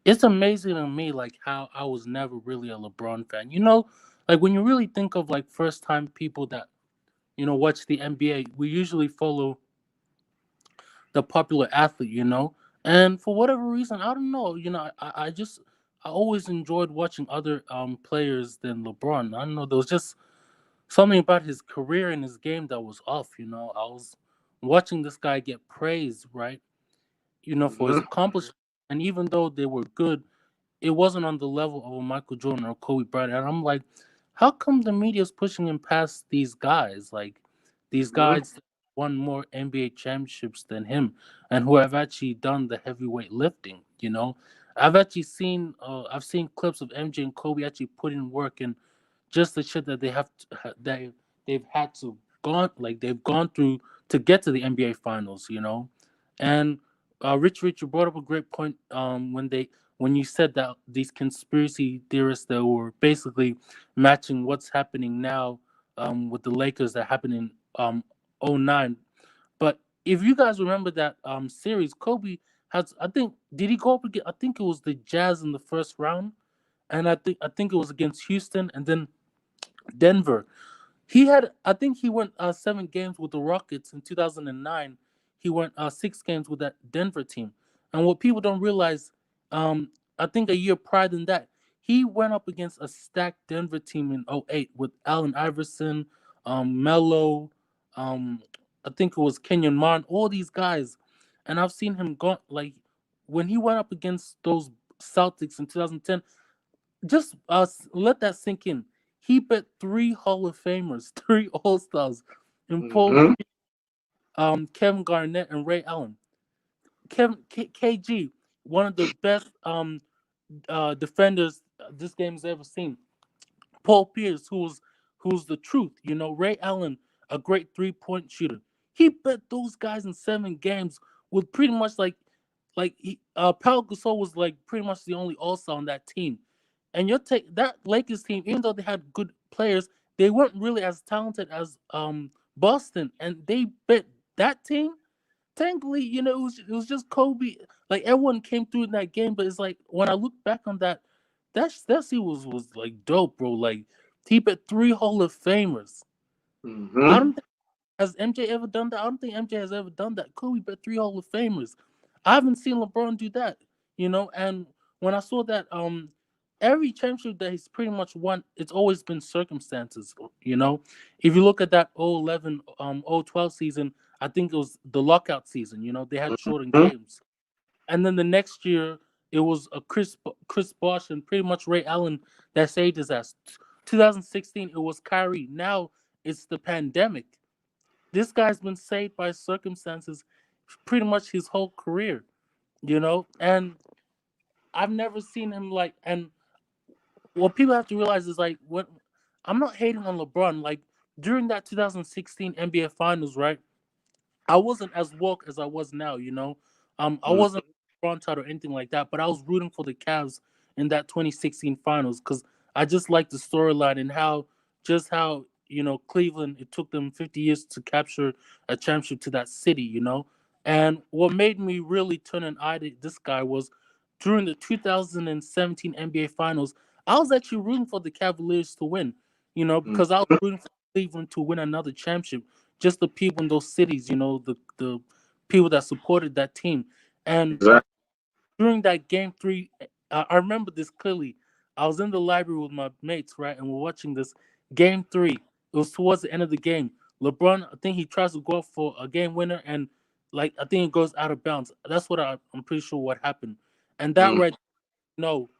it's amazing to me, like, how I was never really a LeBron fan. Like, when you really think of, like, first-time people that, watch the NBA, we usually follow the popular athlete, And for whatever reason, I don't know, I always enjoyed watching other players than LeBron. I don't know, there was just something about his career and his game that was off. I was watching this guy get praised, right? For his Mm-hmm. accomplishments, and even though they were good, it wasn't on the level of a Michael Jordan or Kobe Bryant. And I'm like, how come the media is pushing him past these guys? Like, these Mm-hmm. guys won more NBA championships than him, and who have actually done the heavyweight lifting. I've actually I've seen clips of MJ and Kobe actually put in work, and just the shit that they've had to they've gone through to get to the NBA finals, And Rich, you brought up a great point when you said that these conspiracy theorists that were basically matching what's happening now with the Lakers that happened in '09. But if you guys remember that series, Kobe has, I think, did he go up again? I think it was the Jazz in the first round, and I think it was against Houston, and then Denver. I think he went 7 games with the Rockets in 2009. He went 6 games with that Denver team. And what people don't realize, I think a year prior than that, he went up against a stacked Denver team in '08 with Allen Iverson, Melo, I think it was Kenyon Martin, all these guys. And I've seen him go, like, when he went up against those Celtics in 2010, just let that sink in. He bet 3 Hall of Famers, 3 All-Stars, in Paul, Mm-hmm. Kevin Garnett, and Ray Allen. KG, one of the best defenders this game's ever seen. Paul Pierce, who's the truth. Ray Allen, a great 3-point shooter. He bet those guys in 7 games with pretty much Pau Gasol was like pretty much the only All-Star on that team. And you take that Lakers team, even though they had good players, they weren't really as talented as Boston, and they bet that team. Technically, it was just Kobe. Like, everyone came through in that game, but it's like when I look back on that scene was like dope, bro. Like, he bet 3 Hall of Famers. I Mm-hmm. don't think has MJ ever done that. I don't think MJ has ever done that. Kobe bet 3 Hall of Famers. I haven't seen LeBron do that. And when I saw that, every championship that he's pretty much won, it's always been circumstances. If you look at that 011, 012 season, I think it was the lockout season. They had shortened Mm-hmm. games, and then the next year it was a Chris Bosh and pretty much Ray Allen that saved his ass. 2016 it was Kyrie. Now it's the pandemic. This guy's been saved by circumstances pretty much his whole career, and I've never seen him like. And what people have to realize is like, what I'm not hating on LeBron. Like during that 2016 NBA Finals, right? I wasn't as woke as I was now. I Mm. wasn't front or anything like that, but I was rooting for the Cavs in that 2016 finals because I just liked the storyline and how Cleveland, it took them 50 years to capture a championship to that city. And what made me really turn an eye to this guy was during the 2017 NBA finals, I was actually rooting for the Cavaliers to win, Mm. because I was rooting for Cleveland to win another championship, just the people in those cities, the people that supported that team. And Exactly. during that game 3, I remember this clearly. I was in the library with my mates, right, and we're watching this game 3. It was towards the end of the game. LeBron, I think he tries to go for a game winner, and like I think it goes out of bounds. That's what I'm pretty sure what happened. And that Mm. right, no,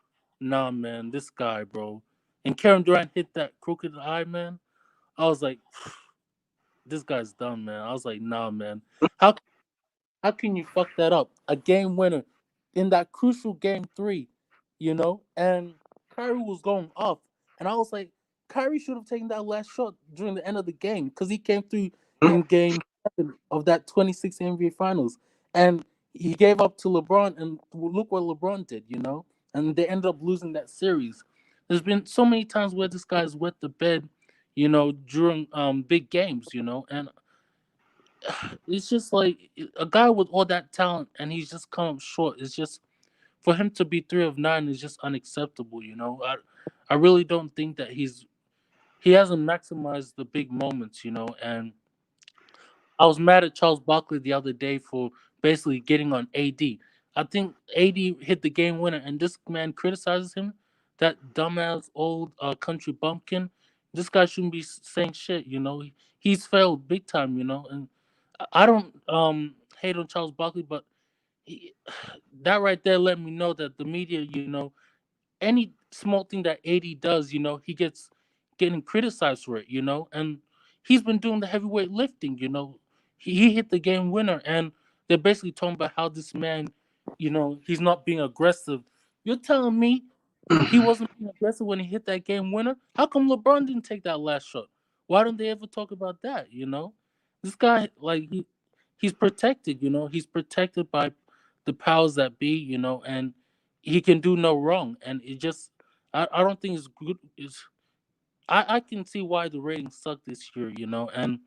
nah, man, this guy, bro. And Karen Durant hit that crooked eye, man. I was like, this guy's done, man. I was like, nah, man. How how can you fuck that up? A game winner in that crucial game 3, and Kyrie was going off. And I was like, Kyrie should have taken that last shot during the end of the game because he came through in game 7 of that 2016 NBA Finals. And he gave up to LeBron, and look what LeBron did. And they ended up losing that series. There's been so many times where this guy's wet the bed, during big games, and it's just like a guy with all that talent and he's just come up short. It's just for him to be 3 of 9 is just unacceptable. I really don't think that he hasn't maximized the big moments. And I was mad at Charles Barkley the other day for basically getting on AD. I think AD hit the game winner, and this man criticizes him, that dumbass old country bumpkin. This guy shouldn't be saying shit. He's failed big time. And I don't hate on Charles Barkley, but he, that right there let me know that the media, any small thing that AD does, he gets getting criticized for it, and he's been doing the heavyweight lifting. He hit the game winner, and they're basically talking about how this man, he's not being aggressive. You're telling me he wasn't being aggressive when he hit that game winner? How come LeBron didn't take that last shot? Why don't they ever talk about that? This guy, like, he's protected. He's protected by the powers that be, and he can do no wrong. And it just, I don't think it's good. I can see why the ratings suck this year, and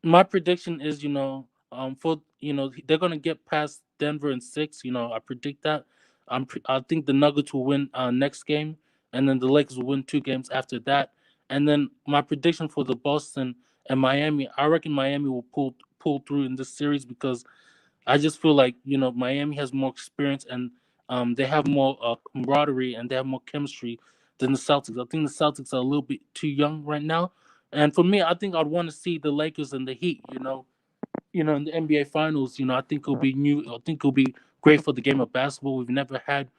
my prediction is, they're gonna get past Denver in 6. I predict that. I think the Nuggets will win next game, and then the Lakers will win 2 games after that. And then my prediction for the Boston and Miami, I reckon Miami will pull through in this series because I just feel like Miami has more experience and they have more camaraderie and they have more chemistry than the Celtics. I think the Celtics are a little bit too young right now, and for me, I think I'd want to see the Lakers and the Heat. In the NBA Finals. I think it'll be new. I think it'll be great for the game of basketball. We've never had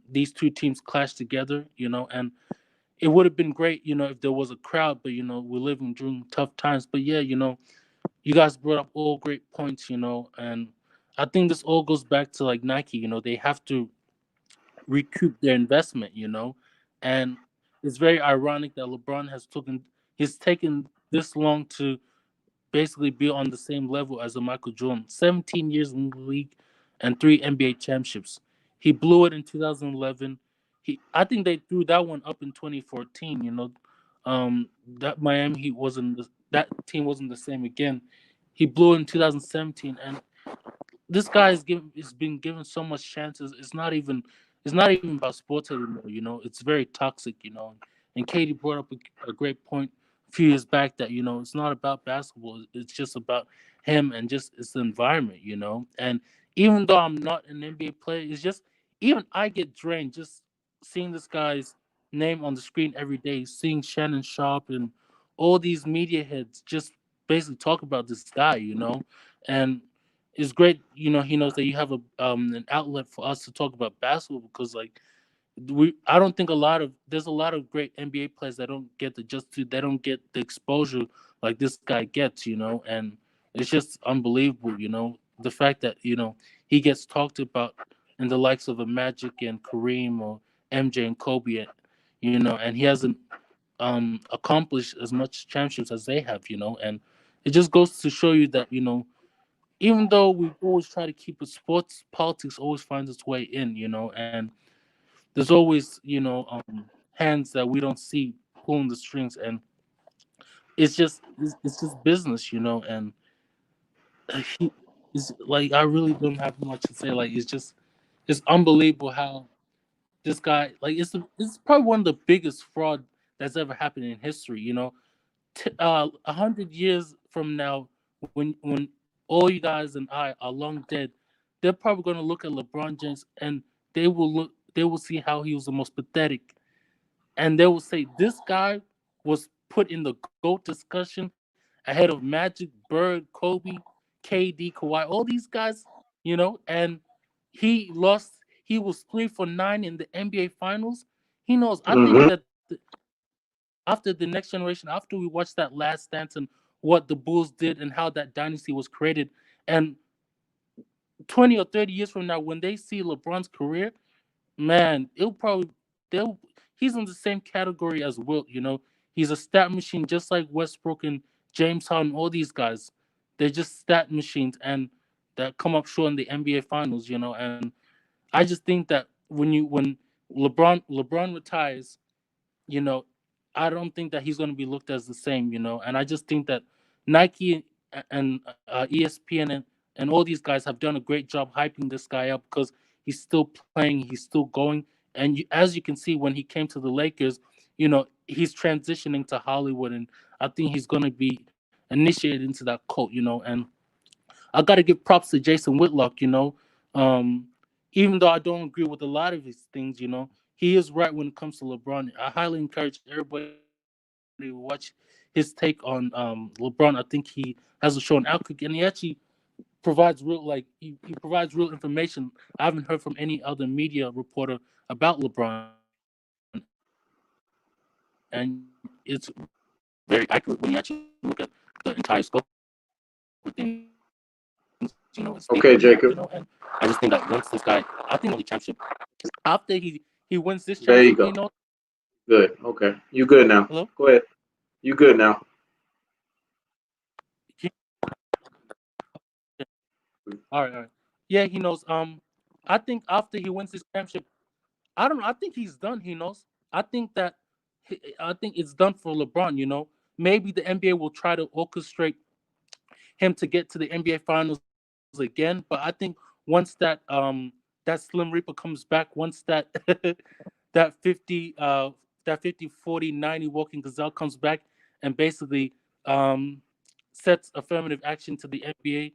these two teams clash together. And it would have been great, if there was a crowd. But we're living during tough times. But yeah, you guys brought up all great points, and I think this all goes back to like Nike. They have to recoup their investment, and it's very ironic that LeBron he's taken this long to basically be on the same level as a Michael Jordan. 17 years in the league and 3 NBA championships. He blew it in 2011. I think they threw that one up in 2014. That Miami Heat that team wasn't the same again. He blew it in 2017, and this guy is been given so much chances. It's not even about sports anymore. It's very toxic. And Katie brought up a great point a few years back that it's not about basketball. It's just about him and just it's the environment. And even though I'm not an NBA player, it's just even I get drained just seeing this guy's name on the screen every day, seeing Shannon Sharp and all these media heads just basically talk about this guy. And it's great, he knows that you have an outlet for us to talk about basketball because like I don't think there's a lot of great NBA players that don't get they don't get the exposure like this guy gets, and it's just unbelievable, the fact that he gets talked about in the likes of a Magic and Kareem or MJ and Kobe, and he hasn't accomplished as much championships as they have, and it just goes to show you that even though we always try to keep it sports, politics always finds its way in, and there's always hands that we don't see pulling the strings, and it's just business, and he, it's like I really don't have much to say. Like it's unbelievable how this guy, like, it's probably one of the biggest fraud that's ever happened in history. 100 years from now, when all you guys and I are long dead, they're probably going to look at LeBron James and they will see how he was the most pathetic, and they will say this guy was put in the GOAT discussion ahead of Magic, Bird, Kobe, KD, Kawhi, all these guys, and he lost. He was 3 for 9 in the NBA Finals. He knows. I think Mm-hmm. that after the next generation, after we watched that last dance and what the Bulls did and how that dynasty was created, and 20 or 30 years from now, when they see LeBron's career, man, they'll he's in the same category as Wilt, He's a stat machine just like Westbrook and James Harden, all these guys. They're just stat machines and that come up short in the NBA finals, and I just think that when LeBron retires, you know, I don't think that he's going to be looked as the same, And I just think that Nike and ESPN and all these guys have done a great job hyping this guy up because he's still playing, he's still going. And as you can see, when he came to the Lakers, he's transitioning to Hollywood, and I think he's going to be initiated into that cult, And I got to give props to Jason Whitlock, even though I don't agree with a lot of his things, he is right when it comes to LeBron. I highly encourage everybody to watch his take on LeBron. I think he has a show on Outkick, and he actually provides he provides real information I haven't heard from any other media reporter about LeBron, and it's very accurate when you actually look at the entire scope of things. It's Okay, Jacob. and I just think that once this guy, I think the championship after he wins this There you championship, go. Good. Okay. You good now. Hello? Go ahead. You good now. All right. Yeah, he knows. I think after he wins this championship, I don't know. I think he's done. He knows. I think that I think it's done for LeBron. Maybe the NBA will try to orchestrate him to get to the NBA Finals again. But I think once that Slim Reaper comes back, once that that 50 40 90 walking gazelle comes back and basically sets affirmative action to the NBA,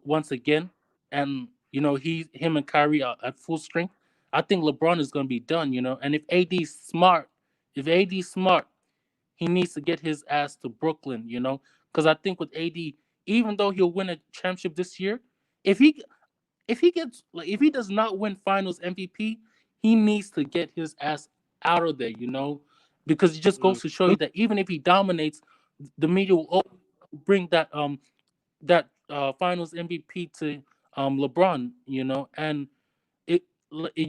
once again, and him and Kyrie are at full strength, I think LeBron is going to be done, and if AD is smart, he needs to get his ass to Brooklyn, because I think with AD, even though he'll win a championship this year, if he if he does not win Finals MVP, he needs to get his ass out of there, because it just goes to show you that even if he dominates, the media will bring that Finals MVP to LeBron, and it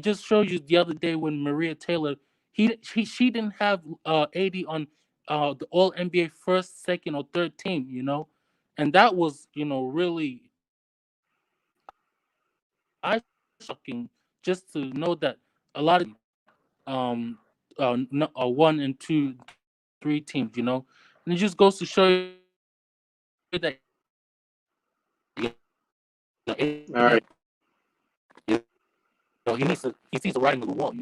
just shows you the other day when Maria Taylor she didn't have AD on the All NBA first, second, or third team, and that was really eye shocking just to know that a lot of 1 and 2, 3 teams, and it just goes to show you that All right. he sees the writing on the wall,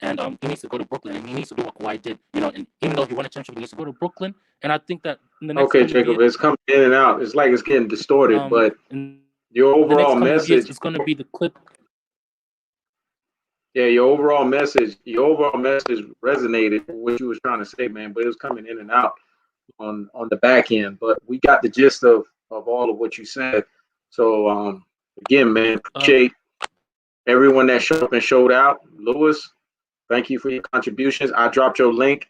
and he needs to go to Brooklyn, and he needs to do what Kawhi did, and even though he won a championship, he needs to go to Brooklyn, and I think that in the next Okay, 100 Jacob. years, It's coming in and out. It's like it's getting distorted, but in your the next overall 100 years, message. it's going to be the clip. Yeah, your overall message resonated with what you was trying to say, man. But it was coming in and out on the back end. But we got the gist of all of what you said. So again, man, appreciate everyone that showed up and showed out. Louis, Thank you for your contributions. I dropped your link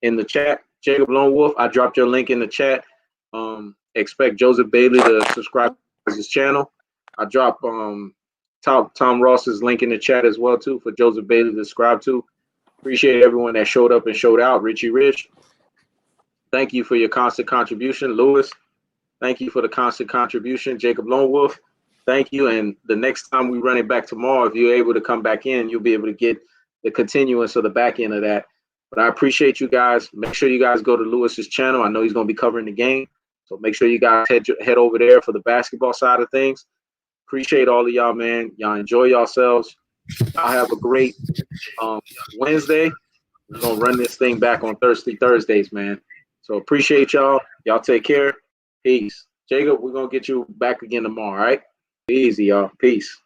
in the chat. Jacob Lone Wolf, I dropped your link in the chat. Expect Joseph Bailey to subscribe to his channel. I dropped Tom Ross's link in the chat as well too for Joseph Bailey to subscribe to. Appreciate everyone that showed up and showed out. Richy Rich, thank you for your constant contribution. Lewis, thank you for the constant contribution. Jacob Lone Wolf, thank you. And the next time we run it back tomorrow, if you're able to come back in, you'll be able to get the continuance of the back end of that. But I appreciate you guys. Make sure you guys go to Lewis's channel. I know he's going to be covering the game. So make sure you guys head over there for the basketball side of things. Appreciate all of y'all, man. Y'all enjoy yourselves. Y'all have a great Wednesday. We're going to run this thing back on Thursdays, man. So appreciate y'all. Y'all take care. Peace. Jacob, we're going to get you back again tomorrow, all right? Be easy, y'all. Peace.